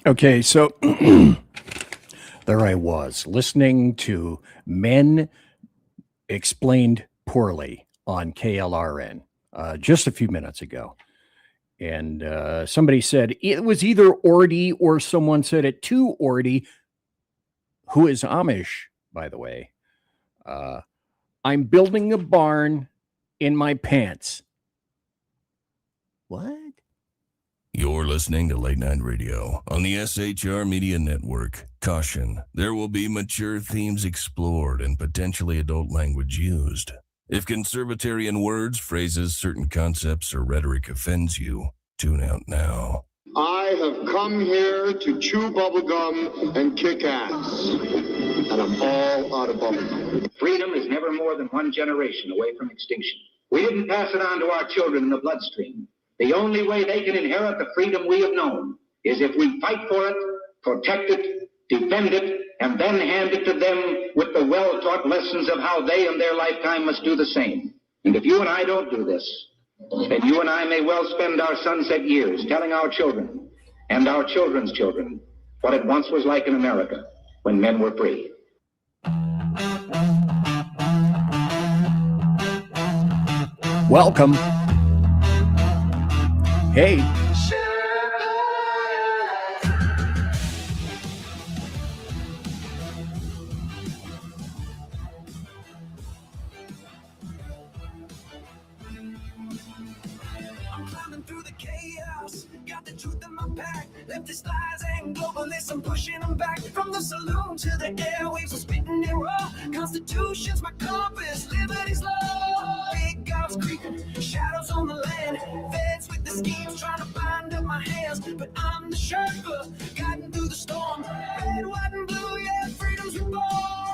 Okay, so there I was listening to Men Explained Poorly on KLRN just a few minutes ago. And somebody said it was either Ordy or someone said it to Ordy, who is Amish, by the way. I'm building a barn in my pants. What? You're listening to Late Night Radio on the SHR Media Network. Caution, there will be mature themes explored and potentially adult language used. If conservatarian words, phrases, certain concepts, or rhetoric offends you, tune out now. I have come here to chew bubblegum and kick ass. And I'm all out of bubblegum. Freedom is never more than one generation away from extinction. We didn't pass it on to our children in the bloodstream. The only way they can inherit the freedom we have known is if we fight for it, protect it, defend it, and then hand it to them with the well-taught lessons of how they in their lifetime must do the same. And if you and I don't do this, then you and I may well spend our sunset years telling our children and our children's children what it once was like in America when men were free. Welcome. Hey. I'm climbing through the chaos, got the truth in my back. Leftist lies and globalists, I'm pushing them back. From the saloon to the airwaves, I'm spitting it raw. Constitution's my compass, liberty's law. Big gods creeping, shadows on the land. Feds with the schemes trying to bind up my hands. But I'm the Sherpa, guiding through the storm. Red, white, and blue, yeah, freedom's reborn.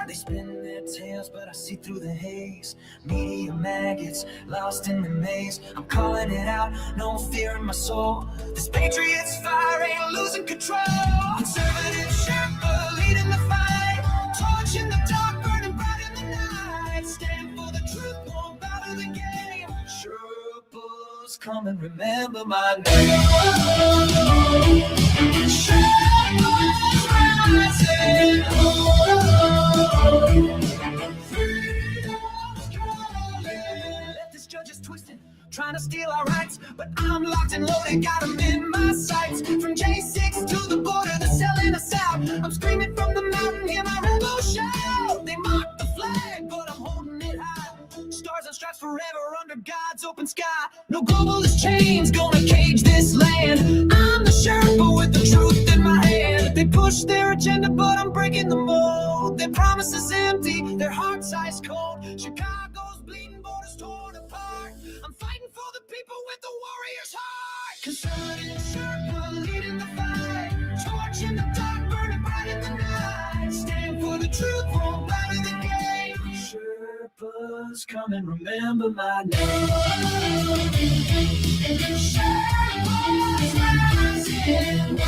They spin their tails, but I see through the haze. Media maggots, lost in the maze. I'm calling it out, no fear in my soul. This patriot's fire ain't losing control. Conservative Sherpa leading the fight. Torch in the dark, burning bright in the night. Stand for the truth, won't bow to the game. Sherpas, come and remember my name. Sherpas rising. Leftist judges twisting, trying to steal our rights, but I'm locked and loaded, got them in my sights. From J6 to the border, they're selling us out. I'm screaming from the mountain, hear my rebel shout. They mock the flag, but I'm holding it high. Stars and stripes forever under God's open sky. No globalist chains gonna cage this land. I'm the Sherpa with the truth in my hand. They push their agenda, but I'm breaking the mold. Their promises empty, their hearts ice cold. Chicago's bleeding, borders torn apart. I'm fighting for the people with the warrior's heart. Conservative Sherpa leading the fight. Torch in the dark, burning bright in the night. Stand for the truth, won't bow to the game. Sherpas, come and remember my name. Sherpas rising.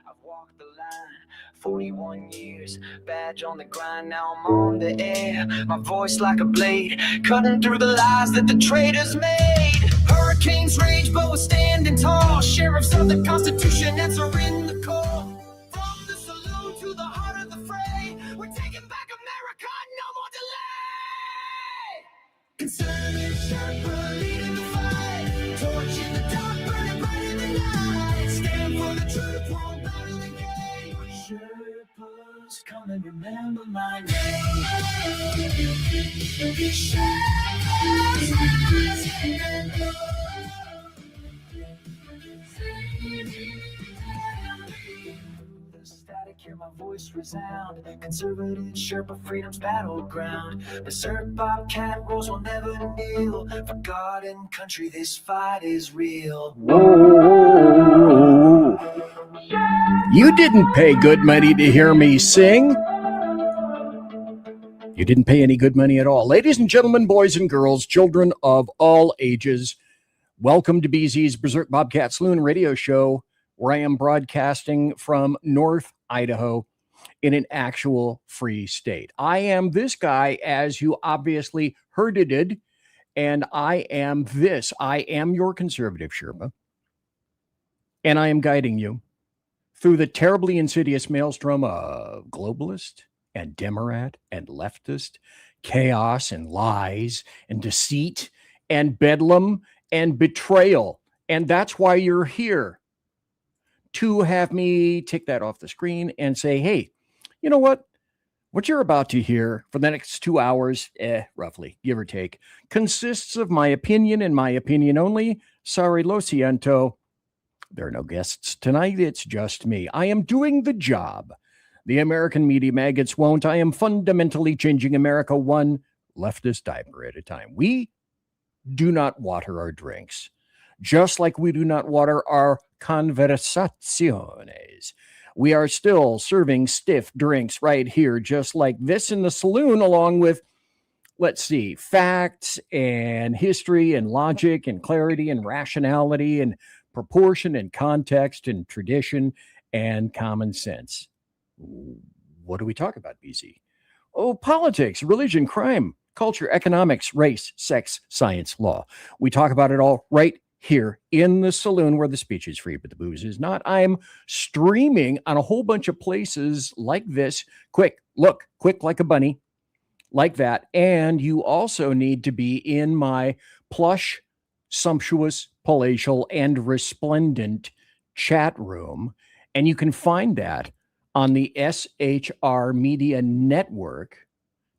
I've walked the line, 41 years, badge on the grind, now I'm on the air. My voice like a blade, cutting through the lies that the traitors made. Hurricanes rage, but we're standing tall. Sheriffs of the Constitution answering the call. From the saloon to the heart of the fray, we're taking back America, no more delay. Conservative Sherpa leading the fight. Torch in the dark, burning bright in the night. Stand for the truth, won't bow to the game. Sherpas, come and remember my name. Sherpas rising. Static, hear my voice resound. Conservative Sherpa, freedom's battleground. Berserk, Bobcat, rules will never kneel. For God and country, this fight is real. Whoa. You didn't pay good money to hear me sing. You didn't pay any good money at all. Ladies and gentlemen, boys and girls, children of all ages, welcome to BZ's Berserk Bobcat Saloon radio show, where I am broadcasting from North Idaho in an actual free state. I am this guy, as you obviously heard it, And I am this. I am your conservative Sherpa. And I am guiding you through the terribly insidious maelstrom of globalist and Demorat and leftist chaos and lies and deceit and bedlam and betrayal. And that's why you're here, to have me take that off the screen and say, hey, you know what? What you're about to hear for the next 2 hours, roughly, give or take, consists of my opinion and my opinion only. Sorry, lo siento. There are no guests tonight. It's just me. I am doing the job. The American media maggots won't. I am fundamentally changing America one leftist diaper at a time. We do not water our drinks, just like we do not water our conversaciones. We are still serving stiff drinks right here, just like this in the saloon, along with, let's see, facts and history and logic and clarity and rationality and proportion and context and tradition and common sense. What do we talk about, BZ? Oh, politics, religion, crime, culture, economics, race, sex, science, law. We talk about it all right here in the saloon, where the speech is free, but the booze is not. I'm streaming on a whole bunch of places like this. Quick, look, quick like a bunny, like that. And you also need to be in my plush, sumptuous, palatial, and resplendent chat room. And you can find that on the SHR Media Network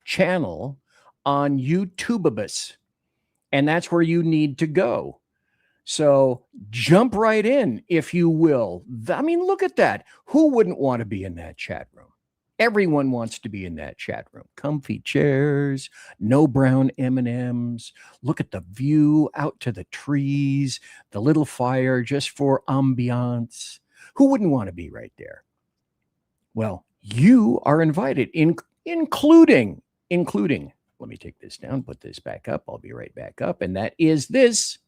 channel on YouTubeabus. And that's where you need to go. So jump right in, if you will. I mean, look at that. Who wouldn't want to be in that chat room? Everyone wants to be in that chat room. Comfy chairs, no brown M&Ms. Look at the view out to the trees, the little fire just for ambiance. Who wouldn't want to be right there? Well, you are invited, including, let me take this down, put this back up. I'll be right back up. And that is this.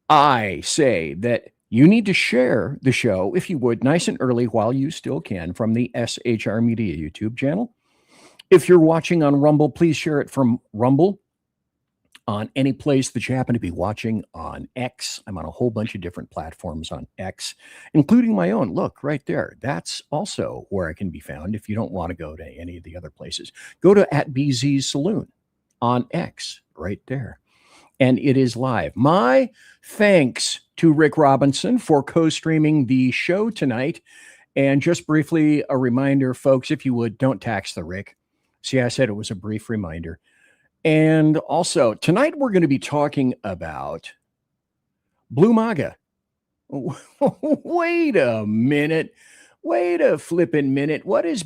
I say that you need to share the show, if you would, nice and early while you still can, from the SHR Media YouTube channel. If you're watching on Rumble, please share it from Rumble. On any place that you happen to be watching on X. I'm on a whole bunch of different platforms on X, including my own. Look, right there. That's also where I can be found if you don't want to go to any of the other places. Go to @BZ Saloon on X, right there. And it is live. My thanks to Rick Robinson for co-streaming the show tonight. And just briefly, a reminder, folks, if you would, don't tax the Rick. See, I said it was a brief reminder. And also, tonight we're going to be talking about Blue MAGA. Wait a minute. Wait a flippin' minute. What is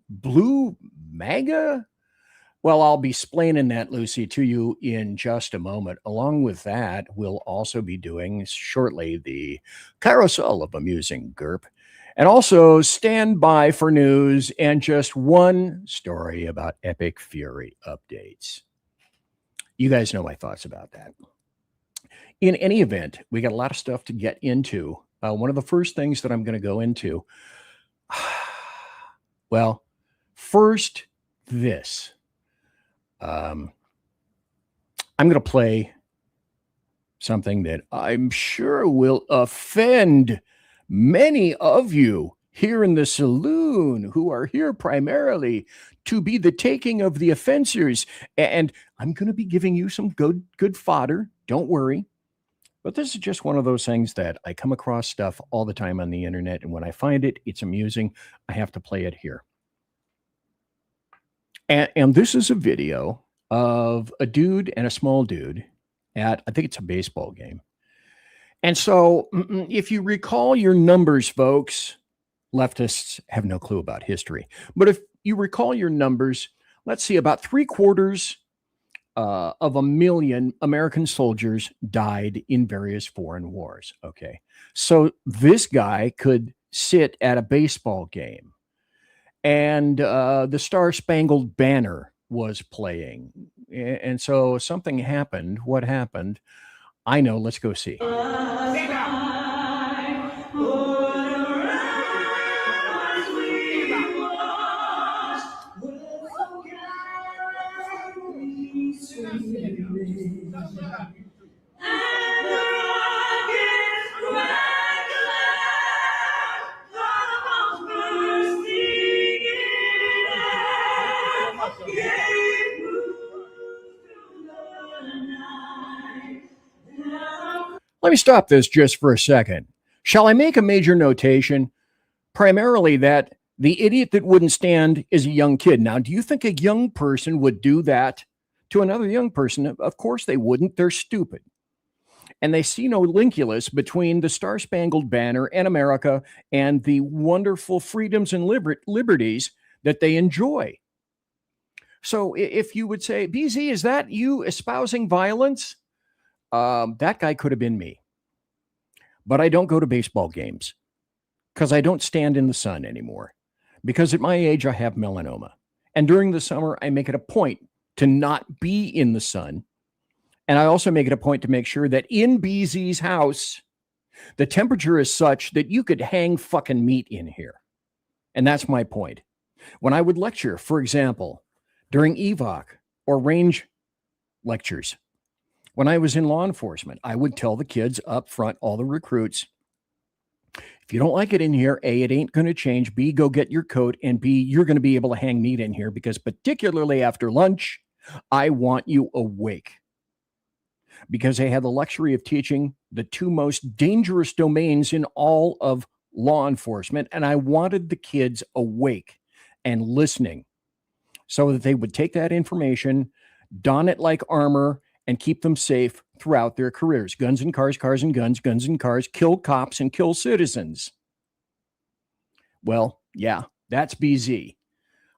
Blue MAGA? Well, I'll be explaining that, Lucy, to you in just a moment. Along with that, we'll also be doing shortly the carousel of amusing GURP. And also stand by for news and just one story about Epic Fury updates. You guys know my thoughts about that. In any event, we got a lot of stuff to get into. One of the first things that I'm going to go into, well, first this. I'm going to play something that I'm sure will offend many of you here in the saloon who are here primarily to be the taking of the offenders. And I'm going to be giving you some good fodder. Don't worry. But this is just one of those things that I come across stuff all the time on the internet. And when I find it, it's amusing. I have to play it here. And this is a video of a dude and a small dude at, I think it's a baseball game. And so if you recall your numbers, folks, leftists have no clue about history. But if you recall your numbers, let's see, about 3/4 of a million American soldiers died in various foreign wars. Okay. So this guy could sit at a baseball game and the Star-Spangled Banner was playing. And so something happened. What happened? I know. Let's go see. Let me stop this just for a second. Shall I make a major notation? Primarily that the idiot that wouldn't stand is a young kid. Now, do you think a young person would do that to another young person? Of course they wouldn't. They're stupid. And they see no linkulus between the Star-Spangled Banner and America and the wonderful freedoms and liberties that they enjoy. So if you would say, BZ, is that you espousing violence? That guy could have been me. But I don't go to baseball games because I don't stand in the sun anymore. Because at my age, I have melanoma. And during the summer, I make it a point to not be in the sun. And I also make it a point to make sure that in BZ's house, the temperature is such that you could hang fucking meat in here. And that's my point. When I would lecture, for example, during EVOC or range lectures, when I was in law enforcement, I would tell the kids up front, all the recruits, if you don't like it in here, A, it ain't going to change. B, go get your coat. And B, you're going to be able to hang meat in here because particularly after lunch, I want you awake. Because I had the luxury of teaching the two most dangerous domains in all of law enforcement. And I wanted the kids awake and listening so that they would take that information, don it like armor, and keep them safe throughout their careers. Guns and cars, cars and guns, guns and cars, kill cops and kill citizens. Well, yeah, that's BZ.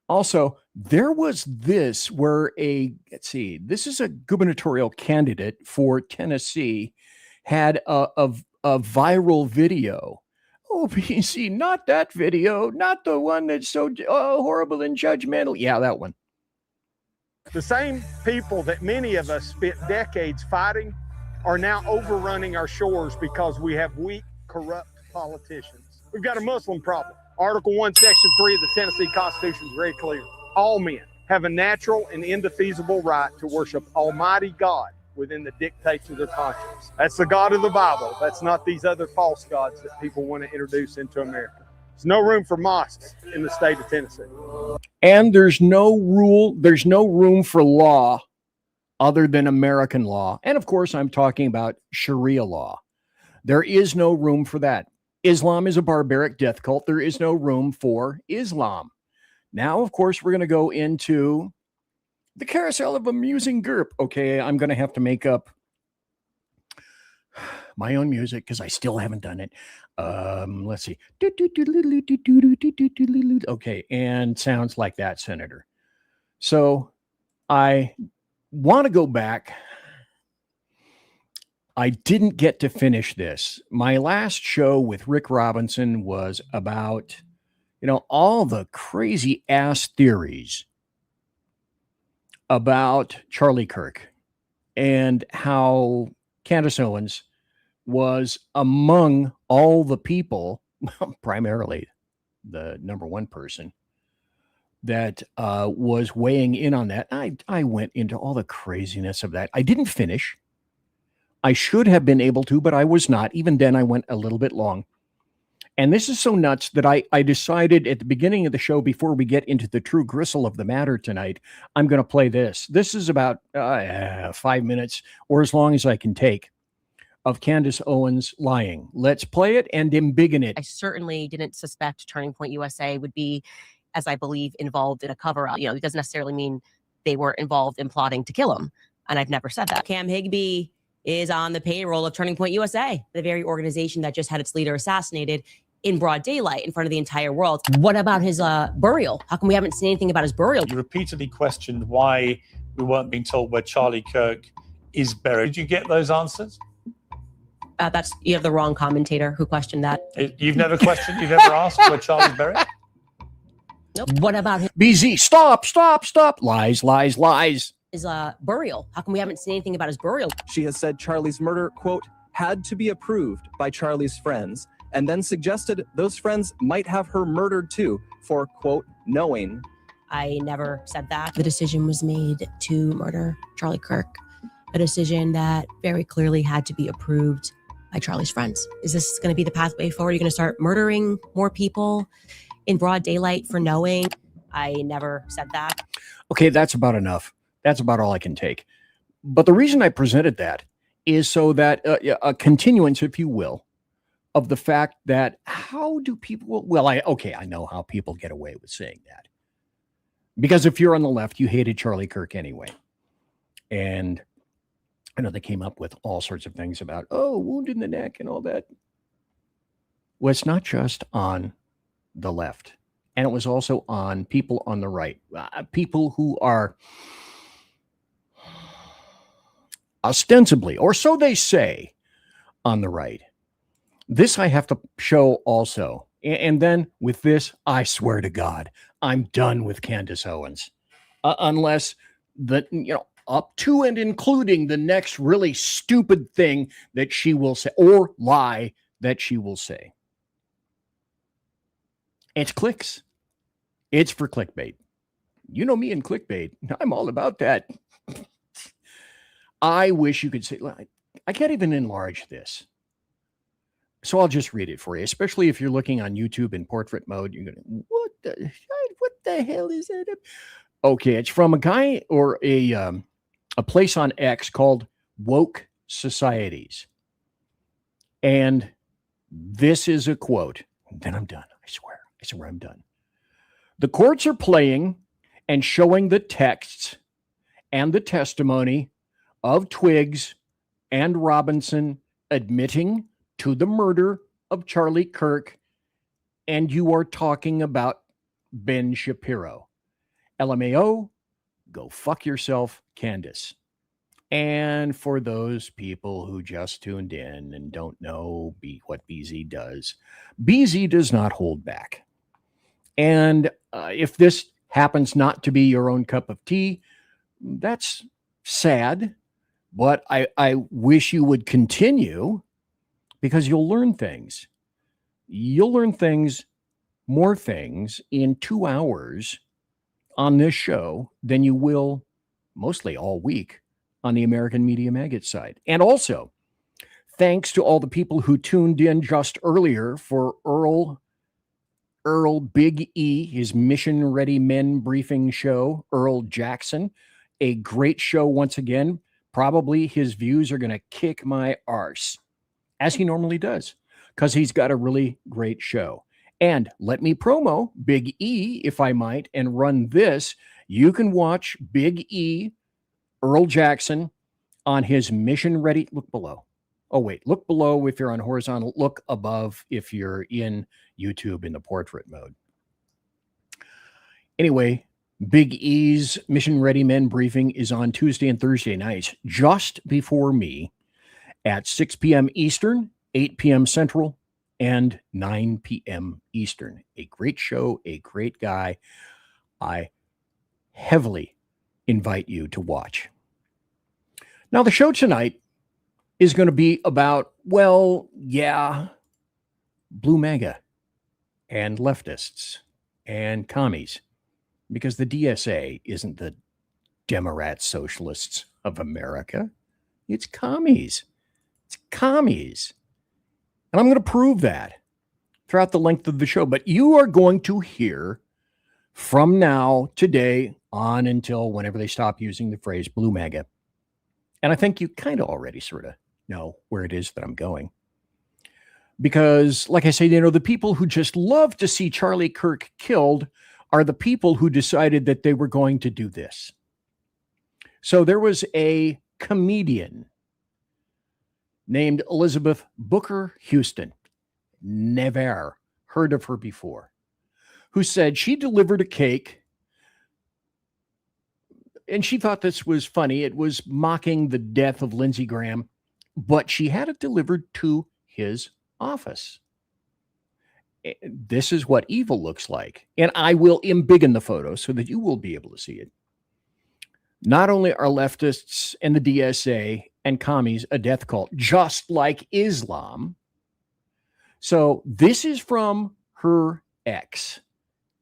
Also, there was this where this is a gubernatorial candidate for Tennessee had a viral video. Oh, BZ, not that video, not the one that's so horrible and judgmental. Yeah, that one. The same people that many of us spent decades fighting are now overrunning our shores because we have weak, corrupt politicians. We've got a Muslim problem. Article 1, Section 3 of the Tennessee Constitution is very clear. All men have a natural and indefeasible right to worship Almighty God within the dictates of their conscience. That's the God of the Bible. That's not these other false gods that people want to introduce into America. There's no room for mosques in the state of Tennessee. And there's no room for law other than American law. And of course, I'm talking about Sharia law. There is no room for that. Islam is a barbaric death cult. There is no room for Islam. Now, of course, we're going to go into the carousel of amusing GURP. Okay, I'm going to have to make up my own music because I still haven't done it. Let's see. Okay, and sounds like that, Senator. So I want to go back. I didn't get to finish this. My last show with Rick Robinson was about, all the crazy ass theories about Charlie Kirk and how Candace Owens was among all the people, primarily the number one person that was weighing in on that. I went into all the craziness of that. I didn't finish. I should have been able to, but I was not. Even then, I went a little bit long. And this is so nuts that I decided at the beginning of the show, before we get into the true gristle of the matter tonight, I'm going to play this. This is about 5 minutes, or as long as I can take, of Candace Owens lying. Let's play it and embiggen it. I certainly didn't suspect Turning Point USA would be, as I believe, involved in a cover-up. It doesn't necessarily mean they were involved in plotting to kill him. And I've never said that. Cam Higbee is on the payroll of Turning Point USA, the very organization that just had its leader assassinated in broad daylight in front of the entire world. What about his burial? How come we haven't seen anything about his burial? You repeatedly questioned why we weren't being told where Charlie Kirk is buried. Did you get those answers? You have the wrong commentator who questioned that. You've never questioned, you've never asked where Charlie's buried? Nope. What about his BZ, stop. Lies. His burial? How come we haven't seen anything about his burial? She has said Charlie's murder, quote, had to be approved by Charlie's friends, and then suggested those friends might have her murdered too for, quote, knowing. I never said that. The decision was made to murder Charlie Kirk, a decision that very clearly had to be approved by Charlie's friends. Is this going to be the pathway forward? Are you going to start murdering more people in broad daylight for knowing? I never said that. Okay, that's about enough. That's about all I can take. But the reason I presented that is so that a continuance, if you will, of the fact that how do people, well, I know how people get away with saying that. Because if you're on the left, you hated Charlie Kirk anyway. And I know they came up with all sorts of things about, wound in the neck and all that. Well, it's not just on the left. And it was also on people on the right. People who are ostensibly, or so they say, on the right. This I have to show also. And then with this, I swear to God, I'm done with Candace Owens. Unless up to and including the next really stupid thing that she will say, or lie that she will say. It's clicks. It's for clickbait. You know me and clickbait. I'm all about that. I wish you could say, I can't even enlarge this. So I'll just read it for you, especially if you're looking on YouTube in portrait mode. You're going, what the hell is that? Okay, it's from a guy or a place on X called Woke Societies. And this is a quote. Then I'm done. I swear I'm done. The courts are playing and showing the texts and the testimony of Twiggs and Robinson admitting to the murder of Charlie Kirk, and you are talking about Ben Shapiro. LMAO, go fuck yourself, Candace. And for those people who just tuned in and don't know what BZ does not hold back. And if this happens not to be your own cup of tea, that's sad, but I wish you would continue, because you'll learn things. You'll learn things, more things, in 2 hours on this show than you will mostly all week on the American Media Maggot side. And also, thanks to all the people who tuned in just earlier for Earl Big E, his Mission Ready Men briefing show, Earl Jackson. A great show once again. Probably his views are going to kick my arse, as he normally does, because he's got a really great show. And let me promo Big E, if I might, and run this. You can watch Big E, Earl Jackson, on his Mission Ready. Look below. Oh, wait. Look below if you're on horizontal. Look above if you're in YouTube in the portrait mode. Anyway, Big E's Mission Ready Men briefing is on Tuesday and Thursday nights, just before me, at 6 p.m. Eastern, 8 p.m. Central, and 9 p.m. Eastern. A great show, a great guy. I heavily invite you to watch. Now, the show tonight is going to be about, blue MAGA and leftists and commies, because the DSA isn't the Demorats, Socialists of America. It's commies. It's commies. And I'm going to prove that throughout the length of the show. But you are going to hear from now, today, on until whenever they stop using the phrase blue MAGA. And I think you kind of already sort of know where it is that I'm going. Because, like I say, the people who just love to see Charlie Kirk killed are the people who decided that they were going to do this. So there was a comedian named Elizabeth Booker Houston, never heard of her before, who said she delivered a cake, and she thought this was funny. It was mocking the death of Lindsey Graham, but she had it delivered to his office. This is what evil looks like. And I will embiggen the photo so that you will be able to see it. Not only are leftists and the DSA and commies a death cult, just like Islam. So this is from her ex.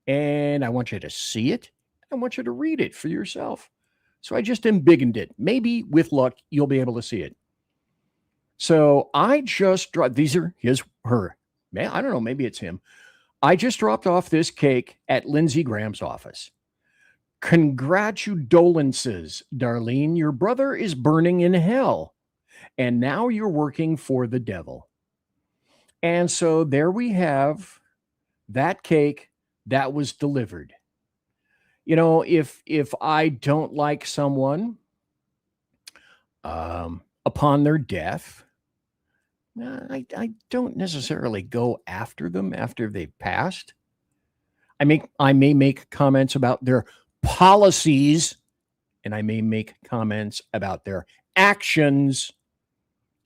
And I want you to see it. I want you to read it for yourself. So I just embiggened it. Maybe with luck, you'll be able to see it. So I just dropped, these are her. Man, I don't know, maybe it's him. I just dropped off this cake at Lindsey Graham's office. Congratulations, Darlene. Your brother is burning in hell. and now you're working for the devil. And so there we have that cake that was delivered. You know, if I don't like someone upon their death, I don't necessarily go after them after they've passed. I may make comments about their policies, and I may make comments about their actions,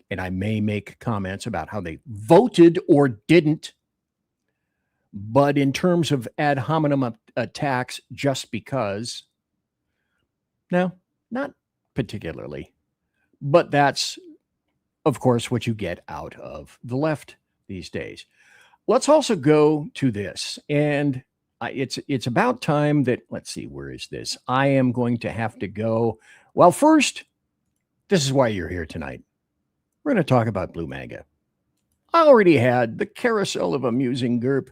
and I may make comments about how they voted or didn't. But in terms of ad hominem attacks just because, no, not particularly. But that's, of course, what you get out of the left these days. Let's also go to this. And it's about time that, let's see, where is this? I am going to have to go. Well, first, this is why you're here tonight. We're going to talk about Blue MAGA. I already had the carousel of amusing GURP.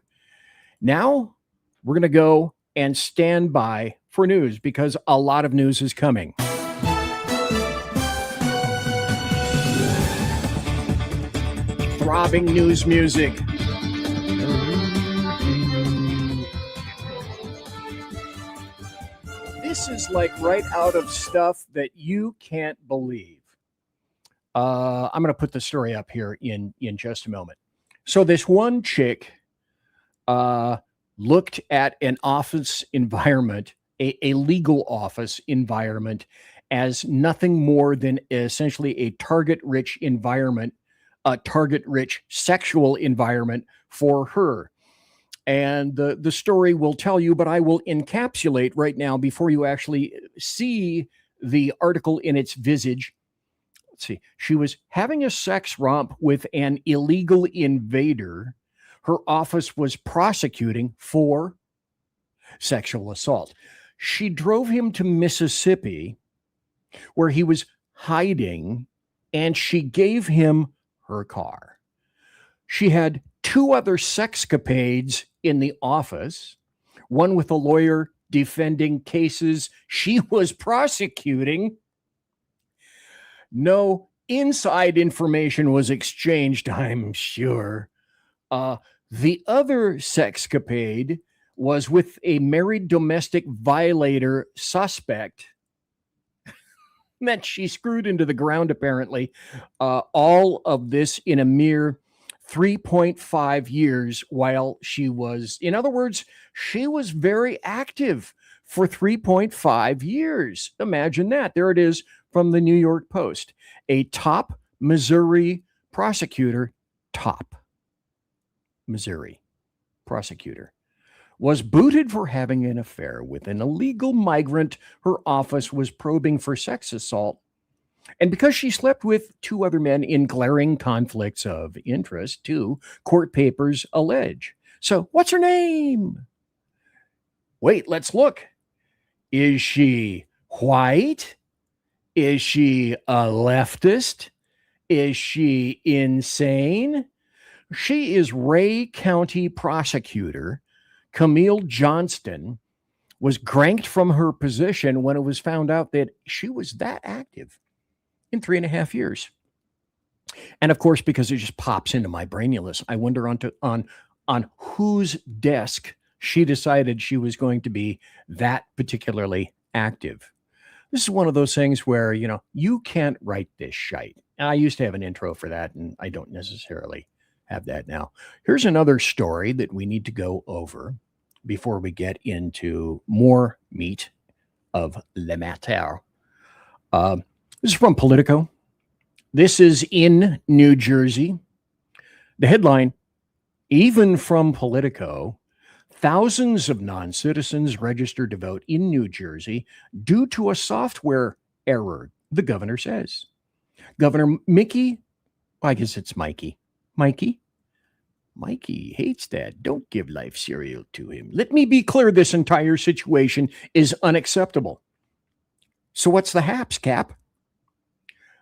Now, we're going to go and stand by for news because a lot of news is coming. Throbbing news music. This is like right out of stuff that you can't believe. I'm going to put the story up here in just a moment. So this one chick looked at an office environment, a legal office environment, as nothing more than essentially a target-rich environment, a target-rich sexual environment for her. And the story will tell you, but I will encapsulate right now before you actually see the article in its visage. Let's see. She was having a sex romp with an illegal invader her office was prosecuting for sexual assault. She drove him to Mississippi, where he was hiding, and she gave him her car. She had two other sexcapades in the office, one with a lawyer defending cases she was prosecuting. No inside information was exchanged, I'm sure. The other sexcapade was with a married domestic violator suspect that she screwed into the ground, apparently. All of this in a mere 3.5 years while she was, in other words, she was very active for 3.5 years. Imagine that. There it is from the New York Post. A top Missouri prosecutor, Missouri prosecutor, was booted for having an affair with an illegal migrant her office was probing for sex assault. And because she slept with two other men in glaring conflicts of interest, too, court papers allege. So what's her name? Wait, let's look. Is she white? Is she a leftist? Is she insane? She is Ray County prosecutor Camille Johnston was granked from her position when it was found out that she was that active in 3.5 years. And of course, because it just pops into my brainulus, I wonder on whose desk she decided she was going to be that particularly active. This is one of those things where, you know, you can't write this shite. I used to have an intro for that, and I don't necessarily have that now. Here's another story that we need to go over before we get into more meat of le matter. This is from Politico. This is in New Jersey. The headline, even from Politico, thousands of non-citizens registered to vote in New Jersey due to a software error, the governor says. Governor Mickey, I guess it's Mikey. Mikey hates that. Don't give life cereal to him. Let me be clear, this entire situation is unacceptable. So what's the haps, Cap?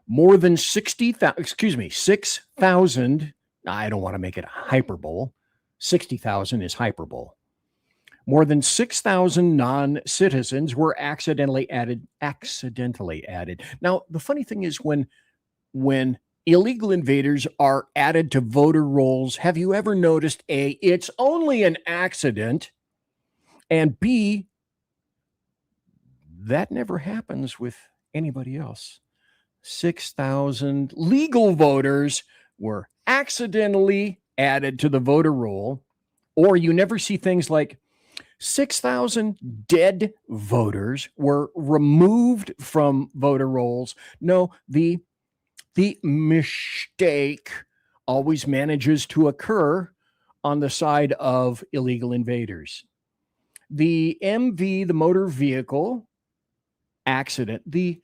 More than 6,000, I don't want to make it hyperbole. 60,000 is hyperbole. More than 6,000 non-citizens were accidentally added. Now, the funny thing is when illegal invaders are added to voter rolls, have you ever noticed A, it's only an accident, and B, that never happens with anybody else? 6,000 legal voters were accidentally added to the voter roll, or you never see things like 6,000 dead voters were removed from voter rolls. No, the mistake always manages to occur on the side of illegal invaders. The MV, the motor vehicle accident, the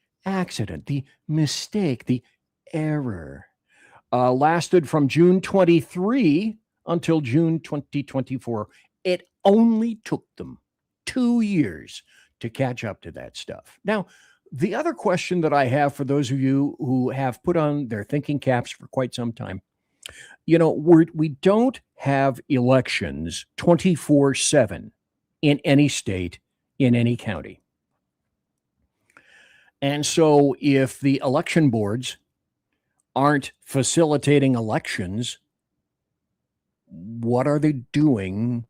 mistake, the error, lasted from June 23 until June 2024. It only took them 2 years to catch up to that stuff. Now, the other question that I have for those of you who have put on their thinking caps for quite some time, we don't have elections 24/7 in any state, in any county. And so if the election boards aren't facilitating elections, what are they doing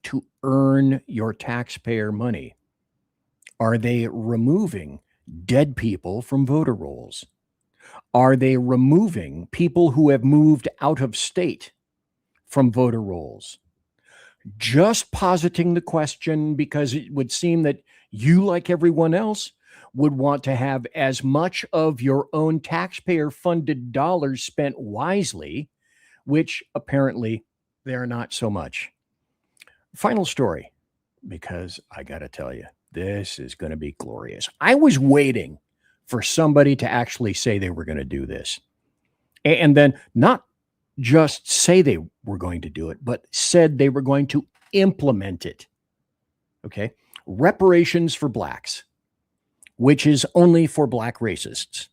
to earn your taxpayer money? Are they removing dead people from voter rolls? Are they removing people who have moved out of state from voter rolls? Just positing the question because it would seem that you, like everyone else, would want to have as much of your own taxpayer-funded dollars spent wisely, which apparently they're not so much. Final story, because I got to tell you, this is going to be glorious. I was waiting for somebody to actually say they were going to do this. And then not just say they were going to do it, but said they were going to implement it. Okay. Reparations for blacks, which is only for black racists.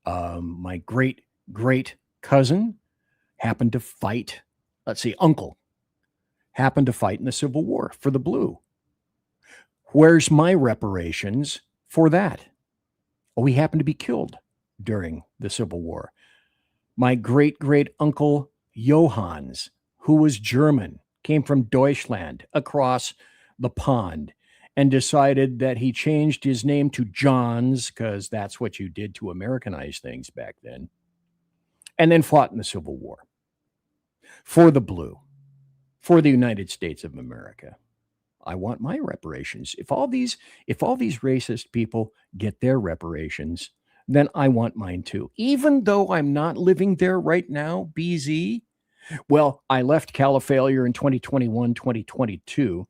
My great cousin happened to fight, uncle happened to fight in the Civil War for the blue. Where's my reparations for that? Oh, he happened to be killed during the Civil War. My great uncle Johannes, who was German, came from Deutschland across the pond and decided that he changed his name to Johns because that's what you did to Americanize things back then, and then fought in the Civil War for the blue, for the United States of America. I want my reparations. If all these racist people get their reparations, then I want mine too. Even though I'm not living there right now, BZ. Well, I left Califailure in 2021, 2022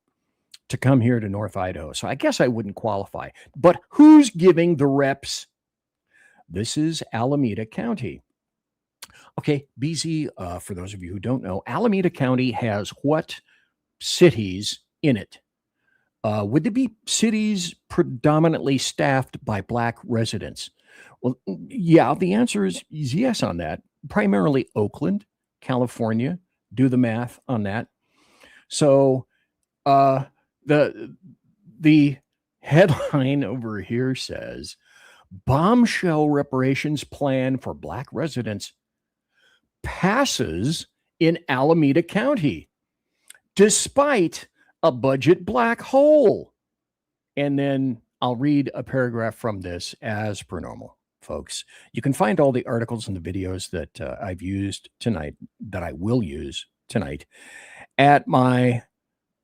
to come here to North Idaho. So I guess I wouldn't qualify. But who's giving the reps? This is Alameda County. Okay, BZ, for those of you who don't know, Alameda County has what cities in it? Would there be cities predominantly staffed by black residents? Well, yeah, the answer is yes on that. Primarily Oakland, California. Do the math on that. So the headline over here says, bombshell reparations plan for black residents passes in Alameda County, despite a budget black hole. And then I'll read a paragraph from this as per normal, folks. You can find all the articles and the videos that I've used tonight, that I will use tonight, at my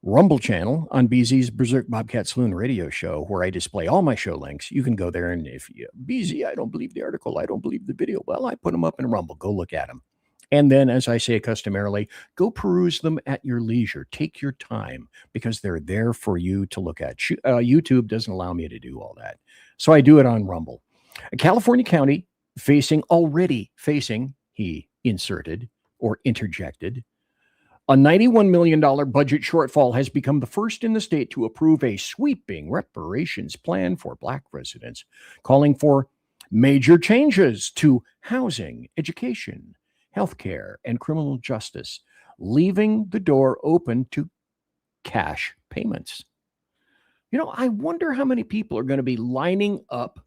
Rumble channel on BZ's Berserk Bobcat Saloon radio show, where I display all my show links. You can go there, and if you, BZ, I don't believe the article, I don't believe the video, well, I put them up in Rumble. Go look at them. And then, as I say customarily, go peruse them at your leisure. Take your time, because they're there for you to look at. YouTube doesn't allow me to do all that, so I do it on Rumble. A California county already facing, he inserted or interjected, a $91 million budget shortfall has become the first in the state to approve a sweeping reparations plan for black residents, calling for major changes to housing, education, healthcare, and criminal justice, leaving the door open to cash payments. You know, I wonder how many people are going to be lining up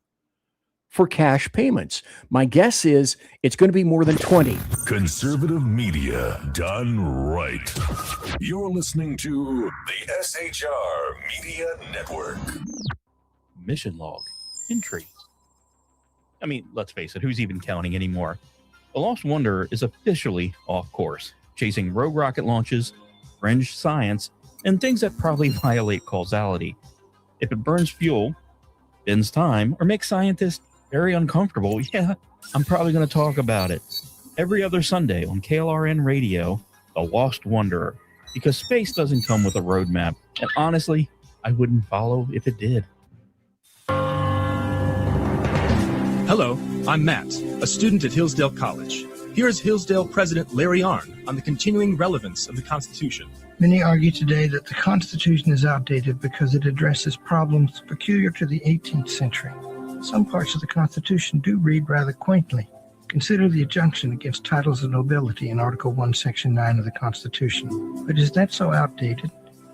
for cash payments. My guess is it's going to be more than 20. Conservative media done right. You're listening to the SHR Media Network. Mission log entry. I mean, let's face it, who's even counting anymore? The Lost Wanderer is officially off course, chasing rogue rocket launches, fringe science, and things that probably violate causality. If it burns fuel, bends time, or makes scientists very uncomfortable, yeah, I'm probably going to talk about it. Every other Sunday on KLRN Radio, The Lost Wanderer, because space doesn't come with a roadmap, and honestly, I wouldn't follow if it did. Hello, I'm Matt, a student at Hillsdale College. Here's Hillsdale President Larry Arnn on the continuing relevance of the Constitution. Many argue today that the Constitution is outdated because it addresses problems peculiar to the 18th century. Some parts of the Constitution do read rather quaintly. Consider the injunction against titles of nobility in Article 1, Section 9 of the Constitution. But is that so outdated?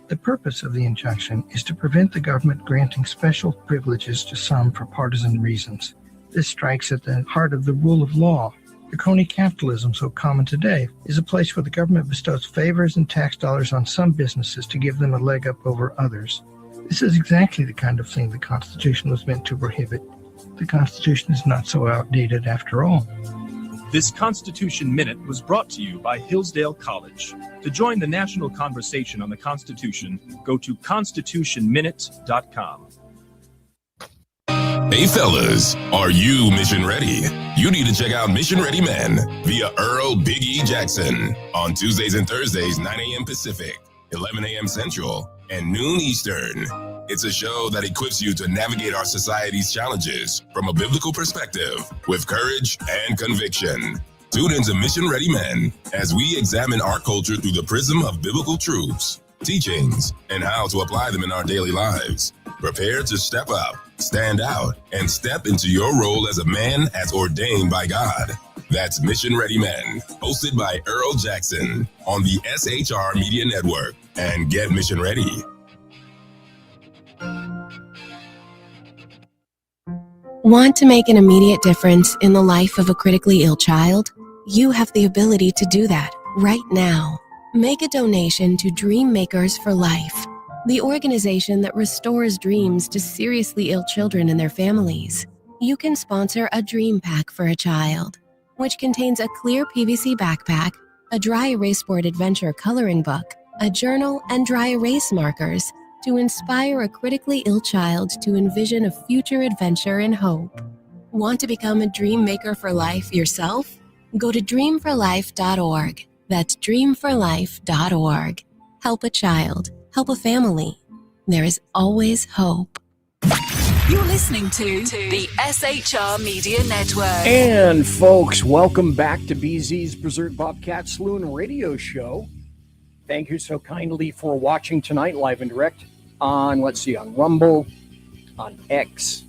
The purpose of the injunction is to prevent the government granting special privileges to some for partisan reasons. This strikes at the heart of the rule of law. The crony capitalism so common today is a place where the government bestows favors and tax dollars on some businesses to give them a leg up over others. This is exactly the kind of thing the Constitution was meant to prohibit. The Constitution is not so outdated after all. This Constitution Minute was brought to you by Hillsdale College. To join the national conversation on the Constitution, go to constitutionminute.com. Hey fellas, are you mission ready? You need to check out Mission Ready Men via Earl Big E Jackson on Tuesdays and Thursdays, 9 a.m. Pacific, 11 a.m. Central, and noon Eastern. It's a show that equips you to navigate our society's challenges from a biblical perspective with courage and conviction. Tune into Mission Ready Men as we examine our culture through the prism of biblical truths, teachings, and how to apply them in our daily lives. Prepare to step up, stand out, and step into your role as a man as ordained by God. That's Mission Ready Men, hosted by Earl Jackson on the SHR Media Network. And get mission ready. Want to make an immediate difference in the life of a critically ill child? You have the ability to do that right now. Make a donation to Dream Makers for Life, the organization that restores dreams to seriously ill children and their families. You can sponsor a dream pack for a child, which contains a clear PVC backpack, a dry erase board adventure coloring book, a journal, and dry erase markers to inspire a critically ill child to envision a future adventure and hope. Want to become a dream maker for life yourself? Go to dreamforlife.org. That's dreamforlife.org. Help a child. Help a family. There is always hope. You're listening to the SHR Media Network. And folks, welcome back to BZ's Berserk, Bobcat, Saloon radio show. Thank you so kindly for watching tonight live and direct on, on Rumble, on X,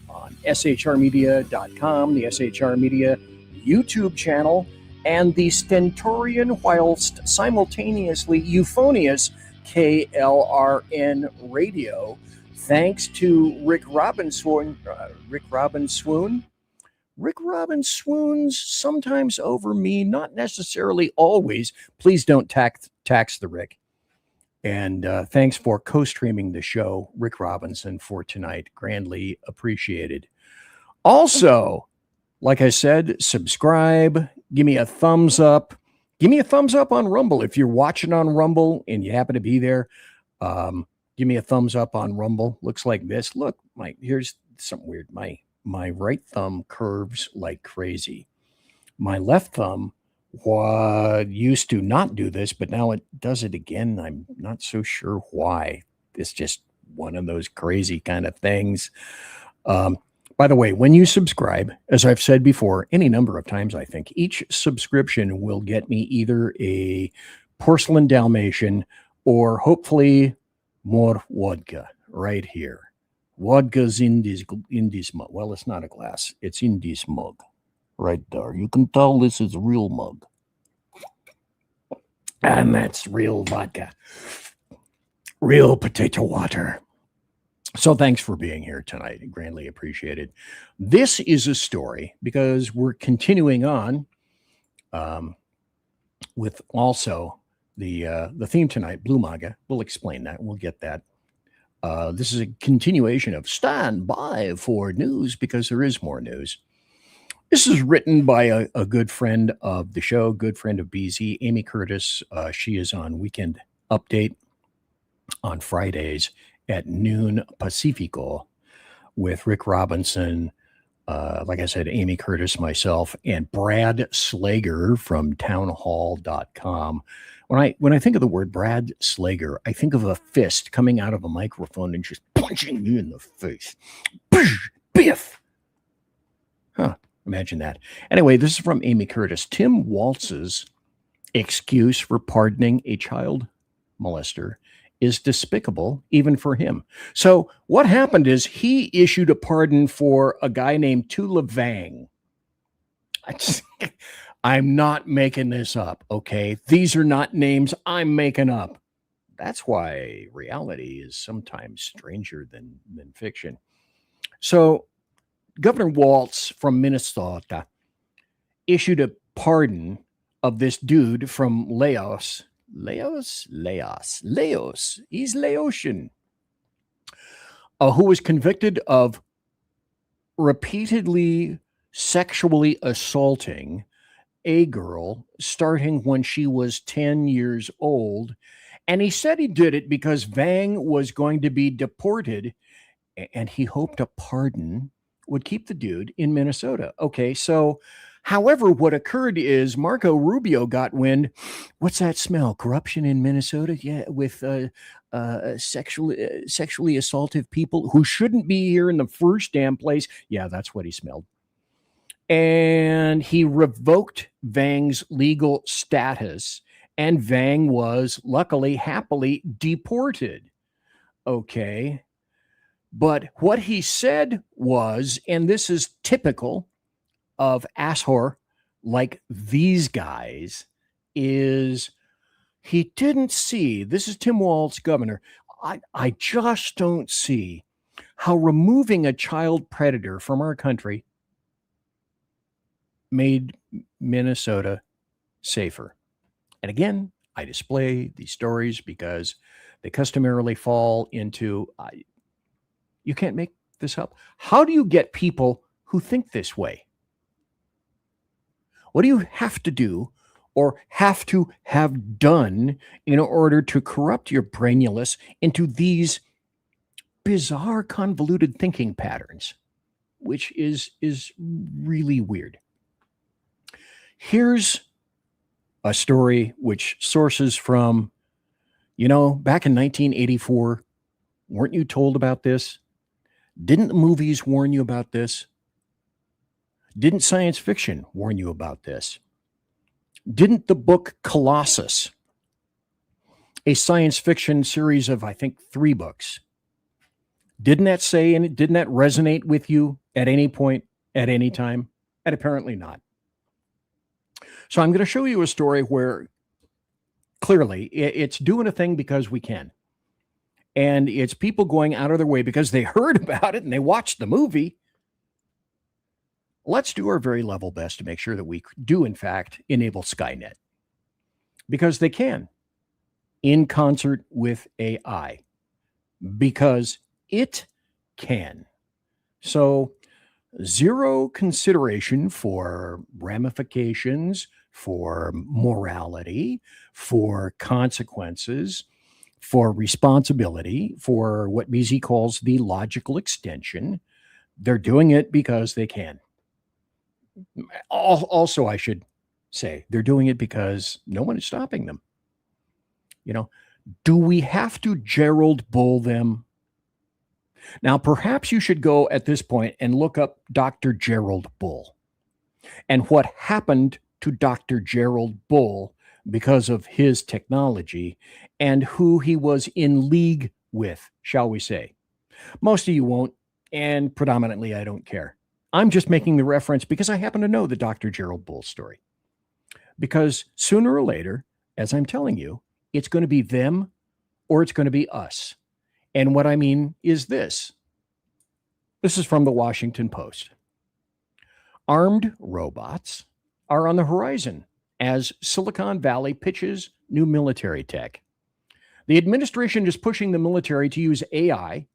on shrmedia.com, the SHR Media YouTube channel, and the stentorian whilst simultaneously euphonious KLRN radio. Thanks to Rick Robinson swoons sometimes over me, not necessarily always. Please don't tax the Rick. And thanks for co-streaming the show, Rick Robinson, for tonight. Grandly appreciated. Also, like I said, subscribe, give me a thumbs up. Give me a thumbs up on Rumble. If you're watching on Rumble and you happen to be there, give me a thumbs up on Rumble. Looks like this. Look, here's something weird. My right thumb curves like crazy. My left thumb used to not do this, but now it does it again. I'm not so sure why. It's just one of those crazy kind of things. By the way, when you subscribe, as I've said before, any number of times, I think, each subscription will get me either a porcelain Dalmatian or hopefully more vodka right here. Vodka's in this mug. Well, it's not a glass. It's in this mug right there. You can tell this is a real mug. And that's real vodka. Real potato water. So thanks for being here tonight. Grandly appreciated. This is a story because we're continuing on with also the theme tonight, Blue MAGA. We'll explain that. We'll get that. This is a continuation of Stand By for News because there is more news. This is written by a good friend of the show, good friend of BZ, Amy Curtis. She is on Weekend Update on Fridays at noon Pacifico with Rick Robinson, like I said, Amy Curtis, myself, and Brad Slager from townhall.com. When I think of the word Brad Slager, I think of a fist coming out of a microphone and just punching you in the face. Biff! Huh, imagine that. Anyway, this is from Amy Curtis. Tim Waltz's excuse for pardoning a child molester is despicable, even for him. So what happened is he issued a pardon for a guy named Tula Vang. I'm not making this up, okay? These are not names I'm making up. That's why reality is sometimes stranger than fiction. So Governor Waltz from Minnesota issued a pardon of this dude from Laos. He's Laotian. Who was convicted of repeatedly sexually assaulting a girl starting when she was 10 years old. And he said he did it because Vang was going to be deported and he hoped a pardon would keep the dude in Minnesota. Okay, so however, what occurred is Marco Rubio got wind. What's that smell? Corruption in Minnesota? Yeah, with sexually assaultive people who shouldn't be here in the first damn place. Yeah, that's what he smelled. And he revoked Vang's legal status, and Vang was luckily, happily deported. Okay. But what he said was, and this is typical of asshole like these guys, is he didn't see, this is Tim Walz, governor, I just don't see how removing a child predator from our country made Minnesota safer. And again, I display these stories because they customarily fall into, you can't make this up. How do you get people who think this way? What do you have to do or have to have done in order to corrupt your brainulus into these bizarre, convoluted thinking patterns, which is really weird? Here's a story which sources from, back in 1984. Weren't you told about this? Didn't the movies warn you about this? Didn't science fiction warn you about this? Didn't the book Colossus, a science fiction series of, I think, 3 books, didn't that say, and didn't that resonate with you at any point, at any time? And apparently not. So I'm going to show you a story where clearly it's doing a thing because we can. And it's people going out of their way because they heard about it and they watched the movie. Let's do our very level best to make sure that we do, in fact, enable Skynet. Because they can, in concert with AI. Because it can. So, zero consideration for ramifications, for morality, for consequences, for responsibility, for what BZ calls the logical extension. They're doing it because they can. Also, I should say, they're doing it because no one is stopping them. Do we have to Gerald Bull them? Now, perhaps you should go at this point and look up Dr. Gerald Bull and what happened to Dr. Gerald Bull because of his technology and who he was in league with, shall we say. Most of you won't, and predominantly I don't care. I'm just making the reference because I happen to know the Dr. Gerald Bull story. Because sooner or later, as I'm telling you, it's going to be them or it's going to be us. And what I mean is this. This is from the Washington Post. Armed robots are on the horizon as Silicon Valley pitches new military tech. The administration is pushing the military to use AI,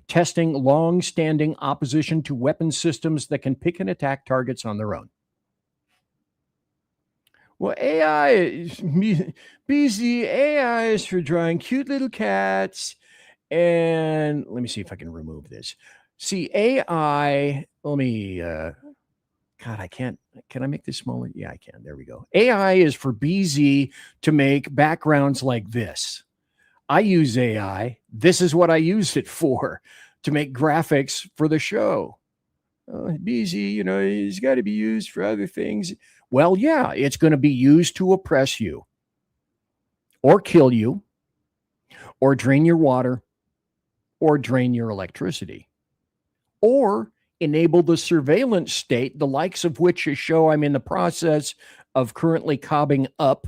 testing long-standing opposition to weapon systems that can pick and attack targets on their own. Well, AI is for drawing cute little cats. And let me see if I can remove this. See, AI, let me, God, I can't, can I make this smaller? Yeah, I can. There we go. AI is for BZ to make backgrounds like this. I use AI. This is what I use it for, to make graphics for the show. BZ, you know, it's got to be used for other things. Well, yeah, it's going to be used to oppress you or kill you or drain your water or drain your electricity or enable the surveillance state, the likes of which a show I'm in the process of currently cobbing up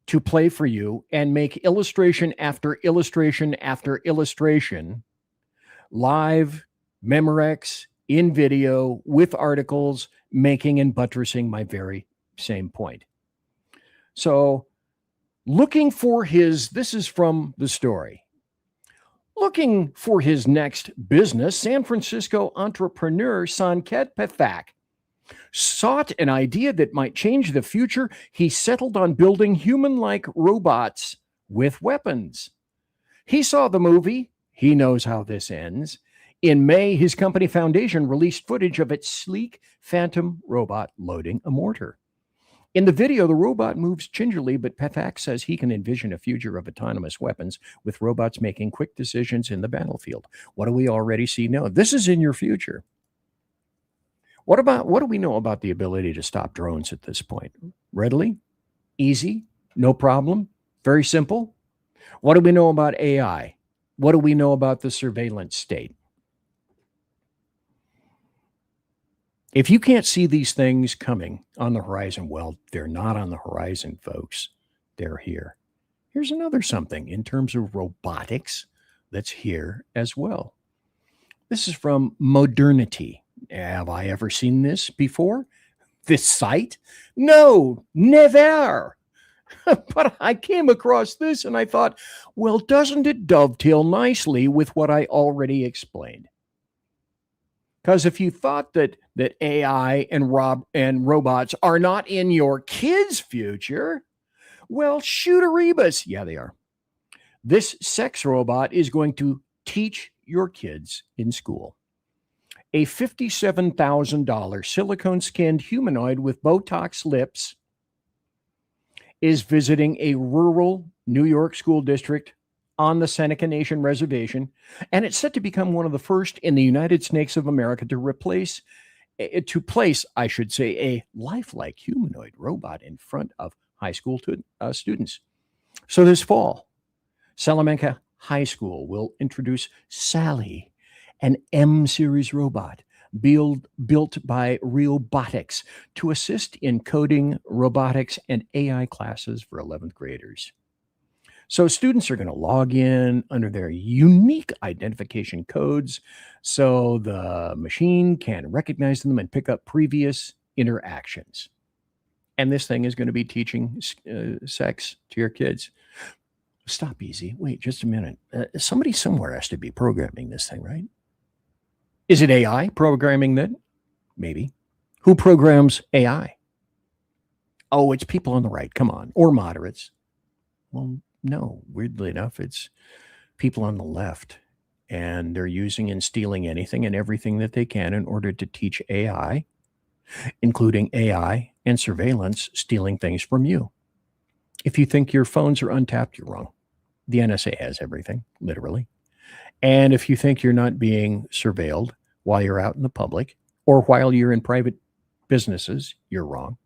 to play for you and make illustration after illustration after illustration, live, Memorex, in video, with articles, making and buttressing my very same point. So looking for his, this is from the story, looking for his next business, San Francisco entrepreneur Sanket Pathak sought an idea that might change the future. He settled on building human-like robots with weapons. He saw the movie. He knows how this ends. In May, his company Foundation released footage of its sleek phantom robot loading a mortar. In the video, the robot moves gingerly, but Pathak says he can envision a future of autonomous weapons with robots making quick decisions in the battlefield. What do we already see now? This is in your future. What do we know about the ability to stop drones at this point? Readily? Easy? No problem? Very simple? What do we know about AI? What do we know about the surveillance state? If you can't see these things coming on the horizon, well, they're not on the horizon, folks. They're here. Here's another something in terms of robotics that's here as well. This is from Modernity. Have I ever seen this before? This site? No, never. But I came across this and I thought, well, doesn't it dovetail nicely with what I already explained? Because if you thought that AI and robots are not in your kids' future, well, shooter-rebus. Yeah, they are. This sex robot is going to teach your kids in school. A $57,000 silicone-skinned humanoid with Botox lips is visiting a rural New York school district on the Seneca Nation reservation, and it's set to become one of the first in the United States of America to place, I should say, a lifelike humanoid robot in front of high school students. So this fall, Salamanca High School will introduce Sally, an M-series robot built by Realbotics to assist in coding, robotics, and AI classes for 11th graders. So students are going to log in under their unique identification codes so the machine can recognize them and pick up previous interactions. And this thing is going to be teaching sex to your kids. Stop, easy. Wait just a minute. Somebody somewhere has to be programming this thing, right? Is it AI programming that? Maybe. Who programs AI? Oh, it's people on the right. Come on. Or moderates. Well, no, weirdly enough, it's people on the left, and they're using and stealing anything and everything that they can in order to teach AI, including AI and surveillance, stealing things from you. If you think your phones are untapped, you're wrong. The NSA has everything, literally. And if you think you're not being surveilled while you're out in the public or while you're in private businesses, you're wrong.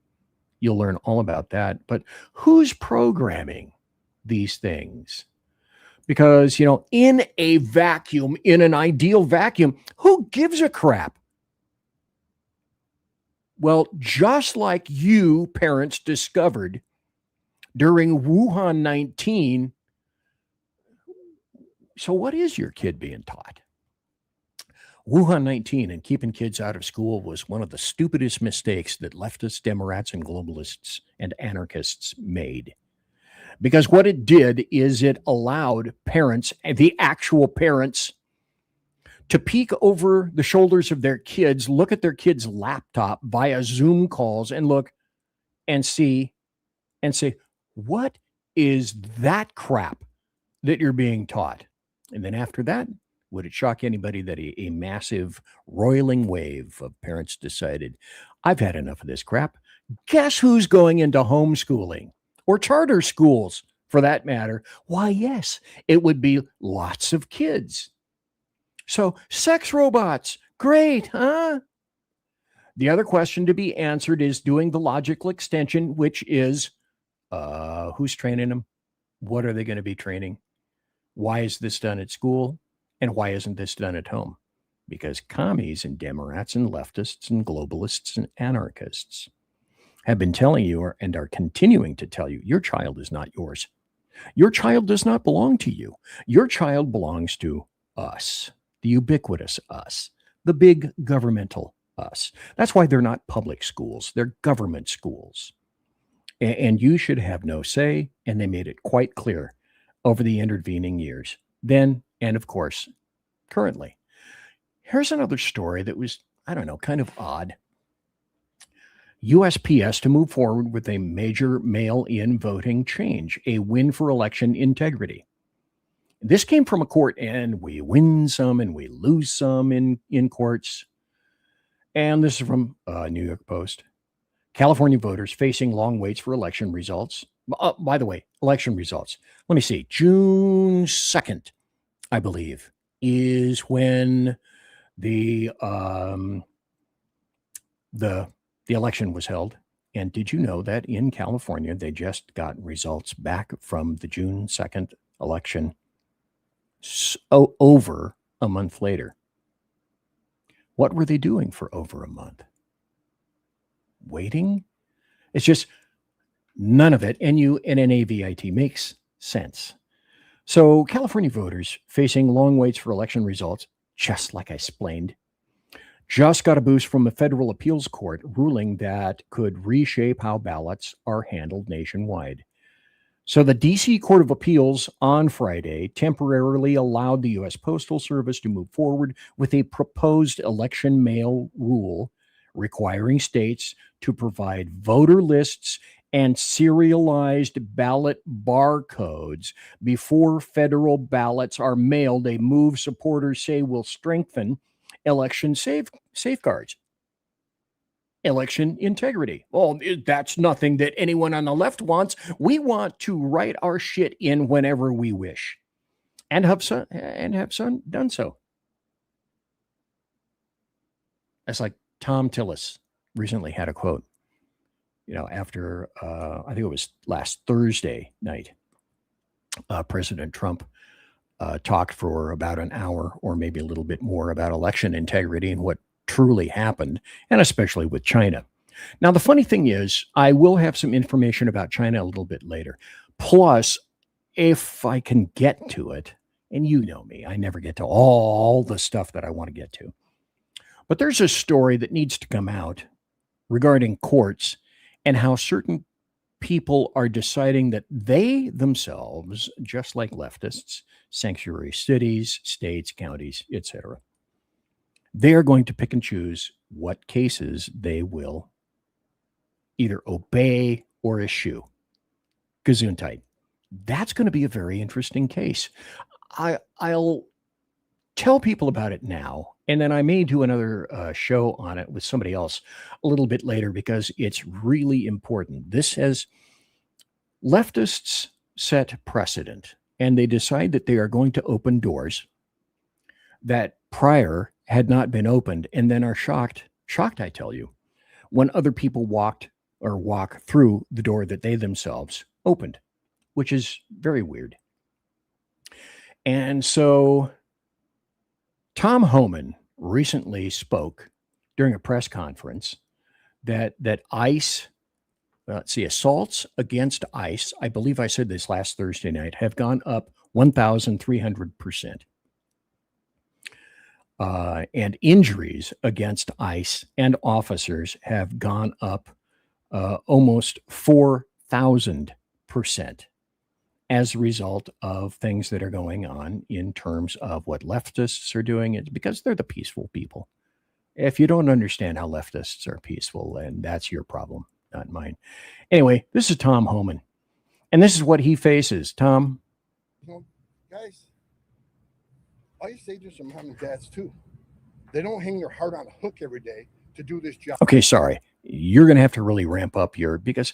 You'll learn all about that. But who's programming these things? Because, you know, in a vacuum, in an ideal vacuum, who gives a crap? Well, just like you parents discovered during Wuhan 19, So what is your kid being taught? Wuhan 19 and keeping kids out of school was one of the stupidest mistakes that leftists, Demorats, and globalists and anarchists made. Because what it did is it allowed parents, the actual parents, to peek over the shoulders of their kids, look at their kids' laptop via Zoom calls and look and see and say, what is that crap that you're being taught? And then after that, would it shock anybody that a massive roiling wave of parents decided, I've had enough of this crap. Guess who's going into homeschooling or charter schools for that matter? Why, yes, it would be lots of kids. So sex robots, great, huh? The other question to be answered is doing the logical extension, which is who's training them? What are they going to be training? Why is this done at school? And why isn't this done at home? Because commies and Demorats and leftists and globalists and anarchists have been telling you and are continuing to tell you, your child is not yours. Your child does not belong to you. Your child belongs to us, the ubiquitous us, the big governmental us. That's why they're not public schools. They're government schools. And you should have no say. And they made it quite clear over the intervening years. Then, and of course, currently. Here's another story that was, I don't know, kind of odd. USPS to move forward with a major mail-in voting change, a win for election integrity. This came from a court, and we win some and we lose some in courts. And this is from New York Post. California voters facing long waits for election results. By the way, election results. Let me see. June 2nd, I believe, is when the election was held. And did you know that in California, they just got results back from the June 2nd election over a month later? What were they doing for over a month? Waiting? It's just none of it. NAVIT makes sense. So California voters facing long waits for election results, just like I explained, just got a boost from a federal appeals court ruling that could reshape how ballots are handled nationwide. So the D.C. Court of Appeals on Friday temporarily allowed the U.S. Postal Service to move forward with a proposed election mail rule requiring states to provide voter lists and serialized ballot barcodes before federal ballots are mailed, a move supporters say will strengthen election safeguards. Election integrity. Well, that's nothing that anyone on the left wants. We want to write our shit in whenever we wish, and have done so. That's like Tom Tillis recently had a quote. You know, after I think it was last Thursday night, President Trump talked for about an hour or maybe a little bit more about election integrity and what truly happened, and especially with China. Now, the funny thing is, I will have some information about China a little bit later. Plus, if I can get to it, and you know me, I never get to all the stuff that I want to get to. But there's a story that needs to come out regarding courts and how certain people are deciding that they themselves, just like leftists, sanctuary cities, states, counties, etc., they are going to pick and choose what cases they will either obey or eschew. Gesundheit. That's going to be a very interesting case. I'll tell people about it now, and then I may do another show on it with somebody else a little bit later because it's really important. This has leftists set precedent, and they decide that they are going to open doors that prior had not been opened, and then are shocked, I tell you, when other people walk through the door that they themselves opened, which is very weird. And so Tom Homan recently spoke during a press conference that ICE let's see, assaults against ICE, I believe I said this last Thursday night, have gone up 1,300%. And injuries against ICE and officers have gone up almost 4,000% as a result of things that are going on in terms of what leftists are doing. It's because they're the peaceful people. If you don't understand how leftists are peaceful, then that's your problem, not mine. Anyway, this is Tom Homan, and this is what he faces. Tom? You know, guys, ICE agents are mom and dads too. They don't hang their heart on a hook every day to do this job. Okay, sorry. You're going to have to really ramp up because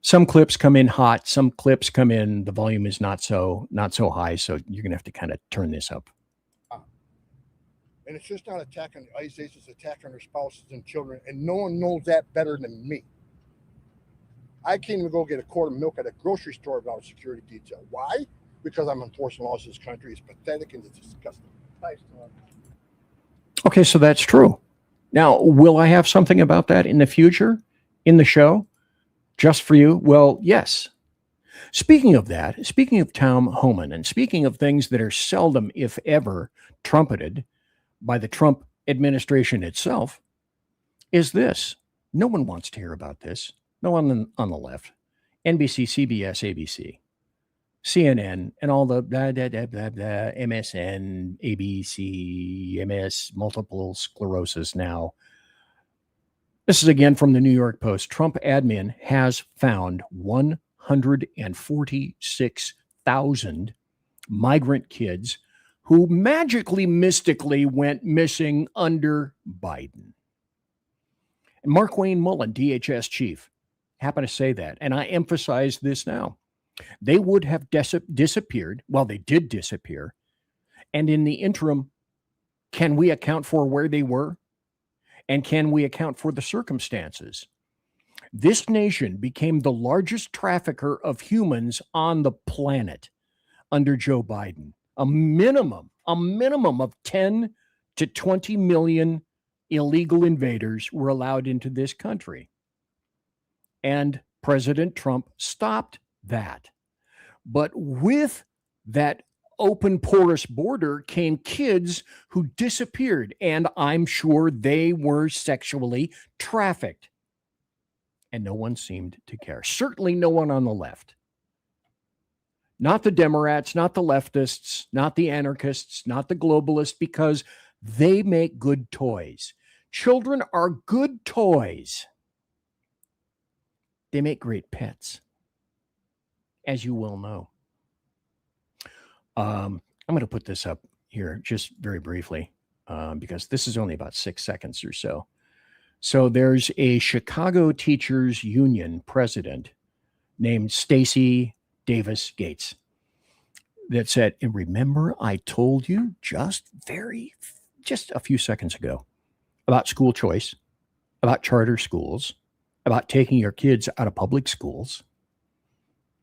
some clips come in hot, some clips come in, the volume is not so high, so you're going to have to kind of turn this up. And it's just not attacking the ICE agents, it's attacking their spouses and children, and no one knows that better than me. I can't even go get a quart of milk at a grocery store without a security detail. Why? Because I'm enforcing laws in this country. It's pathetic and it's disgusting. Okay, so that's true. Now, will I have something about that in the future in the show just for you? Well, yes. Speaking of that, speaking of Tom Homan, and speaking of things that are seldom, if ever, trumpeted by the Trump administration itself, is this. No one wants to hear about this. No one on the left. NBC, CBS, ABC, CNN, and all the blah, blah, blah, blah, blah, MSN, ABC, MS, multiple sclerosis now. This is again from the New York Post. Trump admin has found 146,000 migrant kids who magically, mystically went missing under Biden. And Mark Wayne Mullen, DHS chief, happened to say that. And I emphasize this now. They would have disappeared. Well, they did disappear. And in the interim, can we account for where they were? And can we account for the circumstances? This nation became the largest trafficker of humans on the planet under Joe Biden. A minimum of 10 to 20 million illegal invaders were allowed into this country. And President Trump stopped that. But with that open, porous border came kids who disappeared, and I'm sure they were sexually trafficked. And no one seemed to care. Certainly no one on the left. Not the Demorats, not the leftists, not the anarchists, not the globalists, because they make good toys. Children are good toys. They make great pets, as you well know. I'm going to put this up here just very briefly because this is only about 6 seconds or so. So there's a Chicago Teachers Union president named Stacey Davis Gates that said, and remember, I told you just a few seconds ago about school choice, about charter schools, about taking your kids out of public schools.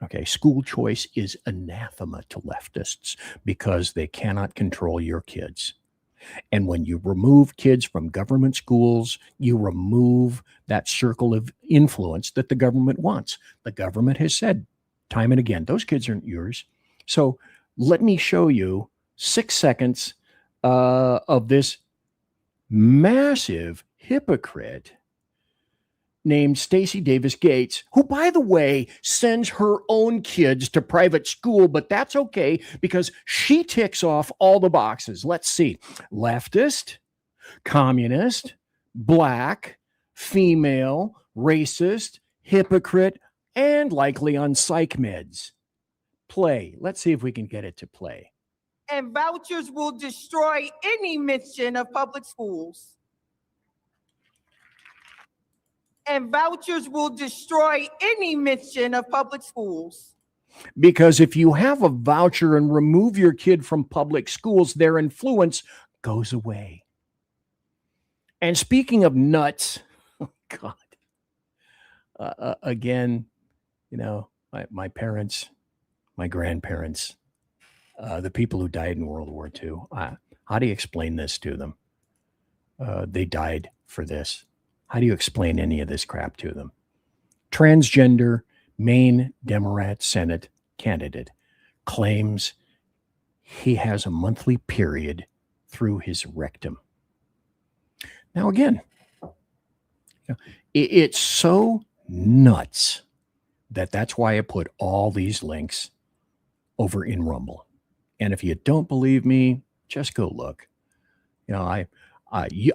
Okay, school choice is anathema to leftists because they cannot control your kids. And when you remove kids from government schools, you remove that circle of influence that the government wants. The government has said time and again, those kids aren't yours. So let me show you 6 seconds of this massive hypocrite named Stacey Davis Gates, who, by the way, sends her own kids to private school, but that's okay because she ticks off all the boxes. Let's see. Leftist, communist, black, female, racist, hypocrite, and likely on psych meds. Play. Let's see if we can get it to play. And vouchers will destroy any mention of public schools. And vouchers will destroy any mention of public schools. Because if you have a voucher and remove your kid from public schools, their influence goes away. And speaking of nuts, oh God, again, you know, my parents, my grandparents, the people who died in World War II, how do you explain this to them? They died for this. How do you explain any of this crap to them? transgender Maine Demorat Senate candidate claims he has a monthly period through his rectum. Now, again, it's so nuts that's why I put all these links over in Rumble. And if you don't believe me, just go look. You know,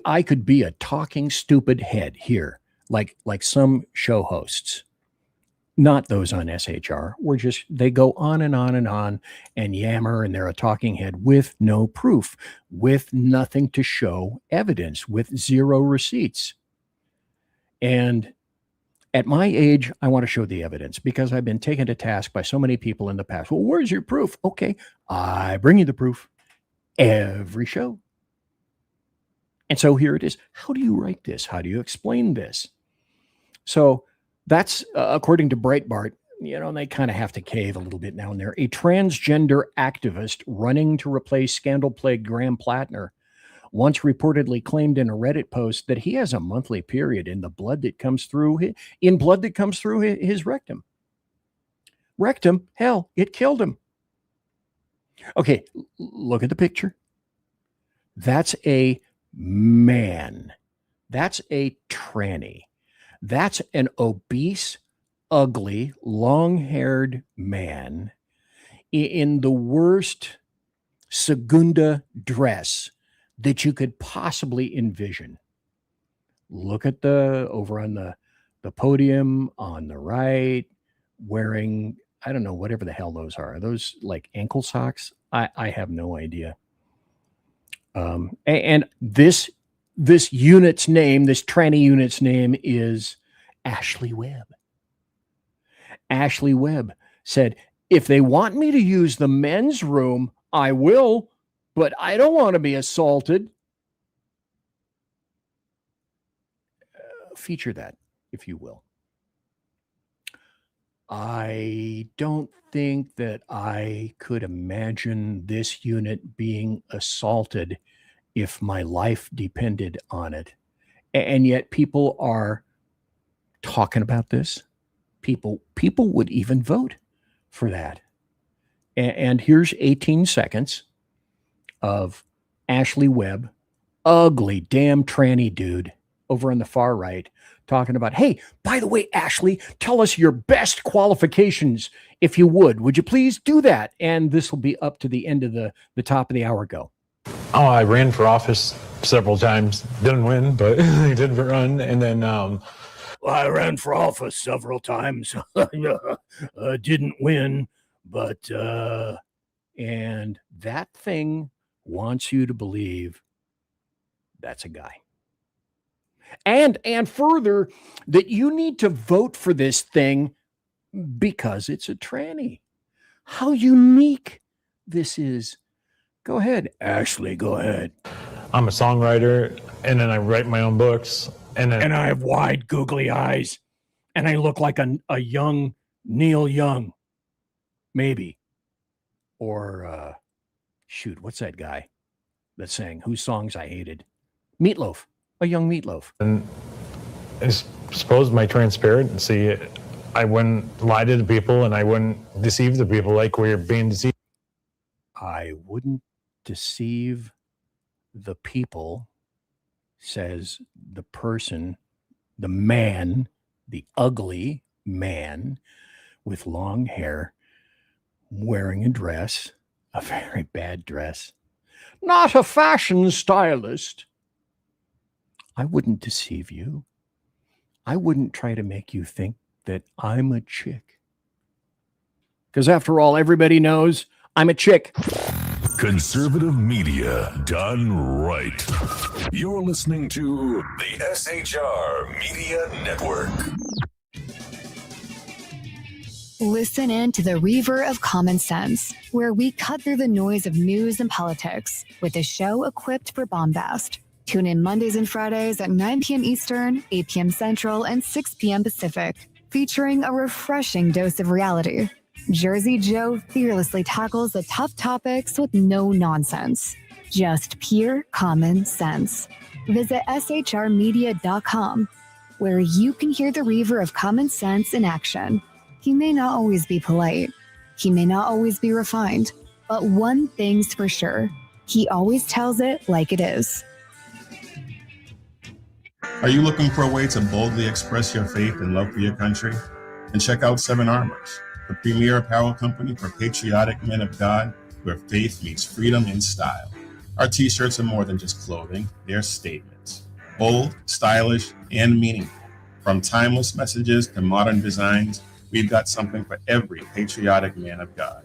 I could be a talking stupid head here, like some show hosts, not those on SHR. They go on and on and on and yammer, and they're a talking head with no proof, with nothing to show evidence, with zero receipts. And at my age, I want to show the evidence because I've been taken to task by so many people in the past. Well, where's your proof? Okay, I bring you the proof every show. And so here it is. How do you write this? How do you explain this? So that's according to Breitbart, you know, they kind of have to cave a little bit now and there. A transgender activist running to replace scandal-plagued Graham Plattner once reportedly claimed in a Reddit post that he has a monthly period in the blood that comes through his rectum. Rectum, hell, it killed him. Okay, look at the picture. That's a man. That's a tranny. That's an obese, ugly, long-haired man in the worst segunda dress that you could possibly envision. Look at over on the podium on the right, wearing, I don't know, whatever the hell those are. Are those like ankle socks? I have no idea. And this unit's name, this tranny unit's name is Ashley Webb. Ashley Webb said, if they want me to use the men's room, I will, but I don't want to be assaulted. Feature that, if you will. I don't think that I could imagine this unit being assaulted if my life depended on it. And yet people are talking about this. People would even vote for that. And here's 18 seconds of Ashley Webb, ugly, damn tranny dude over on the far right, talking about, hey, by the way, Ashley, tell us your best qualifications, if you would. Would you please do that? And this will be up to the end of the top of the hour. Go. Oh, I ran for office several times. Didn't win, but I did run. And then I ran for office several times. Didn't win, but and that thing wants you to believe that's a guy. And further, that you need to vote for this thing because it's a tranny. How unique this is. Go ahead, Ashley, go ahead. I'm a songwriter, and then I write my own books. And I have wide, googly eyes, and I look like a young Neil Young, maybe. Or, shoot, what's that guy that sang, whose songs I hated? Meatloaf, a young Meatloaf. And I suppose my transparency, I wouldn't lie to the people, and I wouldn't deceive the people like we're being deceived. I wouldn't deceive the people, says the person, the man, the ugly man with long hair, wearing a dress, a very bad dress, not a fashion stylist. I wouldn't deceive you. I wouldn't try to make you think that I'm a chick. Because after all, everybody knows I'm a chick. Conservative media done right. You're listening to the SHR Media Network. Listen in to the Reaver of Common Sense, where we cut through the noise of news and politics with a show equipped for bombast. Tune in Mondays and Fridays at 9 p.m. Eastern, 8 p.m. Central, and 6 p.m. Pacific, featuring a refreshing dose of reality. Jersey Joe fearlessly tackles the tough topics with no nonsense. Just pure common sense. Visit shrmedia.com. where you can hear the Reaver of common sense in action. He may not always be polite, he may not always be refined, but one thing's for sure, he always tells it like it is. Are you looking for a way to boldly express your faith and love for your country? And check out Seven Armors, the premier apparel company for patriotic men of God, where faith meets freedom in style. Our t-shirts are more than just clothing, they're statements. Bold, stylish, and meaningful. From timeless messages to modern designs, we've got something for every patriotic man of God.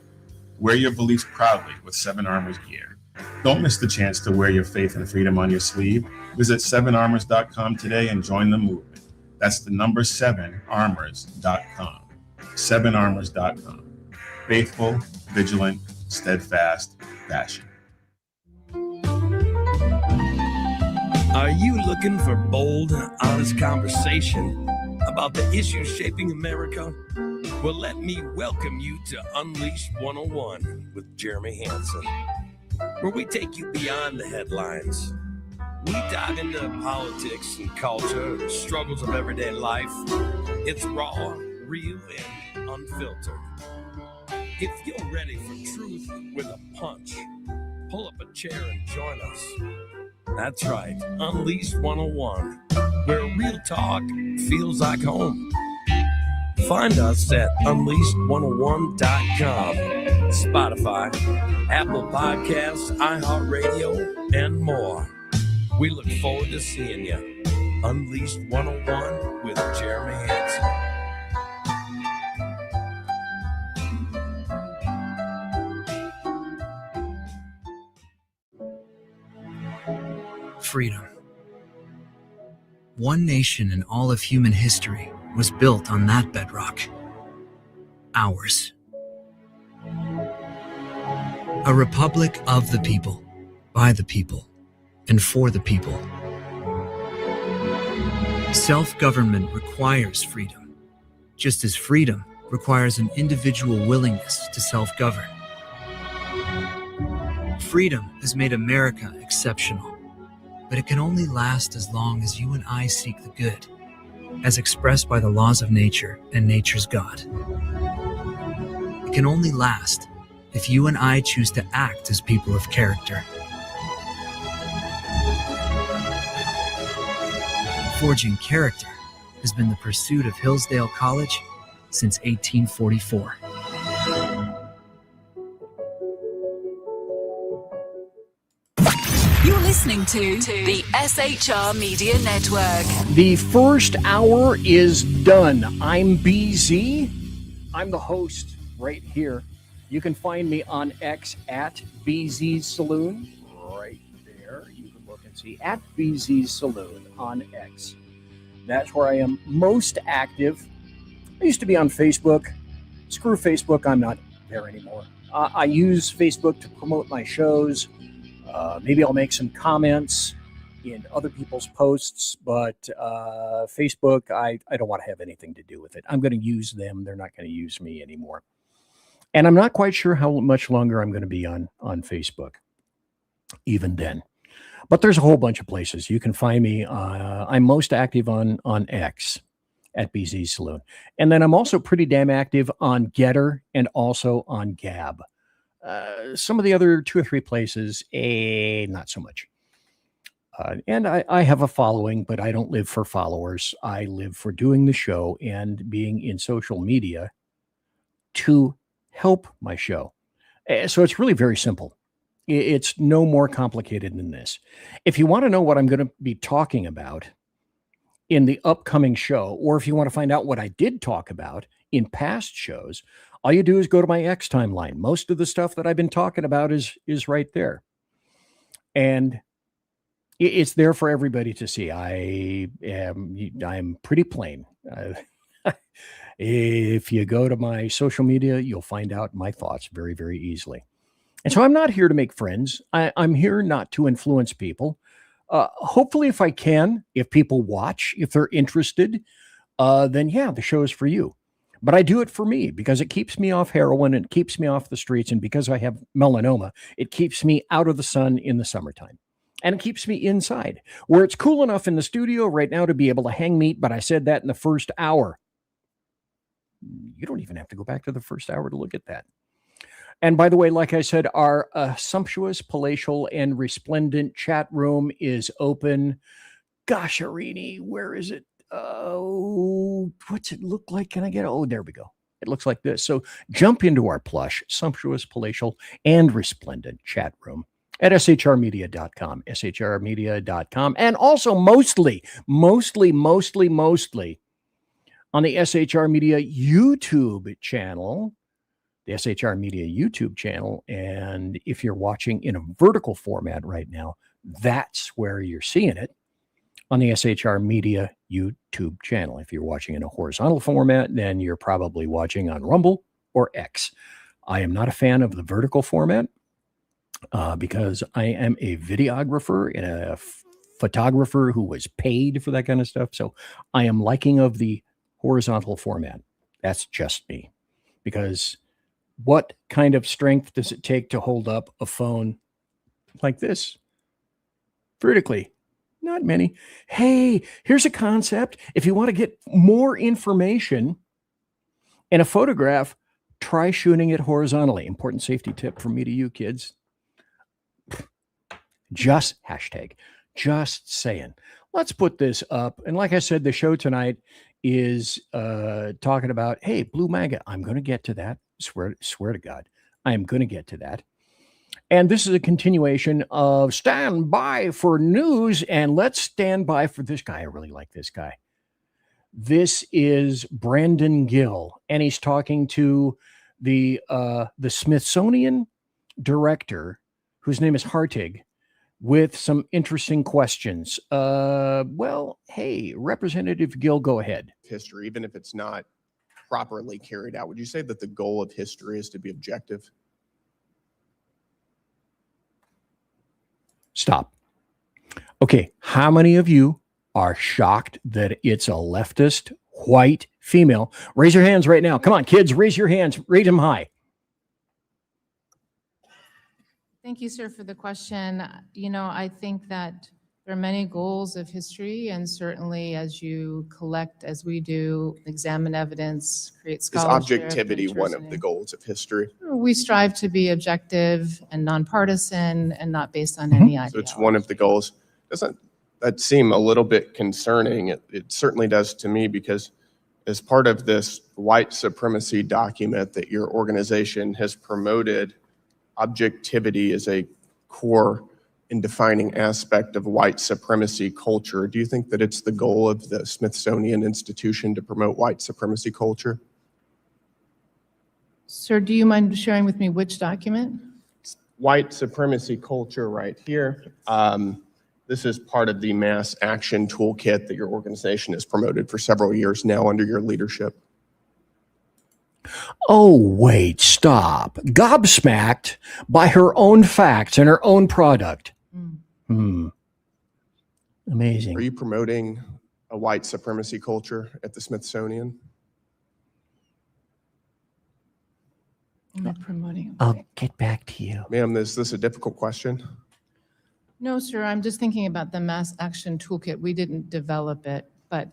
Wear your beliefs proudly with Seven Armors gear. Don't miss the chance to wear your faith and freedom on your sleeve. Visit 7armors.com today and join the movement. That's the number 7armors.com. 7armors.com. Faithful, vigilant, steadfast, passion. Are you looking for bold, honest conversation about the issues shaping America? Well, let me welcome you to Unleashed 101 with Jeremy Hansen, where we take you beyond the headlines. We dive into politics and culture, the struggles of everyday life. It's raw, real, and unfiltered. If you're ready for truth with a punch, pull up a chair and join us. That's right, Unleashed 101, where real talk feels like home. Find us at unleashed101.com, Spotify, Apple Podcasts, iHeartRadio, and more. We look forward to seeing you. Unleashed 101 with Jeremy Hansen. Freedom. One nation in all of human history was built on that bedrock. Ours. A republic of the people, by the people, and for the people. Self-government requires freedom, just as freedom requires an individual willingness to self-govern. Freedom has made America exceptional. But it can only last as long as you and I seek the good, as expressed by the laws of nature and nature's God. It can only last if you and I choose to act as people of character. Forging character has been the pursuit of Hillsdale College since 1844. You're listening to the SHR Media Network. The first hour is done. I'm BZ. I'm the host right here. You can find me on X at BZ Saloon. Right there. You can look and see at BZ Saloon on X. That's where I am most active. I used to be on Facebook. Screw Facebook. I'm not there anymore. I use Facebook to promote my shows. Maybe I'll make some comments in other people's posts, but Facebook, I don't want to have anything to do with it. I'm going to use them. They're not going to use me anymore. And I'm not quite sure how much longer I'm going to be on Facebook, even then. But there's a whole bunch of places. You can find me. I'm most active on X at BZ Saloon. And then I'm also pretty damn active on Getter and also on Gab. Some of the other 2 or 3 places, not so much. And I have a following, but I don't live for followers. I live for doing the show and being in social media to help my show. So it's really very simple. It's no more complicated than this. If you want to know what I'm going to be talking about in the upcoming show, or if you want to find out what I did talk about in past shows, all you do is go to my X timeline. Most of the stuff that I've been talking about is right there. And it's there for everybody to see. I'm pretty plain. If you go to my social media, you'll find out my thoughts very, very easily. And so I'm not here to make friends. I'm here not to influence people. Hopefully, if I can, if people watch, if they're interested, then yeah, the show is for you. But I do it for me because it keeps me off heroin and keeps me off the streets. And because I have melanoma, it keeps me out of the sun in the summertime. And it keeps me inside, where it's cool enough in the studio right now to be able to hang meat, but I said that in the first hour. You don't even have to go back to the first hour to look at that. And by the way, like I said, our sumptuous, palatial, and resplendent chat room is open. Gosh, Arini, where is it? Oh, what's it look like? Can I get it? Oh, there we go. It looks like this. So jump into our plush, sumptuous, palatial, and resplendent chat room at shrmedia.com, shrmedia.com, and also mostly on the SHR Media YouTube channel, the SHR Media YouTube channel. And if you're watching in a vertical format right now, that's where you're seeing it, on the SHR Media YouTube channel. If you're watching in a horizontal format, then you're probably watching on Rumble or X. I am not a fan of the vertical format because I am a videographer and a photographer who was paid for that kind of stuff. So I am liking of the horizontal format. That's just me. Because what kind of strength does it take to hold up a phone like this vertically? Not many. Hey, here's a concept. If you want to get more information in a photograph, try shooting it horizontally. Important safety tip from me to you kids. Just saying. Let's put this up. And like I said, the show tonight is talking about, hey, Blue MAGA. I'm going to get to that. Swear to God. I am going to get to that. And this is a continuation of Stand By for News. And let's stand by for this guy. I really like this guy. This is Brandon Gill. And he's talking to the Smithsonian director, whose name is Hartig, with some interesting questions. Well, hey, Representative Gill, go ahead. History, even if it's not properly carried out, would you say that the goal of history is to be objective? Stop. Okay, how many of you are shocked that it's a leftist white female? Raise your hands right now. Come on, kids, raise your hands. Raise them high. Thank you, sir, for the question. You know, I think that there are many goals of history, and certainly as you collect, as we do, examine evidence, create scholarship. Is objectivity one of the goals of history? We strive to be objective and nonpartisan and not based on any idea. So it's one of the goals. Doesn't that seem a little bit concerning? It certainly does to me, because as part of this white supremacy document that your organization has promoted, objectivity is a core and defining aspect of white supremacy culture. Do you think that it's the goal of the Smithsonian Institution to promote white supremacy culture? Sir, do you mind sharing with me which document? White supremacy culture right here. This is part of the mass action toolkit that your organization has promoted for several years now under your leadership. Oh, wait, stop. Gobsmacked by her own facts and her own product. Amazing. Are you promoting a white supremacy culture at the Smithsonian? I'm not promoting. I'll get back to you. Ma'am, is this a difficult question? No, sir, I'm just thinking about the mass action toolkit. We didn't develop it, but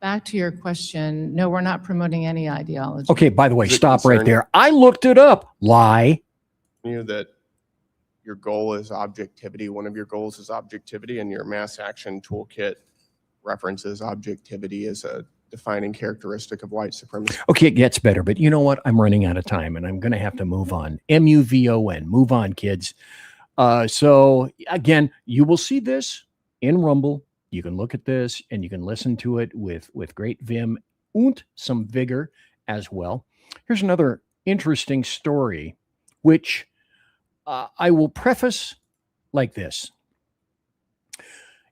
back to your question, no, we're not promoting any ideology. Okay, by the way, stop right there. I looked it up. Lie. You know that your goal is objectivity. One of your goals is objectivity, and your mass action toolkit references objectivity as a defining characteristic of white supremacy. Okay, it gets better, but you know what? I'm running out of time, and I'm going to have to move on. MUVON. Move on, kids. So, again, you will see this in Rumble. You can look at this, and you can listen to it with great vim and some vigor as well. Here's another interesting story, which I will preface like this.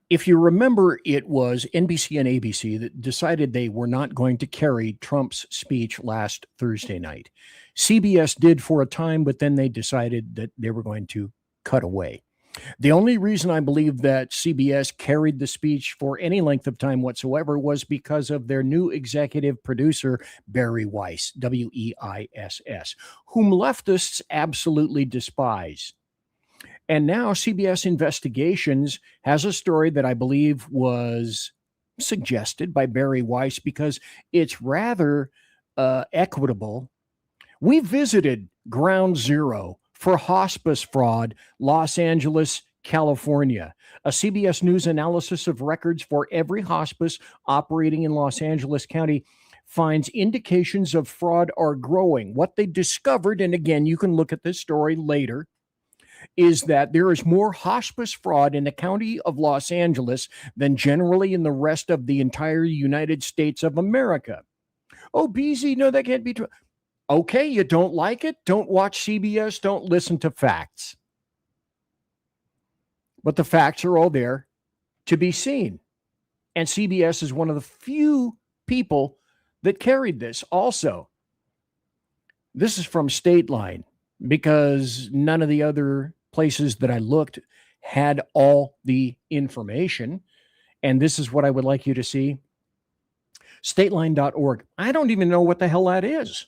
If you remember, it was NBC and ABC that decided they were not going to carry Trump's speech last Thursday night. CBS did for a time, but then they decided that they were going to cut away. The only reason I believe that CBS carried the speech for any length of time whatsoever was because of their new executive producer, Barry Weiss, Weiss, whom leftists absolutely despise. And now CBS Investigations has a story that I believe was suggested by Barry Weiss because it's rather equitable. We visited Ground Zero for hospice fraud, Los Angeles, California. A CBS News analysis of records for every hospice operating in Los Angeles County finds indications of fraud are growing. What they discovered, and again, you can look at this story later, is that there is more hospice fraud in the county of Los Angeles than generally in the rest of the entire United States of America. Oh, BZ, no, that can't be true. Okay, you don't like it? Don't watch CBS. Don't listen to facts. But the facts are all there to be seen. And CBS is one of the few people that carried this. Also, this is from State Line because none of the other places that I looked had all the information. And this is what I would like you to see. Stateline.org. I don't even know what the hell that is.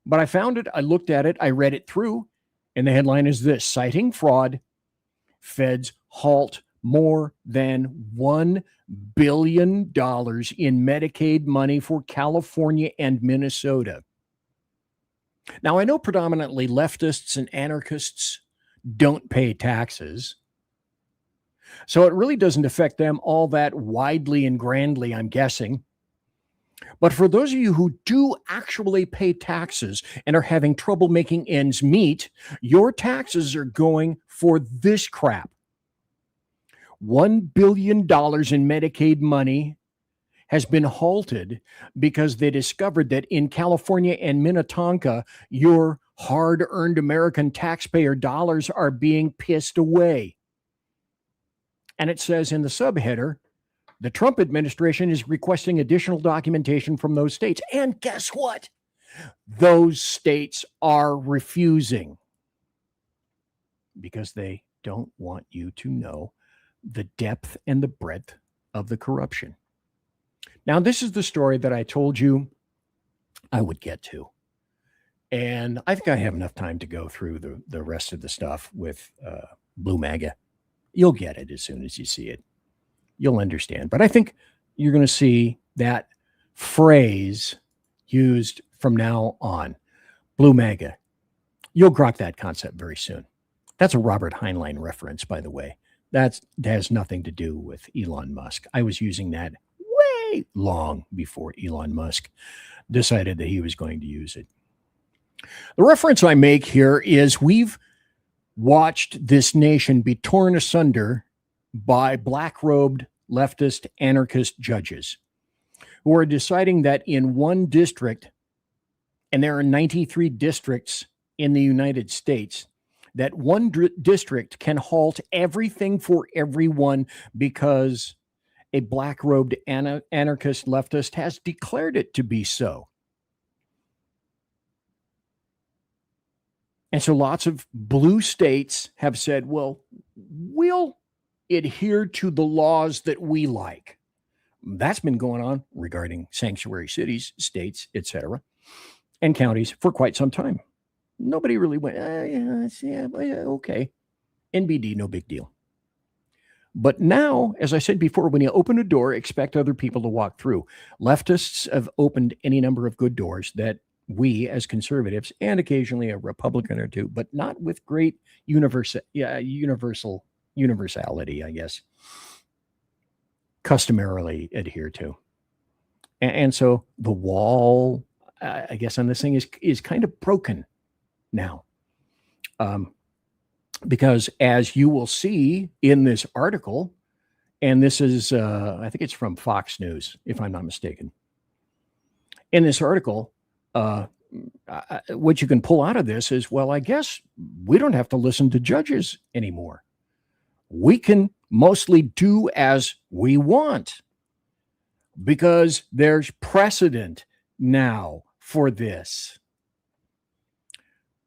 But I found it. I looked at it. I read it through. And the headline is this: citing fraud, feds halt more than $1 billion in Medicaid money for California and Minnesota. Now, I know predominantly leftists and anarchists don't pay taxes. So it really doesn't affect them all that widely and grandly, I'm guessing. But for those of you who do actually pay taxes and are having trouble making ends meet, your taxes are going for this crap. $1 billion in Medicaid money has been halted because they discovered that in California and Minnetonka, your hard-earned American taxpayer dollars are being pissed away. And it says in the subheader, the Trump administration is requesting additional documentation from those states. And guess what? Those states are refusing because they don't want you to know the depth and the breadth of the corruption. Now, this is the story that I told you I would get to. And I think I have enough time to go through the rest of the stuff with Blue MAGA. You'll get it as soon as you see it. You'll understand. But I think you're going to see that phrase used from now on. Blue MAGA. You'll grok that concept very soon. That's a Robert Heinlein reference, by the way. That has nothing to do with Elon Musk. I was using that way long before Elon Musk decided that he was going to use it. The reference I make here is we've watched this nation be torn asunder by black-robed leftist anarchist judges who are deciding that in one district, and there are 93 districts in the United States, that one district can halt everything for everyone because a black-robed anarchist leftist has declared it to be so. And so lots of blue states have said, well, we'll adhere to the laws that we like. That's been going on regarding sanctuary cities, states, etc., and counties for quite some time. Nobody really went, okay. NBD, no big deal. But now, as I said before, when you open a door, expect other people to walk through. Leftists have opened any number of good doors that we as conservatives, and occasionally a Republican or two, but not with great universality, I guess, customarily adhere to. And so the wall, I guess, on this thing is kind of broken now. Because as you will see in this article, and this is, I think it's from Fox News, if I'm not mistaken. In this article, what you can pull out of this is, well, I guess we don't have to listen to judges anymore. We can mostly do as we want because there's precedent now for this.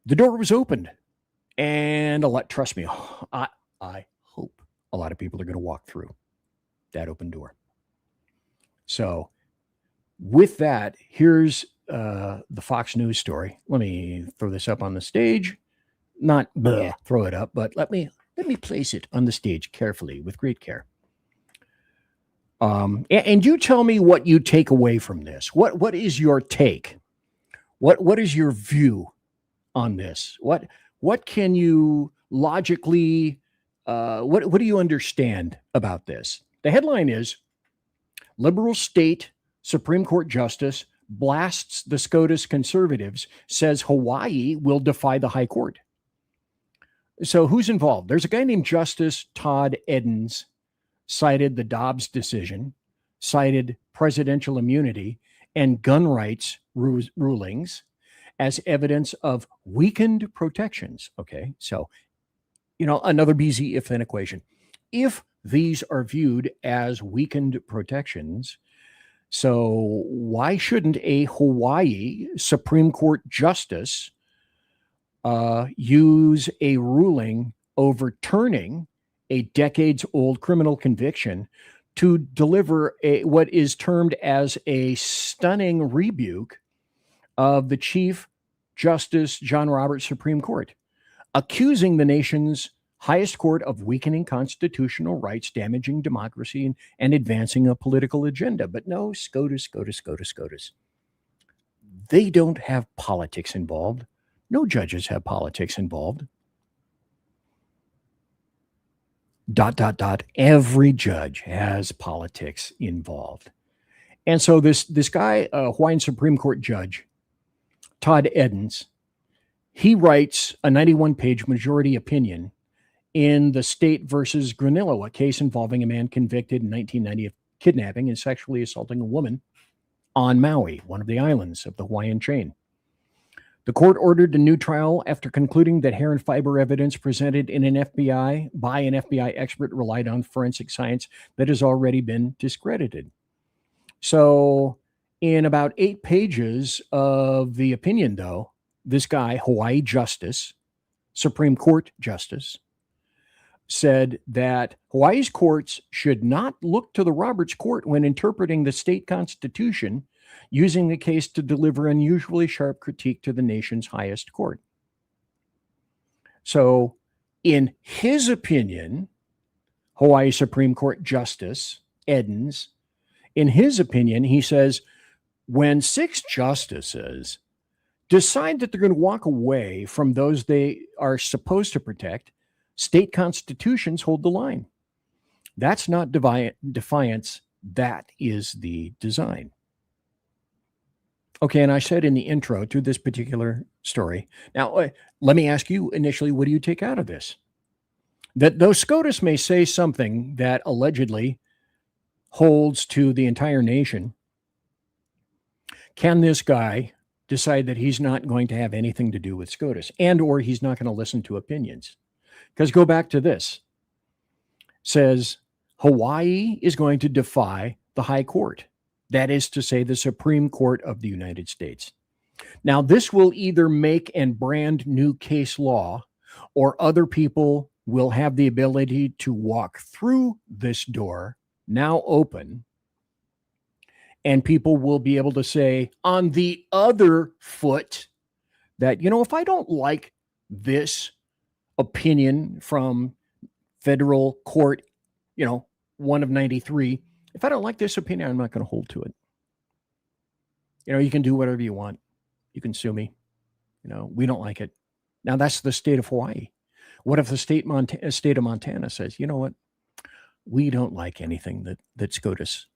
The door was opened, and trust me, I hope a lot of people are going to walk through that open door. So with that, here's the Fox News story. Let me throw this up on the stage. Not throw it up, but let me Let me place it on the stage carefully with great care. And you tell me what you take away from this. What is your take? What is your view on this? What can you logically, what do you understand about this? The headline is Liberal State Supreme Court Justice blasts the SCOTUS conservatives, says Hawaii will defy the High Court. So who's involved? There's a guy named Justice Todd Edens, cited the Dobbs decision, cited presidential immunity and gun rights rulings as evidence of weakened protections. Okay, so, another BZ if-then equation. If these are viewed as weakened protections, so why shouldn't a Hawaii Supreme Court justice use a ruling overturning a decades-old criminal conviction to deliver what is termed as a stunning rebuke of the Chief Justice John Roberts Supreme Court, accusing the nation's highest court of weakening constitutional rights, damaging democracy, and advancing a political agenda. But no, SCOTUS. They don't have politics involved. No judges have politics involved. ... Every judge has politics involved. And so this guy, Hawaiian Supreme Court Judge, Todd Edens, he writes a 91-page majority opinion in the State versus Granillo, a case involving a man convicted in 1990 of kidnapping and sexually assaulting a woman on Maui, one of the islands of the Hawaiian chain. The court ordered a new trial after concluding that hair and fiber evidence presented by an FBI expert relied on forensic science that has already been discredited. So in about 8 pages of the opinion, though, this guy, Hawaii Justice, Supreme Court Justice, said that Hawaii's courts should not look to the Roberts Court when interpreting the state constitution, using the case to deliver unusually sharp critique to the nation's highest court. So, in his opinion, Hawaii Supreme Court Justice Edens, in his opinion, he says, when 6 justices decide that they're going to walk away from those they are supposed to protect, state constitutions hold the line. That's not defiance. That is the design. Okay, and I said in the intro to this particular story. Now, let me ask you initially, what do you take out of this? That though SCOTUS may say something that allegedly holds to the entire nation, can this guy decide that he's not going to have anything to do with SCOTUS, and or he's not going to listen to opinions? Because go back to this. Says Hawaii is going to defy the High Court. That is to say, the Supreme Court of the United States. Now, this will either make and brand new case law, or other people will have the ability to walk through this door, now open, and people will be able to say on the other foot that, if I don't like this opinion from federal court, 1 of 93, if I don't like this opinion, I'm not going to hold to it. You can do whatever you want. You can sue me. We don't like it. Now, that's the state of Hawaii. What if the state of Montana says, you know what? We don't like anything that SCOTUS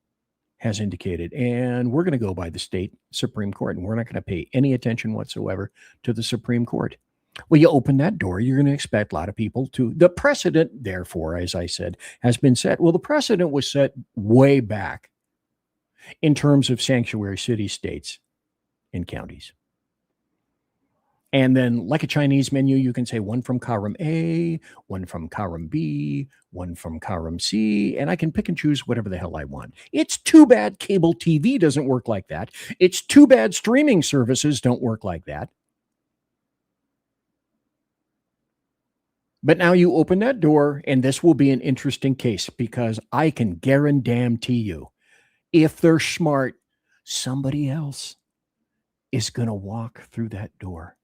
has indicated, and we're going to go by the state Supreme Court, and we're not going to pay any attention whatsoever to the Supreme Court. Well, you open that door, you're going to expect a lot of people to. The precedent, therefore, as I said, has been set. Well, the precedent was set way back in terms of sanctuary city states and counties. And then, like a Chinese menu, you can say one from column A, one from column B, one from column C, and I can pick and choose whatever the hell I want. It's too bad cable TV doesn't work like that. It's too bad streaming services don't work like that. But now you open that door, and this will be an interesting case, because I can guarantee you, if they're smart, somebody else is going to walk through that door.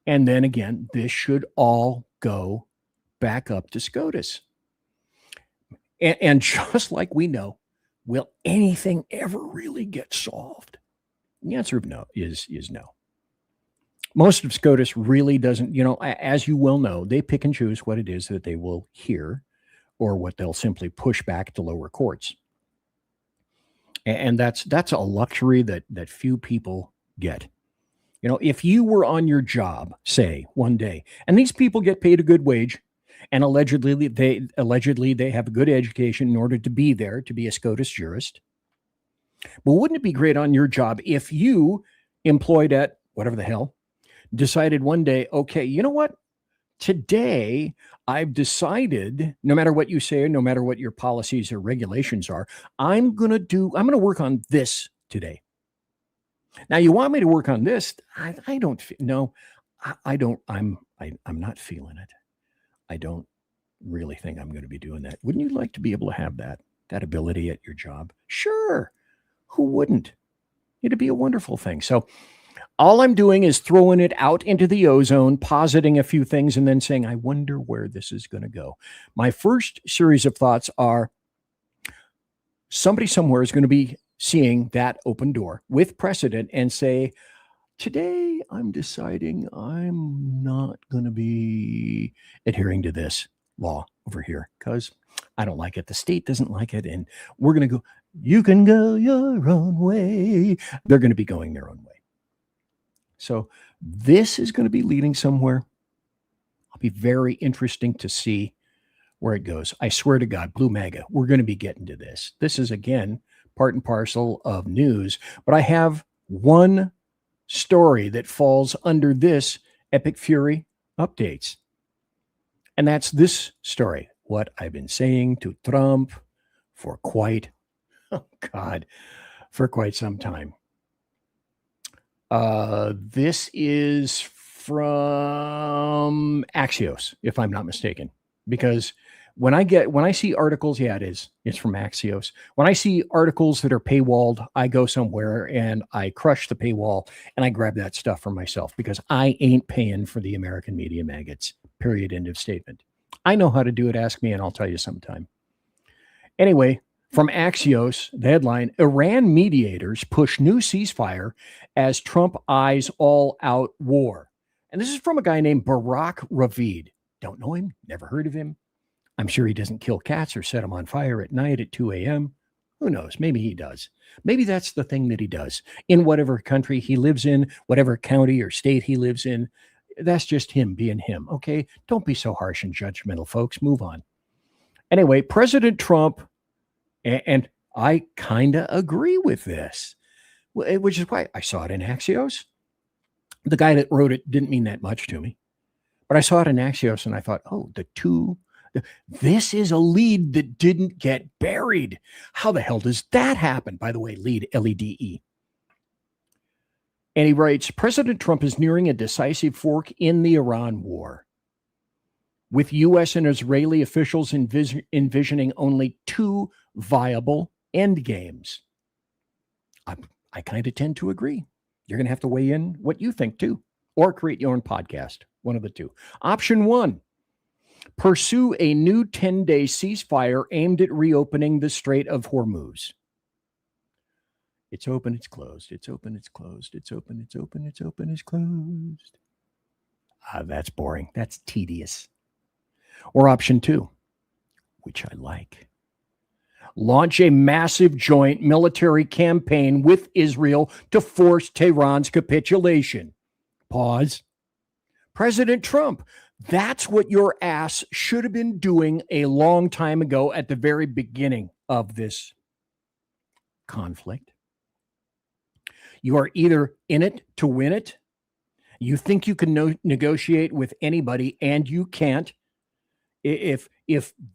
And then again, this should all go back up to SCOTUS. And just like we know, will anything ever really get solved? The answer of no is no. Most of SCOTUS really doesn't, as you well know, they pick and choose what it is that they will hear or what they'll simply push back to lower courts. And that's a luxury that few people get. If you were on your job, say, one day, and these people get paid a good wage, and allegedly they have a good education in order to be there, to be a SCOTUS jurist. But wouldn't it be great on your job if you, employed at whatever the hell, decided one day, okay, you know what? Today, I've decided, no matter what you say, no matter what your policies or regulations are, I'm going to work on this today. Now, you want me to work on this? I don't, no, I don't, I'm not feeling it. I don't really think I'm going to be doing that. Wouldn't you like to be able to have that ability at your job? Sure. Who wouldn't? It'd be a wonderful thing. So all I'm doing is throwing it out into the ozone, positing a few things, and then saying, I wonder where this is going to go. My first series of thoughts are somebody somewhere is going to be seeing that open door with precedent and say, today I'm deciding I'm not going to be adhering to this law over here because I don't like it. The state doesn't like it. And we're going to go, you can go your own way. They're going to be going their own way. So this is going to be leading somewhere. It'll be very interesting to see where it goes. I swear to God, Blue MAGA, we're going to be getting to this. This is, again, part and parcel of news. But I have one story that falls under this Epic Fury updates. And that's this story. What I've been saying to Trump for quite some time. This is from Axios, if I'm not mistaken, because when I see articles, it's from Axios. When I see articles that are paywalled, I go somewhere and I crush the paywall and I grab that stuff for myself because I ain't paying for the American media maggots, period, end of statement. I know how to do it. Ask me and I'll tell you sometime. Anyway, from Axios, the headline, Iran mediators push new ceasefire as Trump eyes all-out war. And this is from a guy named Barack Ravid. Don't know him, never heard of him. I'm sure he doesn't kill cats or set them on fire at night at 2 a.m. Who knows? Maybe he does. Maybe that's the thing that he does. In whatever country he lives in, whatever county or state he lives in, that's just him being him, okay? Don't be so harsh and judgmental, folks. Move on. Anyway, President Trump, and I kind of agree with this, which is why I saw it in Axios. The guy that wrote it didn't mean that much to me, but I saw it in Axios and I thought, oh, this is a lead that didn't get buried. How the hell does that happen? By the way, lead, L-E-D-E. And he writes, President Trump is nearing a decisive fork in the Iran war, with U.S. and Israeli officials envisioning only two viable endgames. I kind of tend to agree. You're going to have to weigh in what you think too, or create your own podcast, one of the two. Option one, pursue a new 10-day ceasefire aimed at reopening the Strait of Hormuz. It's open, it's closed. It's open, it's closed. It's open, it's open, it's open, it's closed. That's boring. That's tedious. Or option two, which I like. Launch a massive joint military campaign with Israel to force Tehran's capitulation. Pause. President Trump, that's what your ass should have been doing a long time ago at the very beginning of this conflict. You are either in it to win it. You think you can negotiate with anybody and you can't. If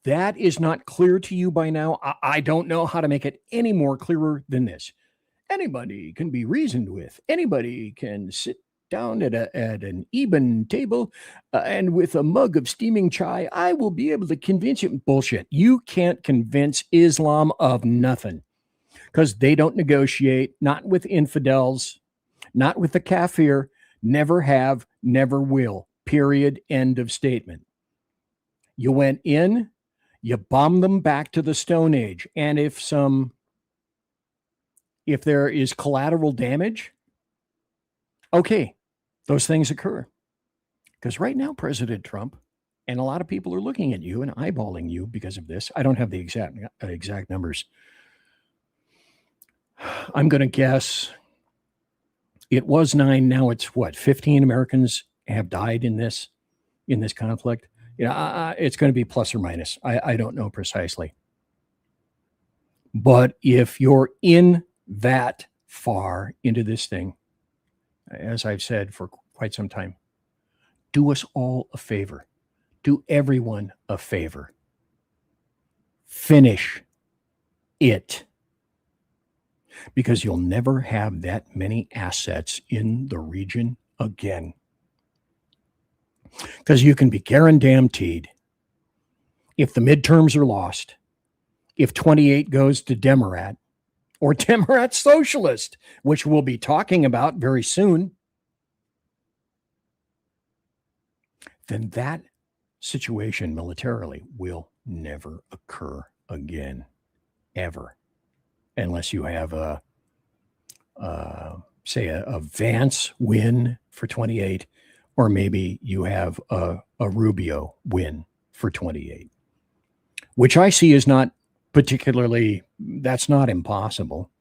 that is not clear to you by now, I don't know how to make it any more clearer than this. Anybody can be reasoned with. Anybody can sit down at an even table and with a mug of steaming chai, I will be able to convince you. Bullshit. You can't convince Islam of nothing because they don't negotiate, not with infidels, not with the kafir, never have, never will. Period. End of statement. You went in, you bombed them back to the Stone Age. And if there is collateral damage, okay, those things occur. Because right now, President Trump, and a lot of people are looking at you and eyeballing you because of this. I don't have the exact numbers. I'm going to guess it was 9. Now it's what? 15 Americans have died in this conflict. It's going to be plus or minus. I don't know precisely. But if you're in that far into this thing, as I've said for quite some time, do us all a favor. Do everyone a favor. Finish it. Because you'll never have that many assets in the region again. Because you can be guaranteed if the midterms are lost, if 28 goes to Demorat or Demorat Socialist, which we'll be talking about very soon, then that situation militarily will never occur again, ever, unless you have say a Vance win for 28, or maybe you have a Rubio win for 28, which I see is not particularly, that's not impossible.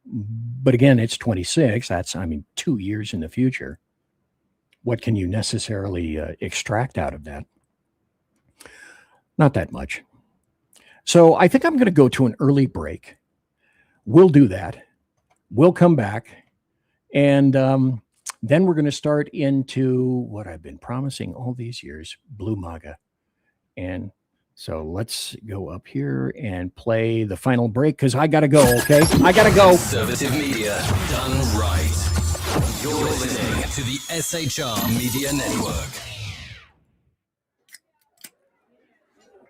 But again, it's 26. That's, 2 years in the future. What can you necessarily extract out of that? Not that much. So I think I'm going to go to an early break. We'll do that. We'll come back. And then we're going to start into what I've been promising all these years, Blue MAGA. And so let's go up here and play the final break because I got to go, okay? I got to go. Conservative media done right. You're listening to the SHR Media Network.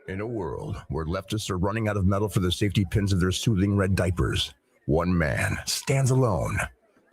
In a world where leftists are running out of metal for the safety pins of their soothing red diapers, one man stands alone,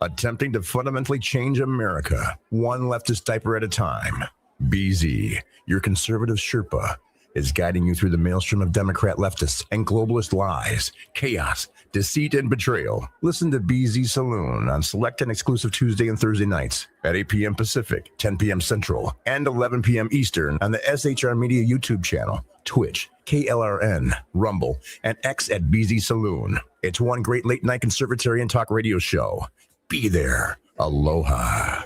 attempting to fundamentally change America, one leftist diaper at a time. BZ, your conservative Sherpa, is guiding you through the maelstrom of Democrat leftists and globalist lies, chaos, deceit, and betrayal. Listen to BZ Saloon on select and exclusive Tuesday and Thursday nights at 8 p.m. Pacific, 10 p.m. Central, and 11 p.m. Eastern on the SHR Media YouTube channel, Twitch, KLRN, Rumble, and X at BZ Saloon. It's one great late-night conservatarian talk radio show. Be there. Aloha.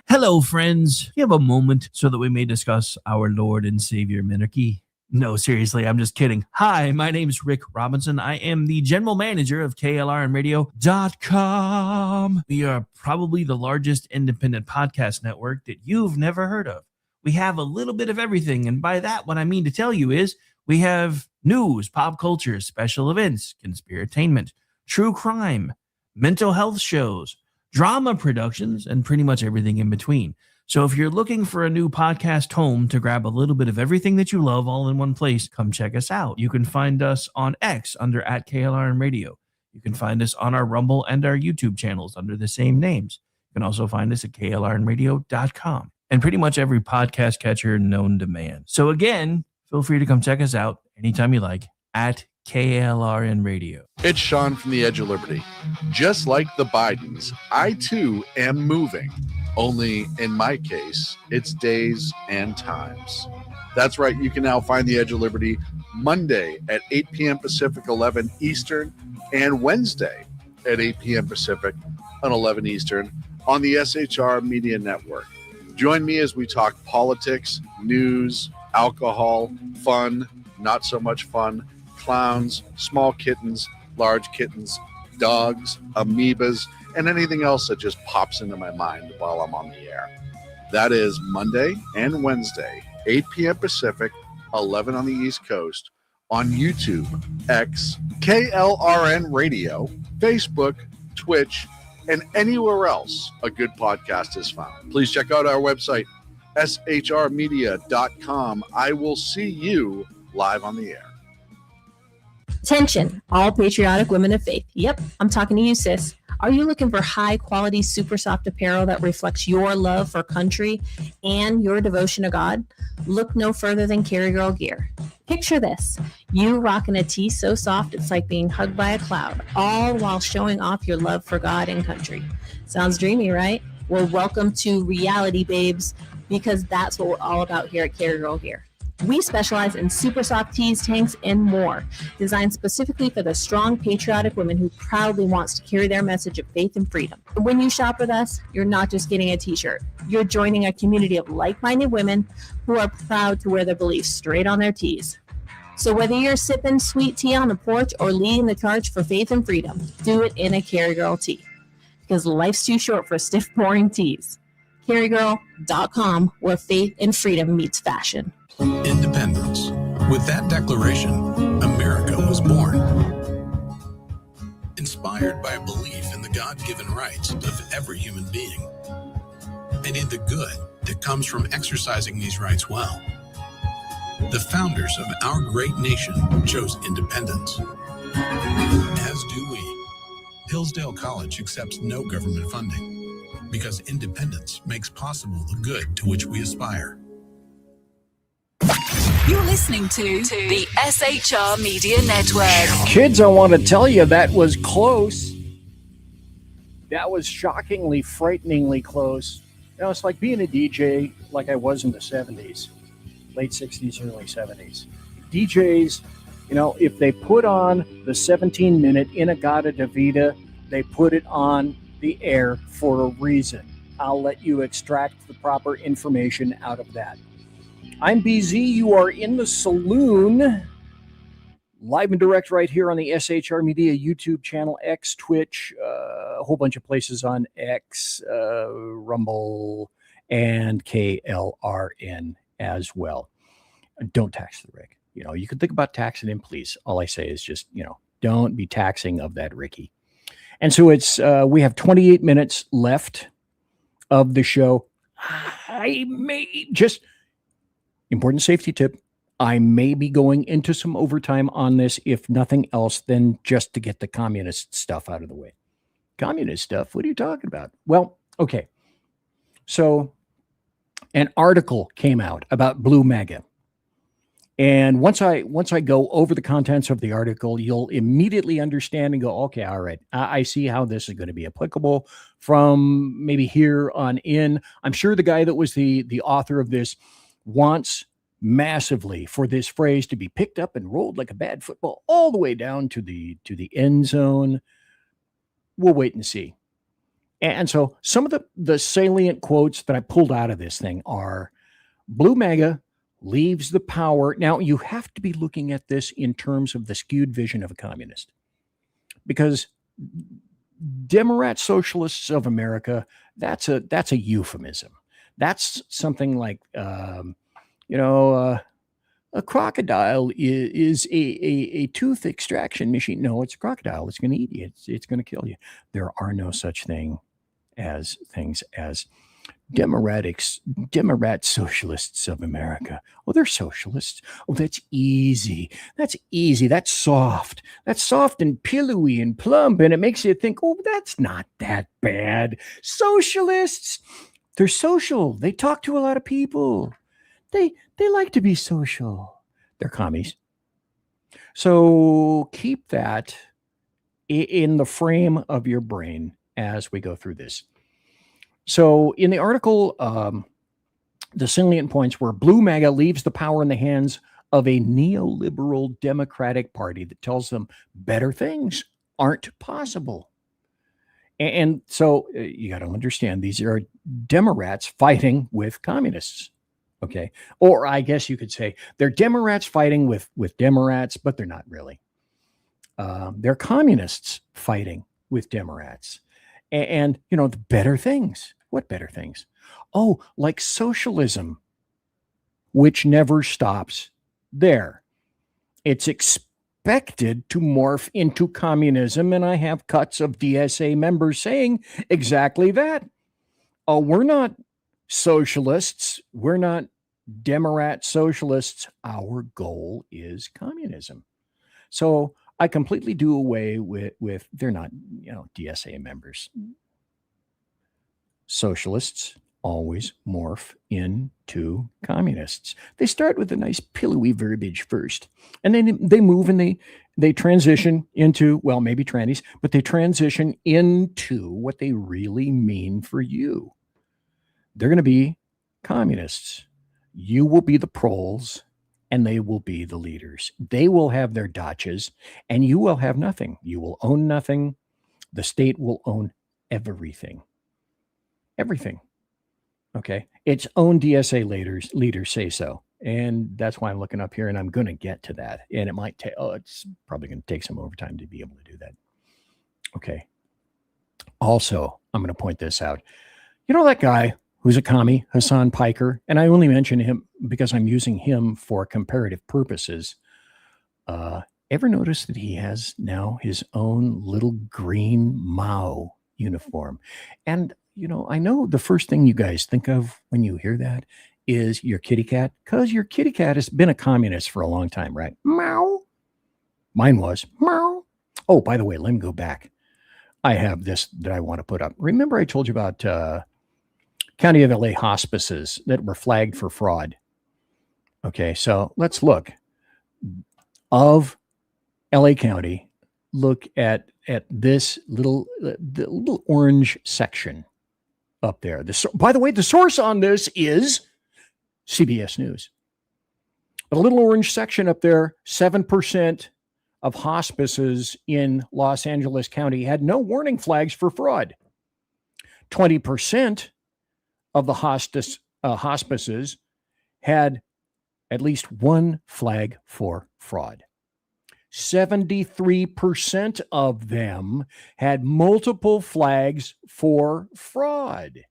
Hello, friends. You have a moment so that we may discuss our Lord and Savior Minarchy? No, seriously, I'm just kidding. Hi, my name's Rick Robinson. I am the general manager of KLRNradio.com. We are probably the largest independent podcast network that you've never heard of. We have a little bit of everything, and by that, what I mean to tell you is we have news, pop culture, special events, conspiratainment, true crime, mental health shows, drama productions, and pretty much everything in between. So if you're looking for a new podcast home to grab a little bit of everything that you love all in one place, come check us out. You can find us on X under @KLRNradio. You can find us on our Rumble and our YouTube channels under the same names. You can also find us at KLRNradio.com and pretty much every podcast catcher known to man. So again, feel free to come check us out anytime you like at KLRN Radio. It's Sean from the Edge of Liberty. Just like the Bidens, I too am moving. Only in my case, it's days and times. That's right. You can now find the Edge of Liberty Monday at 8 p.m. Pacific, 11 Eastern, and Wednesday at 8 p.m. Pacific on 11 Eastern on the SHR Media Network. Join me as we talk politics, news, alcohol, fun, not so much fun, clowns, small kittens, large kittens, dogs, amoebas, and anything else that just pops into my mind while I'm on the air. That is Monday and Wednesday, 8 p.m. Pacific, 11 on the East Coast, on YouTube, X, KLRN Radio, Facebook, Twitch, and anywhere else a good podcast is found. Please check out our website, shrmedia.com. I will see you live on the air. Attention, all patriotic women of faith. Yep, I'm talking to you, sis. Are you looking for high quality, super soft apparel that reflects your love for country and your devotion to God? Look no further than Carry Girl Gear. Picture this, you rocking a tee so soft it's like being hugged by a cloud, all while showing off your love for God and country. Sounds dreamy, right? Well, welcome to reality, babes, because that's what we're all about here at Carry Girl Gear. We specialize in super soft tees, tanks, and more, designed specifically for the strong, patriotic woman who proudly wants to carry their message of faith and freedom. When you shop with us, you're not just getting a t-shirt. You're joining a community of like-minded women who are proud to wear their beliefs straight on their tees. So whether you're sipping sweet tea on the porch or leading the charge for faith and freedom, do it in a Carry Girl tee. Because life's too short for stiff, boring tees. CarryGirl.com, where faith and freedom meets fashion. Independence. With that declaration, America was born. Inspired by a belief in the God-given rights of every human being, and in the good that comes from exercising these rights well. The founders of our great nation chose independence. As do we. Hillsdale College accepts no government funding because independence makes possible the good to which we aspire. You're listening to the SHR Media Network. Kids, I want to tell you that was close. That was shockingly, frighteningly close. You know, it's like being a DJ like I was in the 70s, late 60s, early 70s. DJs, you know, if they put on the 17-minute Inagata Davida, they put it on the air for a reason. I'll let you extract the proper information out of that. I'm BZ. You are in the Saloon, live and direct right here on the SHR Media YouTube channel, X, Twitch, a whole bunch of places on X, Rumble, and KLRN as well. Don't tax the rig. You know, you can think about taxing him, please. All I say is just, you know, don't be taxing of that Ricky. And so it's, we have 28 minutes left of the show. I may just... Important safety tip. I may be going into some overtime on this, if nothing else, than just to get the communist stuff out of the way. Communist stuff? What are you talking about? Well, okay. So an article came out about Blue MAGA. And once I go over the contents of the article, you'll immediately understand and go, okay, all right, I see how this is going to be applicable from maybe here on in. I'm sure the guy that was the author of this wants massively for this phrase to be picked up and rolled like a bad football all the way down to the end zone. We'll wait and see. And so some of the salient quotes that I pulled out of this thing are: Blue MAGA leaves the power. Now you have to be looking at this in terms of the skewed vision of a communist, because Demorats, Socialists of America, that's a euphemism. That's something like, you know, a crocodile is a tooth extraction machine. No, it's a crocodile. It's going to eat you. It's going to kill you. There are no such things as Demorats, Socialists of America. Oh, they're socialists. Oh, that's easy. That's easy. That's soft. That's soft and pillowy and plump, and it makes you think, oh, that's not that bad. Socialists. They're social. They talk to a lot of people. They like to be social. They're commies. So keep that in the frame of your brain as we go through this. So in the article, the salient points were: Blue MAGA leaves the power in the hands of a neoliberal Democratic Party that tells them better things aren't possible. And so you got to understand, these are Demorats fighting with communists. Okay. Or I guess you could say they're Demorats fighting with Demorats, but they're not really. They're communists fighting with Demorats. And, you know, the better things. What better things? Oh, like socialism, which never stops there. It's expected to morph into communism, and I have cuts of DSA members saying exactly that. Oh, we're not socialists. We're not Demorat socialists. Our goal is communism. So I completely do away with they're not, DSA members. Socialists always morph into communists. They start with a nice pillowy verbiage first, and then they move and they transition into, well, maybe trannies, but they transition into what they really mean for you. They're going to be communists. You will be the proles, and they will be the leaders. They will have their dachas, and you will have nothing. You will own nothing. The state will own everything. Everything. Okay. Its own DSA leaders say so. And that's why I'm looking up here, and I'm going to get to that. And it might take, it's probably going to take some overtime to be able to do that. Okay. Also, I'm going to point this out. You know that guy who's a commie, Hassan Piker, and I only mention him because I'm using him for comparative purposes. Ever notice that he has now his own little green Mao uniform? And, I know the first thing you guys think of when you hear that is your kitty cat, because your kitty cat has been a communist for a long time, right? Meow. Mine was. Meow. Oh, by the way, let me go back. I have this that I want to put up. Remember I told you about County of LA hospices that were flagged for fraud. Okay, so let's look. Of LA County, look at this the little orange section up there. By the way, the source on this is CBS News. But a little orange section up there, 7% of hospices in Los Angeles County had no warning flags for fraud. 20% of the hospices had at least one flag for fraud. 73% of them had multiple flags for fraud.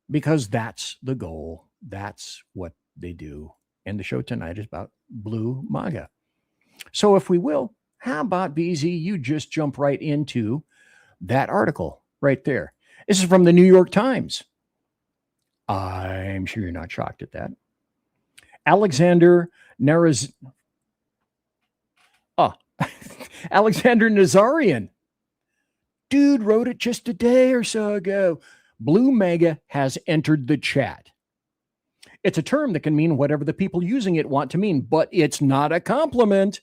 Because that's the goal. That's what they do. And the show tonight is about blue MAGA. So if we will, how about BZ, you just jump right into that article right there. This is from the New York Times. I'm sure you're not shocked at that. Alexander Nazarian. Dude wrote it just a day or so ago. Blue MAGA has entered the chat. It's a term that can mean whatever the people using it want to mean, but it's not a compliment.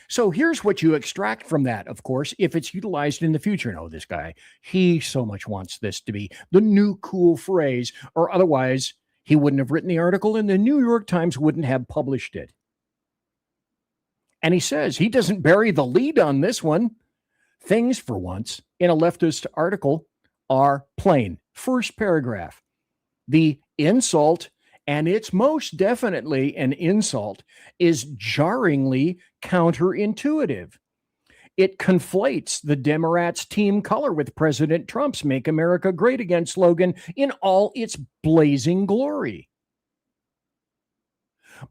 So here's what you extract from that, of course, if it's utilized in the future. No, this guy, he so much wants this to be the new cool phrase, or otherwise he wouldn't have written the article and the New York Times wouldn't have published it. And he says he doesn't bury the lead on this one. Things, for once, in a leftist article are plain. First paragraph, the insult, and it's most definitely an insult, is jarringly counterintuitive. It conflates the Demorats' team color with President Trump's Make America Great Again slogan in all its blazing glory.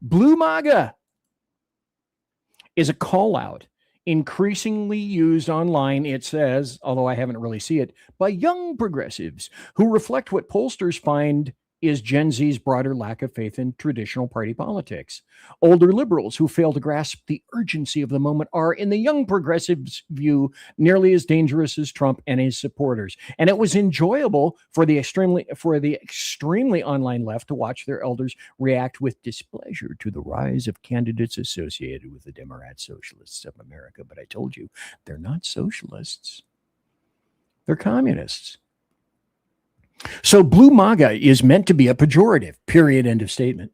Blue MAGA is a call out increasingly used online, it says, although I haven't really seen it, by young progressives who reflect what pollsters find is Gen Z's broader lack of faith in traditional party politics. Older liberals who fail to grasp the urgency of the moment are, in the young progressives' view, nearly as dangerous as Trump and his supporters. And it was enjoyable for the extremely online left to watch their elders react with displeasure to the rise of candidates associated with the Demorats, Socialists of America. But I told you, they're not socialists. They're communists. So blue MAGA is meant to be a pejorative, period, end of statement.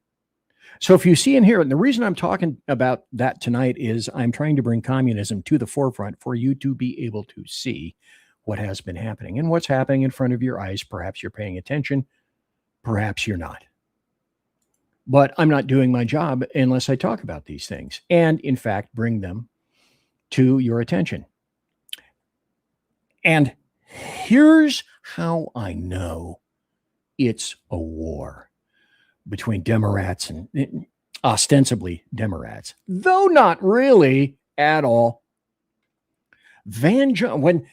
So if you see in here, and the reason I'm talking about that tonight is I'm trying to bring communism to the forefront for you to be able to see what has been happening and what's happening in front of your eyes. Perhaps you're paying attention, perhaps you're not. But I'm not doing my job unless I talk about these things and, in fact, bring them to your attention. And here's how I know it's a war between Demorats and ostensibly Demorats, though not really at all. Van Jones,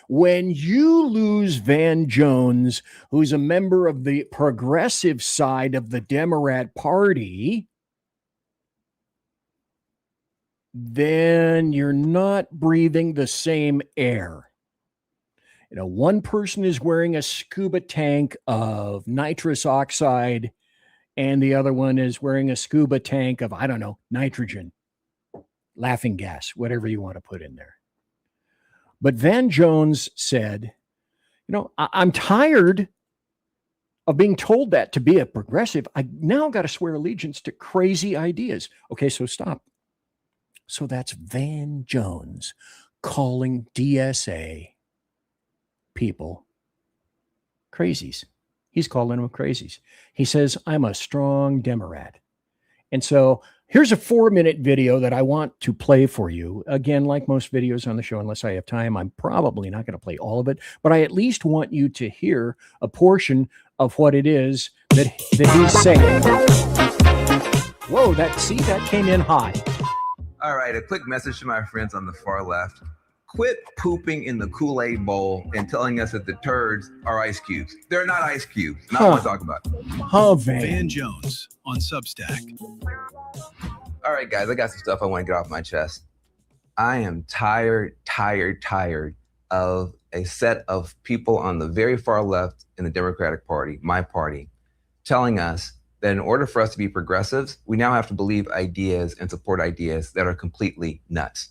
when you lose Van Jones, who's a member of the progressive side of the Demorat party, then you're not breathing the same air. One person is wearing a scuba tank of nitrous oxide, and the other one is wearing a scuba tank of, I don't know, nitrogen, laughing gas, whatever you want to put in there. But Van Jones said, I'm tired of being told that to be a progressive. I now got to swear allegiance to crazy ideas. Okay, so stop. So that's Van Jones calling DSA people crazies. He's calling them crazies. He says, I'm a strong Demorat. And so here's a 4-minute video that I want to play for you. Again, like most videos on the show, unless I have time, I'm probably not going to play all of it, but I at least want you to hear a portion of what it is that he's saying. Whoa, that came in hot. All right, a quick message to my friends on the far left. Quit pooping in the Kool-Aid bowl and telling us that the turds are ice cubes. They're not ice cubes. Not what I'm talking about. Van Jones on Substack. All right, guys, I got some stuff I want to get off my chest. I am tired of a set of people on the very far left in the Democratic Party, my party, telling us that in order for us to be progressives, we now have to believe ideas and support ideas that are completely nuts.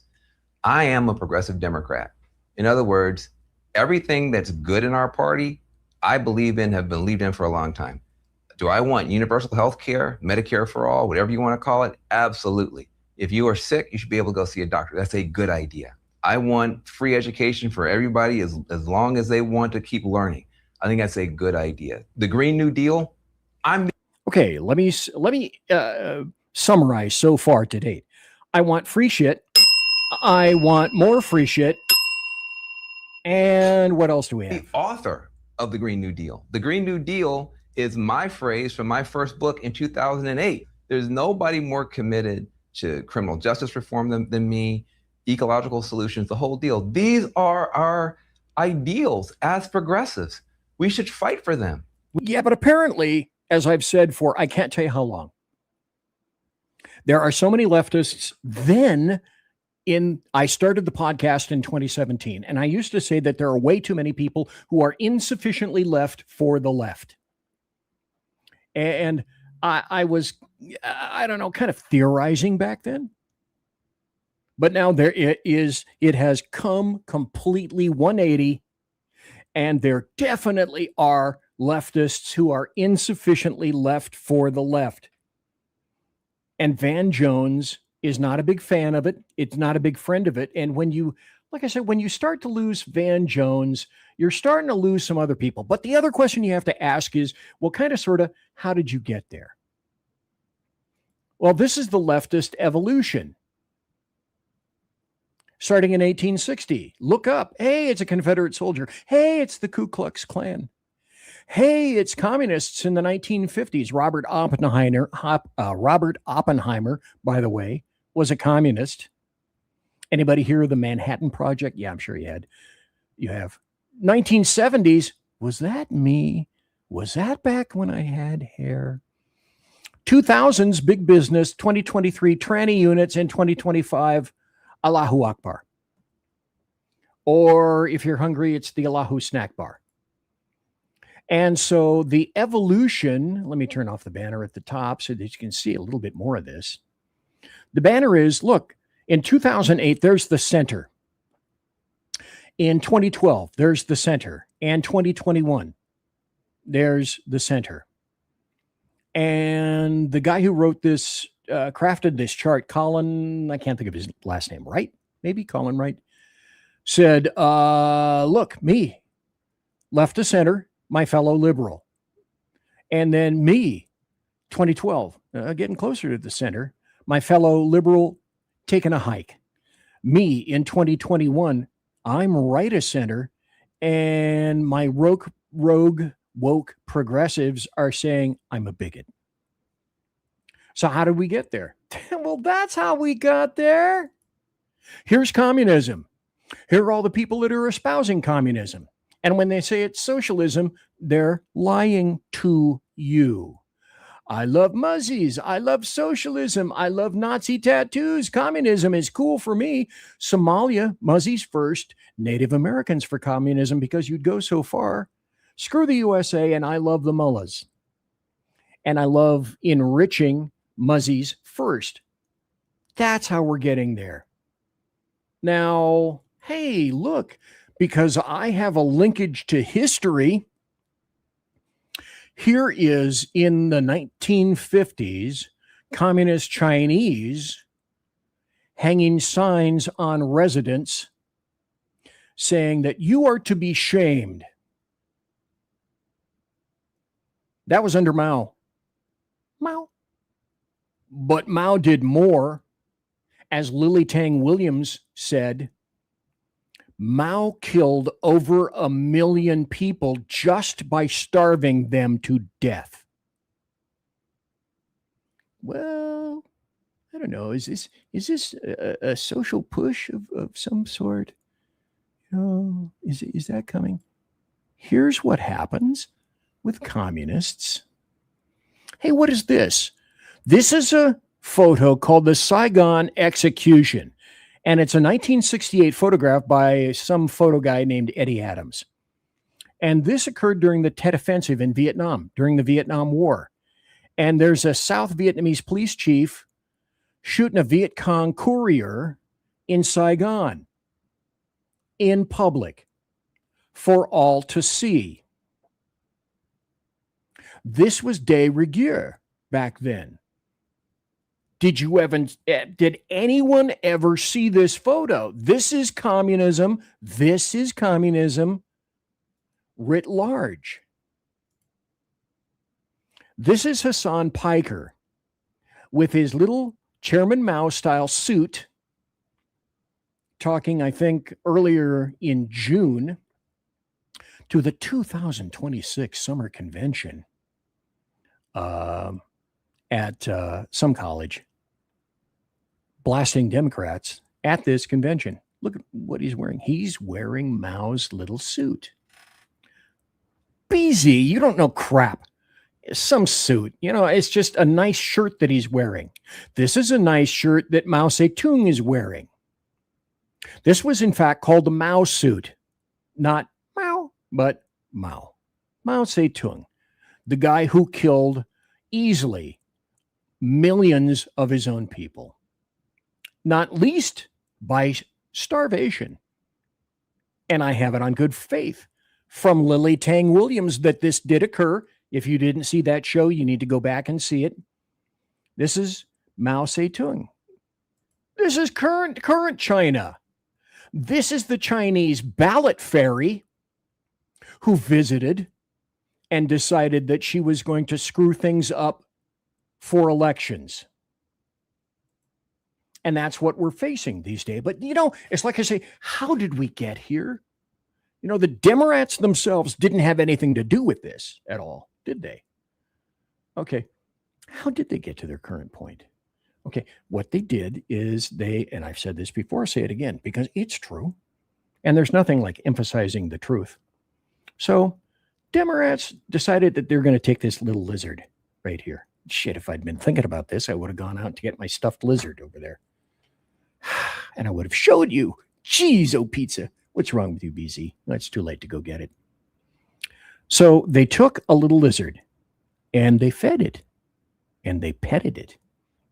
I am a progressive Democrat. In other words, everything that's good in our party, I believe in, have believed in for a long time. Do I want universal health care, Medicare for all, whatever you want to call it? Absolutely. If you are sick, you should be able to go see a doctor. That's a good idea. I want free education for everybody as long as they want to keep learning. I think that's a good idea. The Green New Deal, Okay, let me summarize so far to date. I want free shit. I want more free shit. And what else do we have? The author of the Green New Deal. The Green New Deal is my phrase from my first book in 2008. There's nobody more committed to criminal justice reform than me, ecological solutions, the whole deal. These are our ideals as progressives. We should fight for them. Yeah, but apparently, as I've said for I can't tell you how long, there are so many leftists. Then I started the podcast in 2017, and I used to say that there are way too many people who are insufficiently left for the left. And I was, I don't know, kind of theorizing back then. But now it has come completely 180, and there definitely are leftists who are insufficiently left for the left. And Van Jones is not a big fan of it. It's not a big friend of it. And when you, like I said, when you start to lose Van Jones, you're starting to lose some other people. But the other question you have to ask is, well, how did you get there? Well, this is the leftist evolution. Starting in 1860, look up. Hey, it's a Confederate soldier. Hey, it's the Ku Klux Klan. Hey, it's communists in the 1950s. Robert Oppenheimer, by the way, was a communist. Anybody hear of the Manhattan Project? Yeah, I'm sure you have. 1970s, was that me? Was that back when I had hair? 2000s, big business. 2023, tranny units. In 2025, Allahu Akbar. Or if you're hungry, it's the Allahu snack bar. And so the evolution, let me turn off the banner at the top so that you can see a little bit more of this. The banner is, look, in 2008, there's the center. In 2012, there's the center. And 2021, there's the center. And the guy who wrote this, crafted this chart, Colin, I can't think of his last name, Wright? Maybe Colin Wright, said, look, me, left to center, my fellow liberal. And then me, 2012, getting closer to the center, my fellow liberal taking a hike. Me in 2021, I'm right of center, and my rogue woke progressives are saying I'm a bigot. So how did we get there? Well, that's how we got there. Here's communism. Here are all the people that are espousing communism. And when they say it's socialism, they're lying to you. I love muzzies. I love socialism. I love Nazi tattoos. Communism is cool for me. Somalia, muzzies first. Native Americans for communism because you'd go so far. Screw the USA, and I love the mullahs. And I love enriching muzzies first. That's how we're getting there. Now, hey, look, because I have a linkage to history, here is in the 1950s, communist Chinese hanging signs on residents saying that you are to be shamed. That was under Mao. Mao. But Mao did more. As Lily Tang Williams said, Mao killed over 1 million people just by starving them to death. Well, I don't know. Is this a social push of some sort? Is that coming? Here's what happens with communists. Hey, what is this? This is a photo called the Saigon Execution. And it's a 1968 photograph by some photo guy named Eddie Adams. And this occurred during the Tet Offensive in Vietnam, during the Vietnam War. And there's a South Vietnamese police chief shooting a Viet Cong courier in Saigon in public for all to see. This was de rigueur back then. Did anyone ever see this photo? This is communism. This is communism writ large. This is Hassan Piker with his little Chairman Mao style suit, talking, I think, earlier in June to the 2026 summer convention at some college, blasting Democrats at this convention. Look at what he's wearing. He's wearing Mao's little suit. BZ, you don't know crap. Some suit, it's just a nice shirt that he's wearing. This is a nice shirt that Mao Zedong is wearing. This was, in fact, called the Mao suit. Not Mao, but Mao. Mao Zedong, the guy who killed easily millions of his own people, not least by starvation. And I have it on good faith from Lily Tang Williams that this did occur. If you didn't see that show, you need to go back and see it. This is Mao Zedong. This is current China. This is the Chinese ballot fairy who visited and decided that she was going to screw things up for elections. And that's what we're facing these days. But, it's like I say, how did we get here? The Demorats themselves didn't have anything to do with this at all, did they? Okay. How did they get to their current point? Okay. What they did is and I've said this before, I'll say it again, because it's true. And there's nothing like emphasizing the truth. So Demorats decided that they're going to take this little lizard right here. Shit, if I'd been thinking about this, I would have gone out to get my stuffed lizard over there. And I would have showed you. Jeez, oh pizza. What's wrong with you, BZ? No, it's too late to go get it. So they took a little lizard and they fed it and they petted it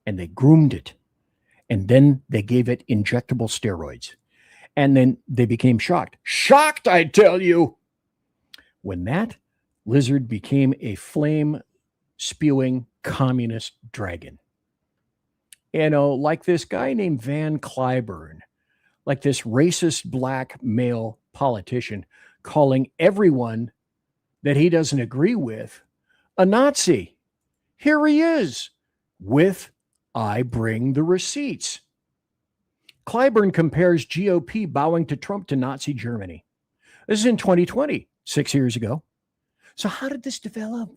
and they groomed it. And then they gave it injectable steroids. And then they became shocked. Shocked, I tell you. When that lizard became a flame-spewing communist dragon. Like this guy named Van Cliburn, like this racist black male politician calling everyone that he doesn't agree with a Nazi. Here he is with I bring the receipts. Cliburn compares GOP bowing to Trump to Nazi Germany. This is in 2020, 6 years ago. So how did this develop?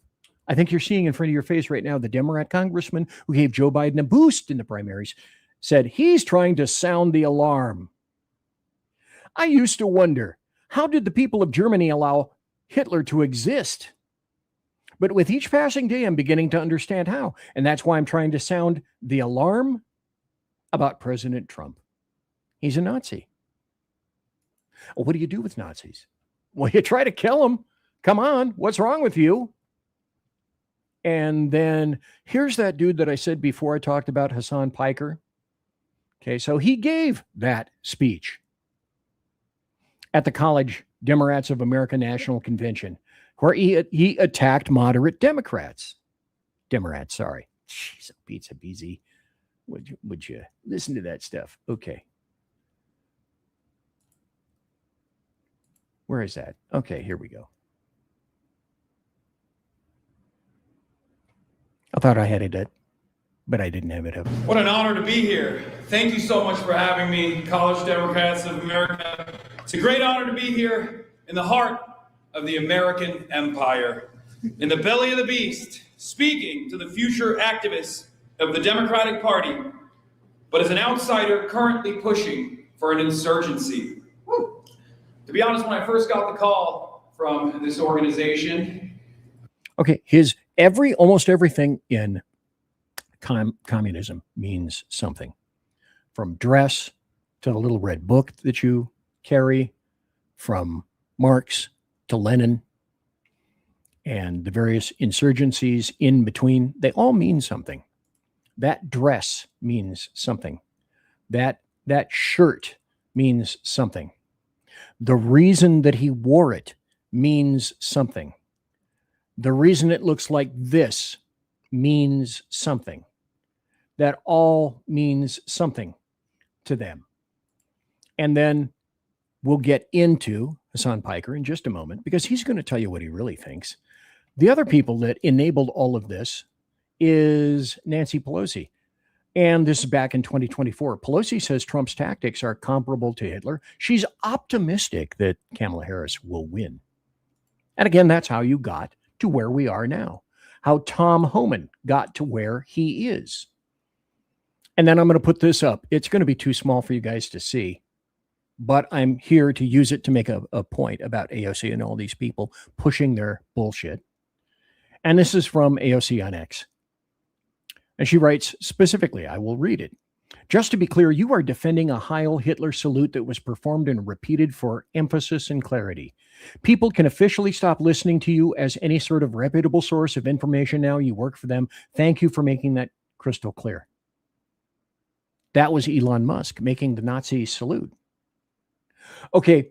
I think you're seeing in front of your face right now the Demorat congressman who gave Joe Biden a boost in the primaries said he's trying to sound the alarm. I used to wonder, how did the people of Germany allow Hitler to exist? But with each passing day, I'm beginning to understand how. And that's why I'm trying to sound the alarm about President Trump. He's a Nazi. Well, what do you do with Nazis? Well, you try to kill them. Come on, what's wrong with you? And then here's that dude that I said before I talked about, Hassan Piker. Okay, so he gave that speech at the College Demorats of America National Convention, where he attacked moderate Democrats. Demorats, sorry. Jeez, pizza BZ. Would you listen to that stuff? Okay. Where is that? Okay, here we go. I thought I had it up, but I didn't have it up. What an honor to be here. Thank you so much for having me, College Democrats of America. It's a great honor to be here in the heart of the American empire, in the belly of the beast, speaking to the future activists of the Democratic Party, but as an outsider currently pushing for an insurgency. To be honest, when I first got the call from this organization. Okay, almost everything in communism means something. From dress to the little red book that you carry, from Marx to Lenin, and the various insurgencies in between, they all mean something. That dress means something. That shirt means something. The reason that he wore it means something. The reason it looks like this means something. That all means something to them. And then we'll get into Hassan Piker in just a moment, because he's going to tell you what he really thinks. The other people that enabled all of this is Nancy Pelosi. And this is back in 2024. Pelosi says Trump's tactics are comparable to Hitler. She's optimistic that Kamala Harris will win. And again, that's how you got to where we are now. How Tom Homan got to where he is. And then I'm going to put this up. It's going to be too small for you guys to see, but I'm here to use it to make a point about AOC and all these people pushing their bullshit. And this is from AOC on X. And she writes specifically, I will read it. Just to be clear, you are defending a Heil Hitler salute that was performed and repeated for emphasis and clarity. People can officially stop listening to you as any sort of reputable source of information now. You work for them. Thank you for making that crystal clear. That was Elon Musk making the Nazi salute. Okay.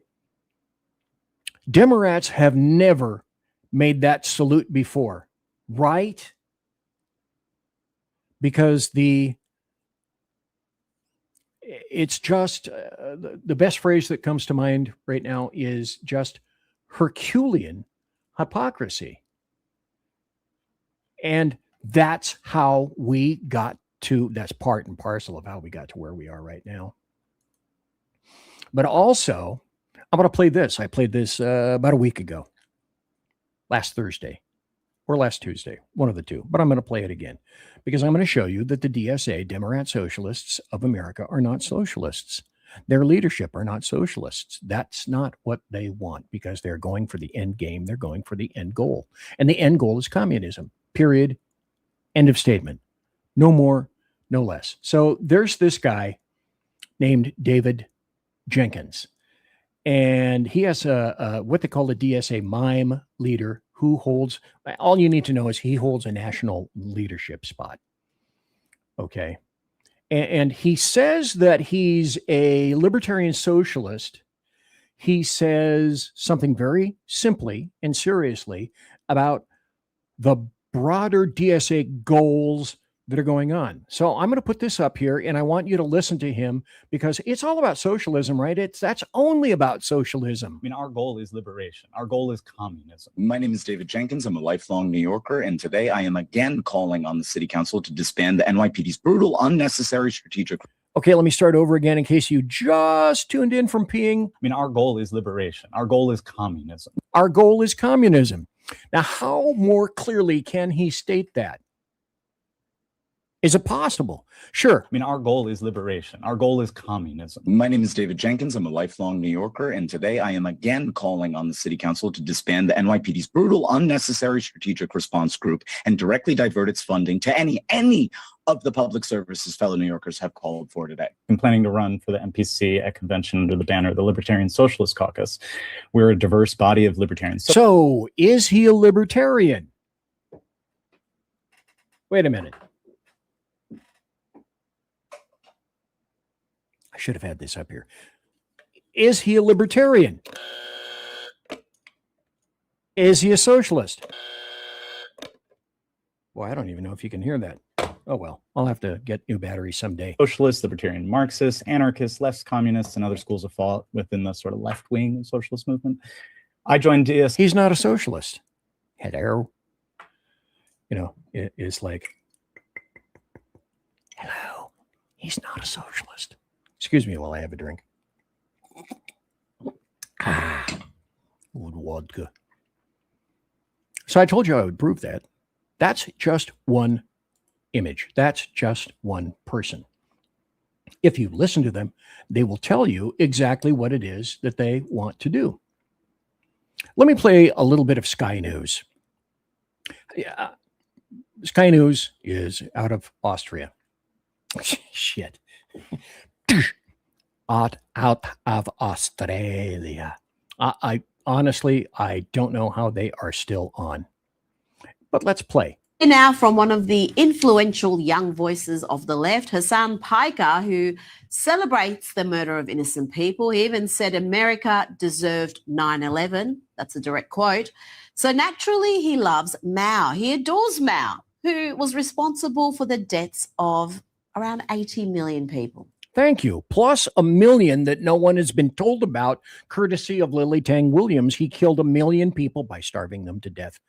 Demorats have never made that salute before, right? Because it's just the best phrase that comes to mind right now is just Herculean hypocrisy. And that's how we got to, that's part and parcel of how we got to where we are right now. But also, I'm going to play this. I played this about a week ago, last Thursday or last Tuesday, one of the two, but I'm going to play it again because I'm going to show you that the DSA, Demorat Socialists of America, are not socialists. Their leadership are not socialists. That's not what they want because they're going for the end game. They're going for the end goal. And the end goal is communism, period. End of statement. No more, no less. So there's this guy named David Jenkins. And he has what they call a DSA mime leader who holds, all you need to know is he holds a national leadership spot. Okay. And he says that he's a libertarian socialist. He says something very simply and seriously about the broader DSA goals that are going on. So I'm going to put this up here and I want you to listen to him because it's all about socialism, right? That's only about socialism. I mean, our goal is liberation. Our goal is communism. My name is David Jenkins. I'm a lifelong New Yorker. And today I am again calling on the city council to disband the NYPD's brutal, unnecessary strategic. Okay, let me start over again in case you just tuned in from peeing. I mean, our goal is liberation. Our goal is communism. Our goal is communism. Now, how more clearly can he state that? Is it possible? Sure. I mean, our goal is liberation. Our goal is communism. My name is David Jenkins. I'm a lifelong New Yorker, and today I am again calling on the City Council to disband the NYPD's brutal, unnecessary strategic response group and directly divert its funding to any of the public services fellow New Yorkers have called for today. I'm planning to run for the MPC at convention under the banner of the Libertarian Socialist Caucus. We're a diverse body of libertarians. So, is he a libertarian? Wait a minute. I should have had this up here. Is he a libertarian? Is he a socialist? Boy, I don't even know if you can hear that. Oh, well, I'll have to get new batteries someday. Socialists, libertarian Marxists, anarchists, left communists, and other schools of thought within the sort of left wing of socialist movement. I joined DS. He's not a socialist. Hello. You know, it's like, hello. He's not a socialist. Excuse me while I have a drink. Good vodka. So I told you I would prove that. That's just one image. That's just one person. If you listen to them, they will tell you exactly what it is that they want to do. Let me play a little bit of Sky News. Yeah, Sky News is out of Austria. Shit. Out of Australia. I honestly, I don't know how they are still on. But let's play. Now from one of the influential young voices of the left, Hassan Piker, who celebrates the murder of innocent people. He even said America deserved 9/11. That's a direct quote. So naturally, he loves Mao. He adores Mao, who was responsible for the deaths of around 80 million people. Thank you. Plus 1 million that no one has been told about, courtesy of Lily Tang Williams. He killed 1 million people by starving them to death.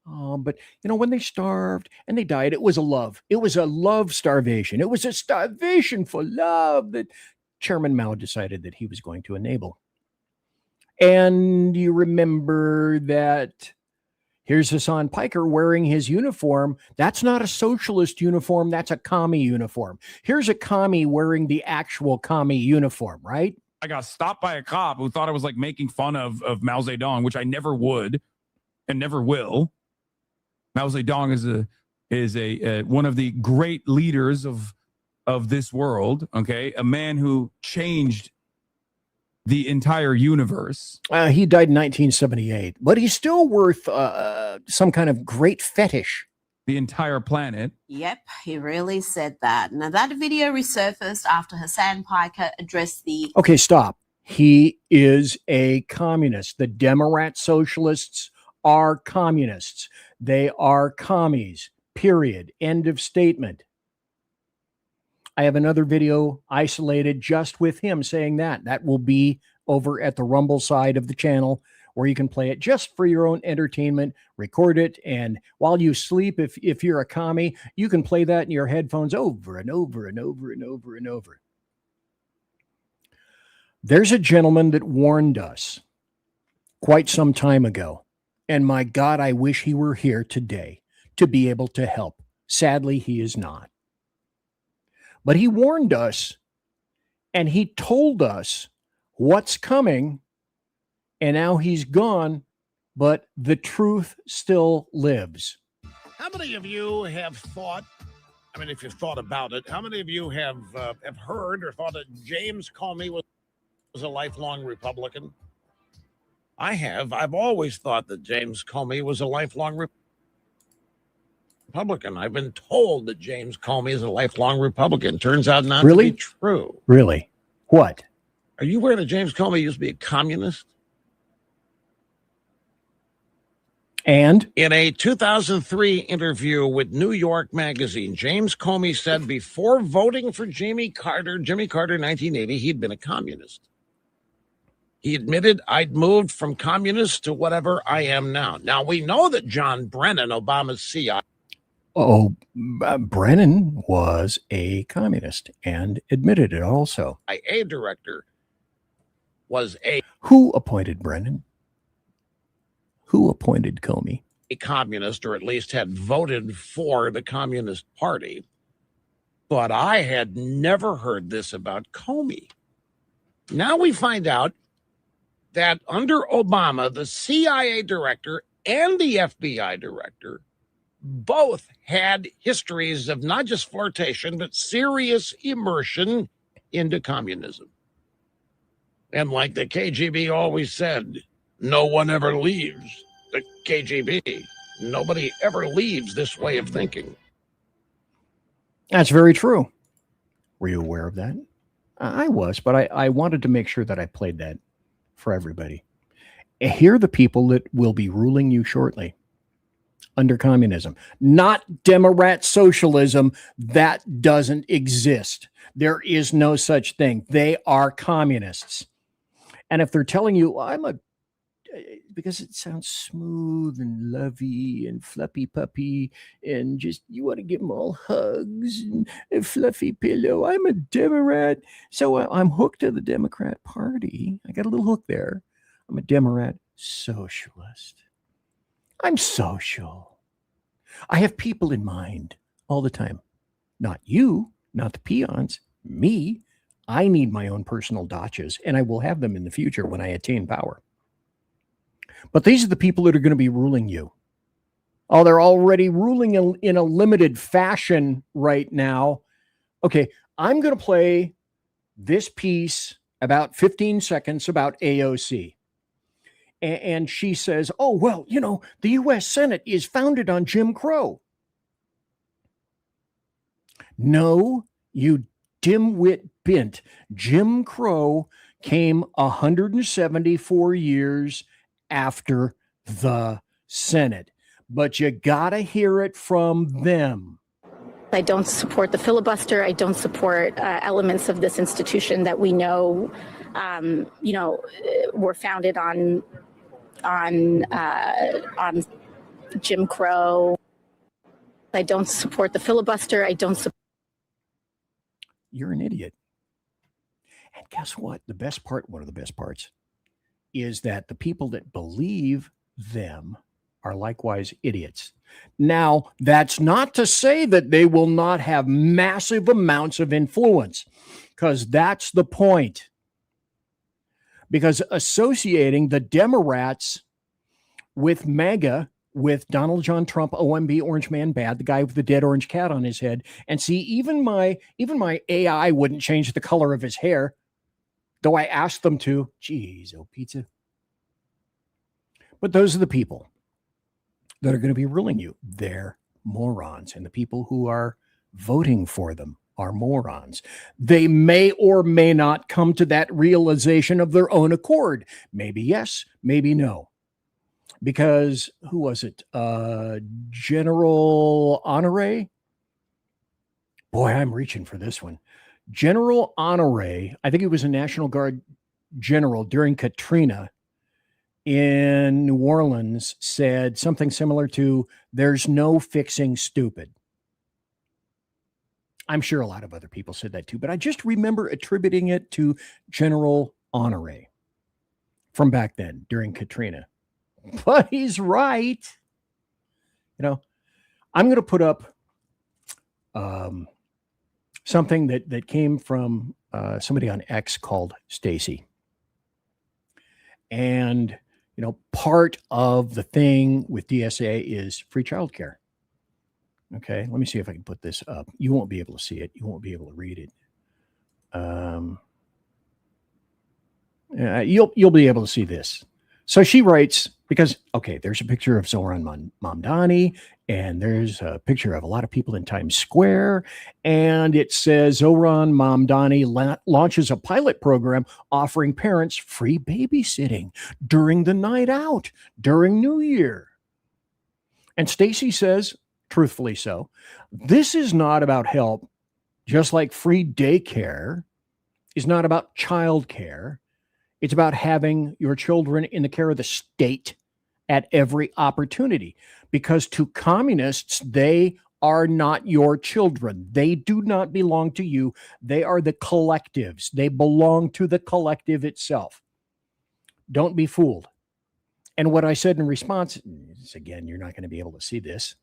Oh, but you know, when they starved and they died, it was a love. It was a love starvation. It was a starvation for love that Chairman Mao decided that he was going to enable. And you remember that here's Hassan Piker wearing his uniform. That's not a socialist uniform. That's a commie uniform. Here's a commie wearing the actual commie uniform, right? I got stopped by a cop who thought I was like making fun of Mao Zedong, which I never would and never will. Mao Zedong is a one of the great leaders of this world. Okay, a man who changed the entire universe. He died in 1978, but he's still worth some kind of great fetish. The entire planet. Yep, he really said that. Now, that video resurfaced after Hassan Piker addressed the... Okay, stop. He is a communist. The Demorat socialists are communists. They are commies, period. End of statement. I have another video isolated just with him saying that. That will be over at the Rumble side of the channel, where you can play it just for your own entertainment, record it, and while you sleep, if you're a commie, you can play that in your headphones over and over and over and over and over. There's a gentleman that warned us quite some time ago, and my God, I wish he were here today to be able to help. Sadly, he is not. But he warned us, and he told us what's coming, and now he's gone, but the truth still lives. How many of you have thought, I mean, if you've thought about it, how many of you have heard or thought that James Comey was a lifelong Republican? I have. I've always thought that James Comey was a lifelong Republican. I've been told that James Comey is a lifelong Republican. Turns out not to be true. Really? What? Are you aware that James Comey used to be a communist? And? In a 2003 interview with New York Magazine, James Comey said before voting for Jimmy Carter in 1980, he'd been a communist. He admitted, I'd moved from communist to whatever I am now. Now, we know that John Brennan, Obama's CIA... Brennan was a communist and admitted it also. CIA director was a... Who appointed Brennan? Who appointed Comey? A communist, or at least had voted for the Communist Party. But I had never heard this about Comey. Now we find out that under Obama, the CIA director and the FBI director both had histories of not just flirtation, but serious immersion into communism. And like the KGB always said, no one ever leaves the KGB. Nobody ever leaves this way of thinking. That's very true. Were you aware of that? I was, but I wanted to make sure that I played that for everybody. Here are the people that will be ruling you shortly under communism, not Demorat socialism. That doesn't exist. There is no such thing. They are communists. And if they're telling you, because it sounds smooth and lovey and fluffy puppy and just you want to give them all hugs and a fluffy pillow. I'm a Democrat, so I'm hooked to the Democrat Party. I got a little hook there. I'm a Democrat socialist. I'm social. I have people in mind all the time. Not you, not the peons, me. I need my own personal dachas, and I will have them in the future when I attain power. But these are the people that are going to be ruling you. Oh, they're already ruling in a limited fashion right now. Okay, I'm going to play this piece about 15 seconds about AOC. And she says, oh, well, you know, the U.S. Senate is founded on Jim Crow. No, you dimwit bint. Jim Crow came 174 years after the Senate, but you gotta hear it from them. I don't support the filibuster. I don't support elements of this institution that we know, were founded on Jim Crow. I don't support the filibuster. I don't support. You're an idiot. And guess what? The best part, one of the best parts, is that the people that believe them are likewise idiots. Now, that's not to say that they will not have massive amounts of influence, because that's the point. Because associating the Demorats with MAGA, with Donald John Trump, OMB, Orange Man Bad, the guy with the dead orange cat on his head, and see, even my AI wouldn't change the color of his hair, though I asked them to. Geez, oh pizza. But those are the people that are going to be ruling you. They're morons, and the people who are voting for them are morons. They may or may not come to that realization of their own accord. Maybe yes, maybe no. Because who was it? General Honore? Boy, I'm reaching for this one. General Honore, I think he was a National Guard general during Katrina in New Orleans, said something similar to, there's no fixing stupid. I'm sure a lot of other people said that too, but I just remember attributing it to General Honore from back then during Katrina. But he's right. You know, I'm going to put up something that came from somebody on X called Stacy. And, you know, part of the thing with DSA is free childcare. Okay, let me see if I can put this up. You won't be able to see it. You won't be able to read it. You'll be able to see this. So she writes, because, okay, there's a picture of Zohran Mamdani, and there's a picture of a lot of people in Times Square, and it says Zohran Mamdani launches a pilot program offering parents free babysitting during the night out, during New Year. And Stacy says, truthfully so, this is not about help, just like free daycare is not about childcare. It's about having your children in the care of the state at every opportunity, because to communists, they are not your children. They do not belong to you. They are the collectives. They belong to the collective itself. Don't be fooled. And what I said in response is, again, you're not going to be able to see this.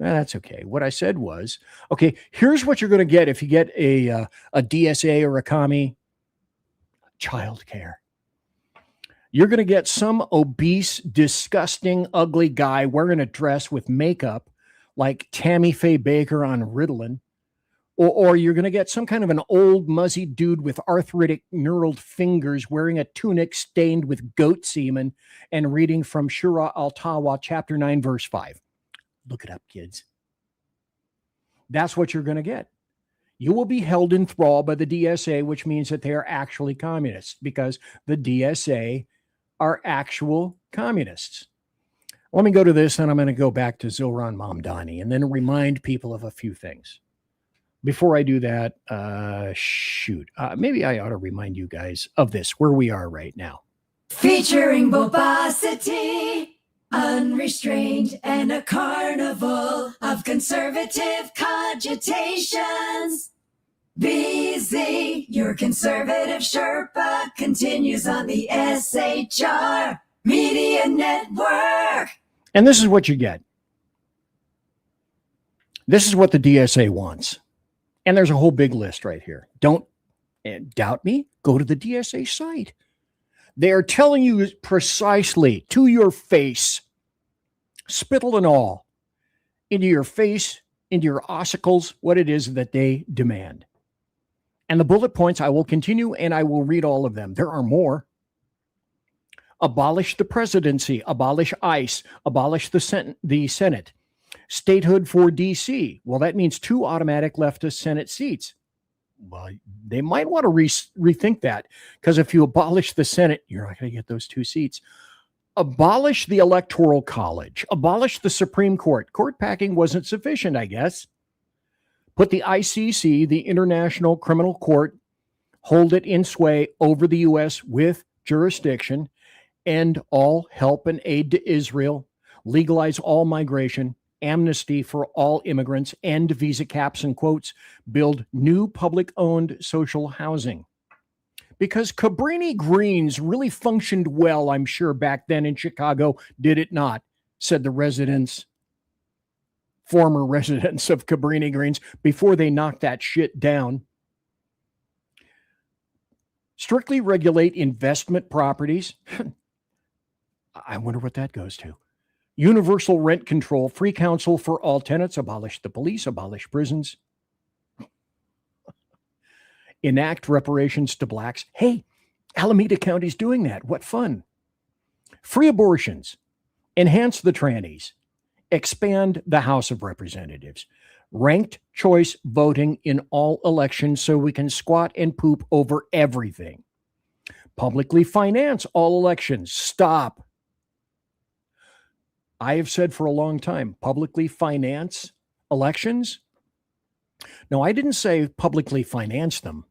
That's okay. What I said was, okay, here's what you're going to get if you get a DSA or a commie: childcare. You're going to get some obese, disgusting, ugly guy wearing a dress with makeup like Tammy Faye Baker on Ritalin. Or you're going to get some kind of an old, muzzy dude with arthritic, knurled fingers wearing a tunic stained with goat semen and reading from Shura al-Tawa, chapter 9, verse 5. Look it up, kids. That's what you're going to get. You will be held in thrall by the DSA, which means that they are actually communists, because the DSA are actual communists. Let me go to this, and I'm going to go back to Zohran Mamdani and then remind people of a few things. Before I do that, maybe I ought to remind you guys of this, where we are right now. Featuring bobosity, unrestrained, and a carnival of conservative cogitations. BZ, your conservative Sherpa, continues on the SHR Media Network. And this is what you get. This is what the DSA wants. And there's a whole big list right here. Don't doubt me. Go to the DSA site. They are telling you precisely to your face, spittle and all, into your face, into your ossicles, what it is that they demand. And the bullet points, I will continue and I will read all of them. There are more. Abolish the presidency, abolish ICE, abolish the Senate. Statehood for DC. Well, that means 2 automatic leftist Senate seats. Well, they might want to rethink that, because if you abolish the Senate, you're not going to get those 2 seats. Abolish the Electoral College. Abolish the Supreme Court. Court packing wasn't sufficient, I guess. Put the ICC, the International Criminal Court, hold it in sway over the U.S. with jurisdiction. End all help and aid to Israel. Legalize all migration. Amnesty for all immigrants, end visa caps and quotes, build new public-owned social housing. Because Cabrini Greens really functioned well, I'm sure, back then in Chicago, did it not? Said the former residents of Cabrini Greens before they knocked that shit down. Strictly regulate investment properties. I wonder what that goes to. Universal rent control, free counsel for all tenants, abolish the police, abolish prisons, enact reparations to blacks. Hey, Alameda County's doing that. What fun. Free abortions, enhance the trannies, expand the House of Representatives, ranked choice voting in all elections so we can squat and poop over everything. Publicly finance all elections. Stop. I have said for a long time, publicly finance elections. No, I didn't say publicly finance them.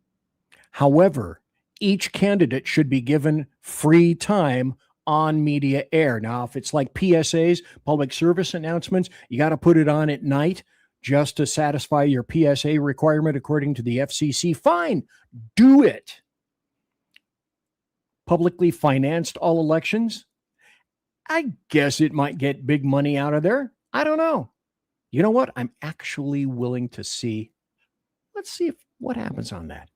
However, each candidate should be given free time on media air. Now, if it's like PSAs, public service announcements, you got to put it on at night just to satisfy your PSA requirement according to the FCC. Fine, do it. Publicly financed all elections. I guess it might get big money out of there. I don't know. You know what? I'm actually willing to see. Let's see what happens on that.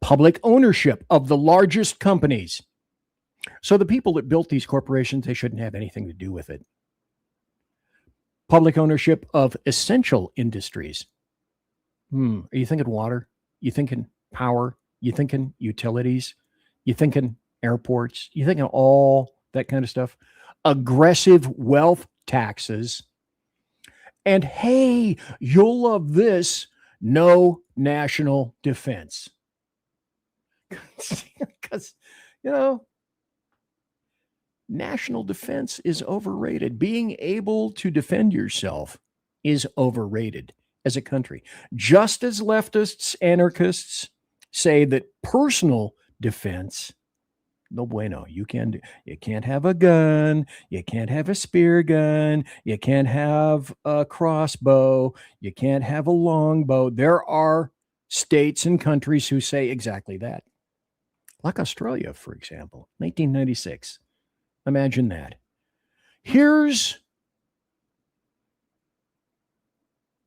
Public ownership of the largest companies. So the people that built these corporations, they shouldn't have anything to do with it. Public ownership of essential industries. Are you thinking water? You thinking power? You thinking utilities? You thinking airports? You thinking all that kind of stuff? Aggressive wealth taxes. And hey, you'll love this, no national defense. Because, national defense is overrated. Being able to defend yourself is overrated as a country. Just as leftists, anarchists say that personal defense, no bueno. You can't have a gun. You can't have a spear gun. You can't have a crossbow. You can't have a longbow. There are states and countries who say exactly that. Like Australia, for example, 1996. Imagine that. Here's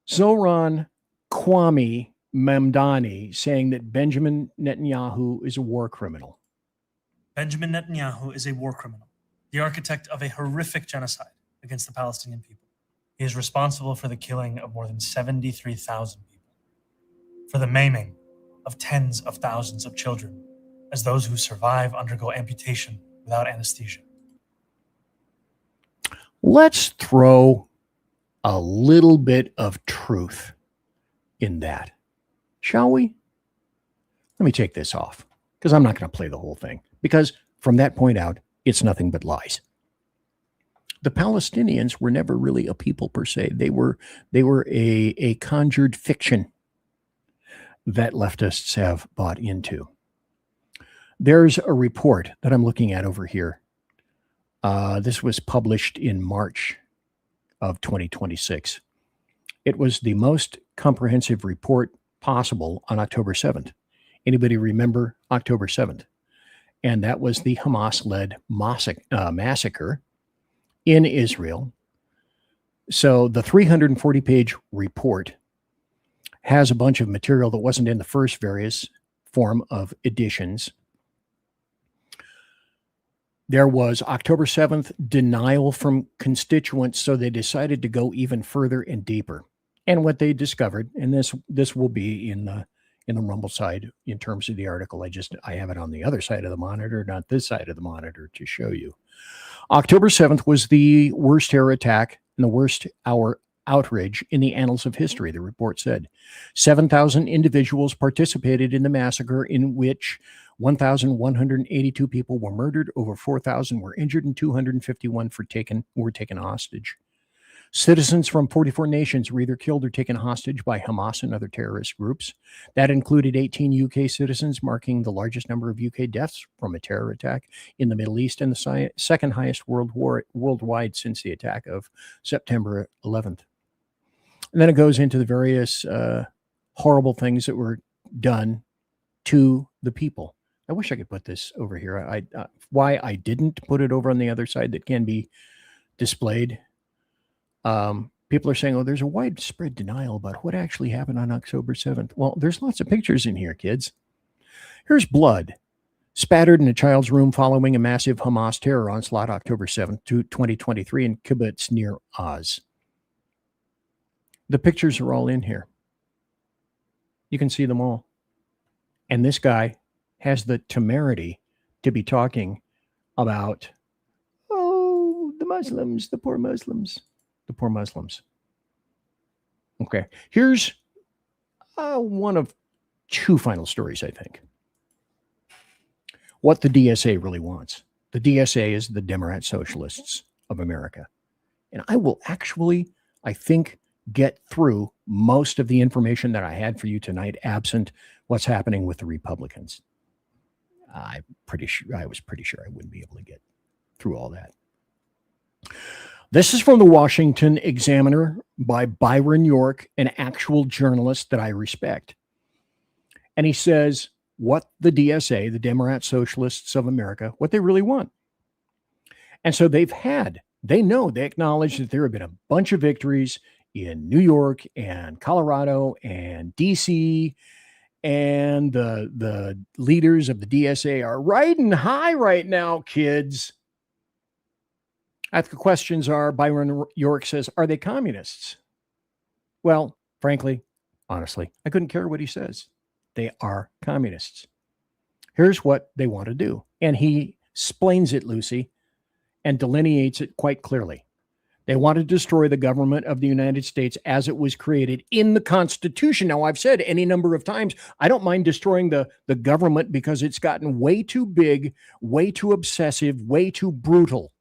Zoran Kwame Mamdani saying that Benjamin Netanyahu is a war criminal. Benjamin Netanyahu is a war criminal, the architect of a horrific genocide against the Palestinian people. He is responsible for the killing of more than 73,000 people, for the maiming of tens of thousands of children, as those who survive undergo amputation without anesthesia. Let's throw a little bit of truth in that, shall we? Let me take this off because I'm not going to play the whole thing, because from that point out, it's nothing but lies. The Palestinians were never really a people per se. They were a conjured fiction that leftists have bought into. There's a report that I'm looking at over here. This was published in March of 2026. It was the most comprehensive report possible on October 7th. Anybody remember October 7th? And that was the Hamas-led massacre in Israel. So the 340-page report has a bunch of material that wasn't in the first various form of editions. There was October 7th denial from constituents, so they decided to go even further and deeper. And what they discovered, and this will be in the Rumble side in terms of the article. I have it on the other side of the monitor, not this side of the monitor, to show you. October 7th was the worst terror attack and the worst outrage in the annals of history, the report said. 7,000 individuals participated in the massacre, in which 1,182 people were murdered, over 4,000 were injured, and 251 were taken hostage. Citizens from 44 nations were either killed or taken hostage by Hamas and other terrorist groups. That included 18 UK citizens, marking the largest number of UK deaths from a terror attack in the Middle East and the second highest worldwide since the attack of September 11th. And then it goes into the various horrible things that were done to the people. I wish I could put this over here. Why I didn't put it over on the other side that can be displayed. People are saying, oh, there's a widespread denial about what actually happened on October 7th. Well, there's lots of pictures in here, kids. Here's blood spattered in a child's room following a massive Hamas terror onslaught October 7th, 2023 in kibbutz near Oz. The pictures are all in here. You can see them all. And this guy has the temerity to be talking about, oh, the Muslims, the poor Muslims. The poor Muslims. Okay, here's one of two final stories, I think. What the DSA really wants. The DSA is the Demorats, Socialists of America. And I will actually, I think, get through most of the information that I had for you tonight, absent what's happening with the Republicans. I was pretty sure I wouldn't be able to get through all that. This is from the Washington Examiner by Byron York, an actual journalist that I respect. And he says what the DSA, the Demorats, Socialists of America, what they really want. And so they acknowledge that there have been a bunch of victories in New York and Colorado and DC, and the leaders of the DSA are riding high right now, kids. The questions are, Byron York says, are they communists? Well, frankly, honestly, I couldn't care what he says. They are communists. Here's what they want to do. And he explains it, Lucy, and delineates it quite clearly. They want to destroy the government of the United States as it was created in the Constitution. Now, I've said any number of times, I don't mind destroying the government because it's gotten way too big, way too obsessive, way too brutal.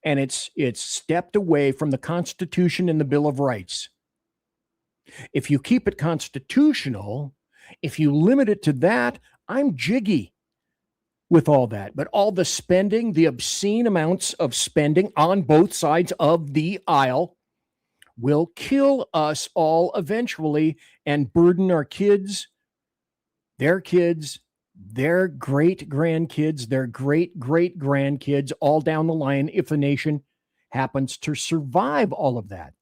And it's stepped away from the Constitution and the Bill of Rights. If you keep it constitutional, if you limit it to that, I'm jiggy with all that. But all the spending, the obscene amounts of spending on both sides of the aisle will kill us all eventually and burden our kids, their great-grandkids, their great-great-grandkids, all down the line if the nation happens to survive all of that.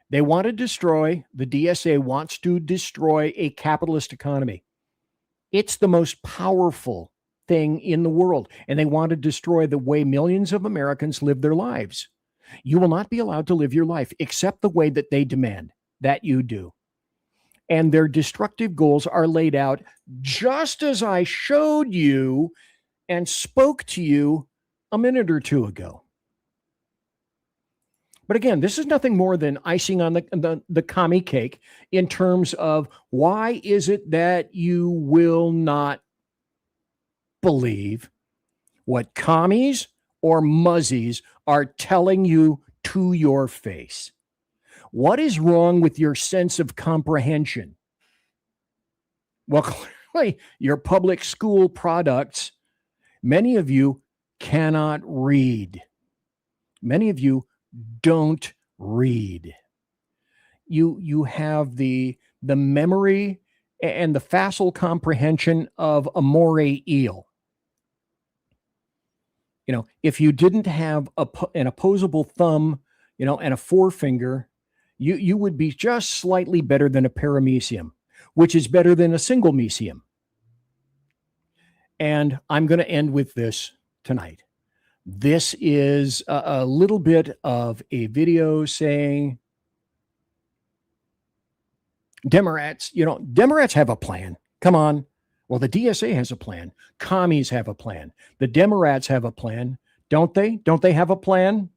They want to destroy, the DSA wants to destroy a capitalist economy. It's the most powerful thing in the world, and they want to destroy the way millions of Americans live their lives. You will not be allowed to live your life except the way that they demand that you do. And their destructive goals are laid out just as I showed you and spoke to you a minute or two ago. But again, this is nothing more than icing on the commie cake in terms of why is it that you will not believe what commies or muzzies are telling you to your face. What is wrong with your sense of comprehension? Well, clearly, your public school products, many of you cannot read. Many of you don't read. You have the memory and the facile comprehension of a moray eel. You know, if you didn't have an opposable thumb, you know, and a forefinger, you would be just slightly better than a paramecium, which is better than a single mecium. And I'm going to end with this tonight. This is a little bit of a video saying Demorats, you know, Demorats have a plan. Come on. Well, the DSA has a plan. Commies have a plan. The Demorats have a plan. Don't they? Don't they have a plan?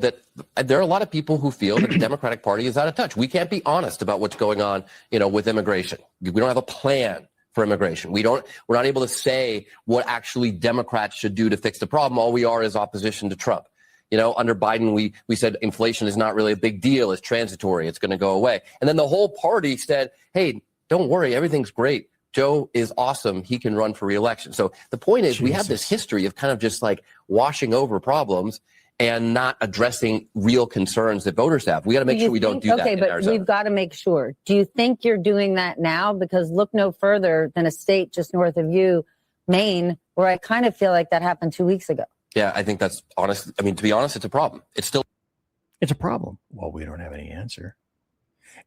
That there are a lot of people who feel that the Democratic Party is out of touch. We can't be honest about what's going on, you know, with immigration. We don't have a plan for immigration. We're not able to say what actually Democrats should do to fix the problem. All we are is opposition to Trump. You know, under Biden, we said inflation is not really a big deal. It's transitory. It's going to go away. And then the whole party said, hey, don't worry. Everything's great. Joe is awesome. He can run for re-election. So the point is we have this history of kind of just like washing over problems and not addressing real concerns that voters have. We got to make sure we don't do that. Okay, but we've got to make sure. Do you think you're doing that now? Because look no further than a state just north of you, Maine, where I kind of feel like that happened 2 weeks ago. Yeah, I think that's honest. I mean, to be honest, it's a problem. It's a problem. Well, we don't have any answer.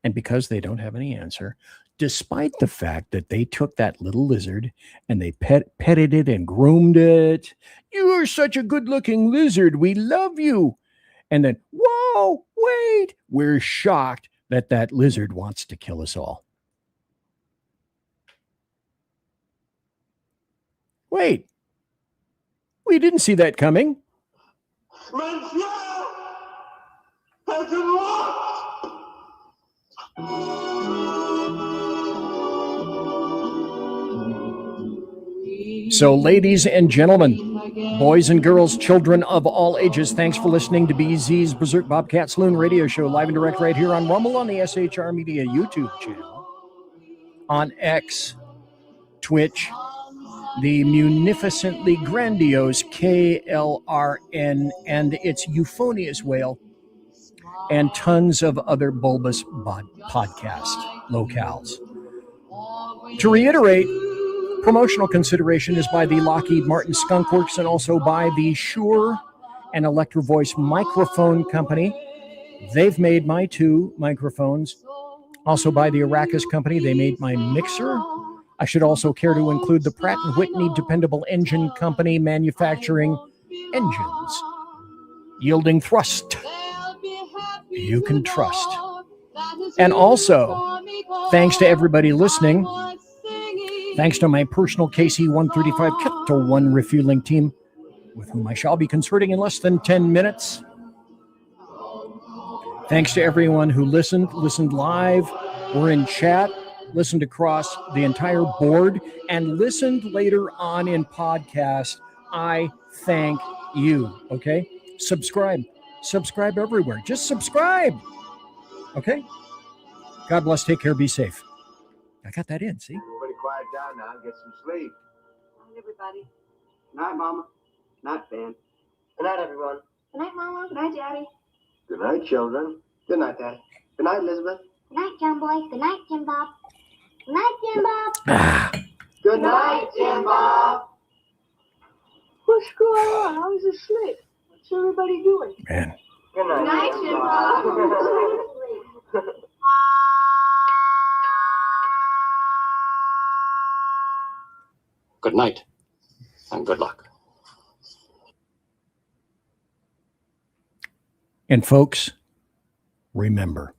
And because they don't have any answer, despite the fact that they took that little lizard and they petted it and groomed it. You are such a good-looking lizard. We love you. And then, whoa, wait, we're shocked that that lizard wants to kill us all. Wait, we didn't see that coming. So, ladies and gentlemen, boys and girls, children of all ages, thanks for listening to BZ's Berserk Bobcat Saloon radio show, live and direct right here on Rumble on the SHR Media YouTube channel, on X, Twitch, the munificently grandiose KLRN and its euphonious whale, and tons of other bulbous podcast locales. To reiterate, promotional consideration is by the Lockheed Martin Skunk Works and also by the Shure and Electro Voice Microphone Company. They've made my 2 microphones. Also by the Arrakis Company, they made my mixer. I should also care to include the Pratt & Whitney Dependable Engine Company manufacturing engines, yielding thrust you can trust. And also, thanks to everybody listening, thanks to my personal KC-135 Keto 1 refueling team, with whom I shall be concerting in less than 10 minutes. Thanks to everyone who listened live, or in chat, listened across the entire board, and listened later on in podcast. I thank you, okay? Subscribe everywhere. Just subscribe, okay? God bless, take care, be safe. I got that in, see? Everybody quiet down now and get some sleep. Good night, everybody. Good night, Mama. Good night, Ben. Good night, everyone. Good night, Mama. Good night, Daddy. Good night, children. Good night, Daddy. Good night, Elizabeth. Good night, John Boy. Good night, Jim Bob. Good night, Jim Bob. Good night, Jim Bob. What's going on? I was asleep. What's everybody doing? Man, Good night, Jim Bob. Good night and good luck. And folks, remember,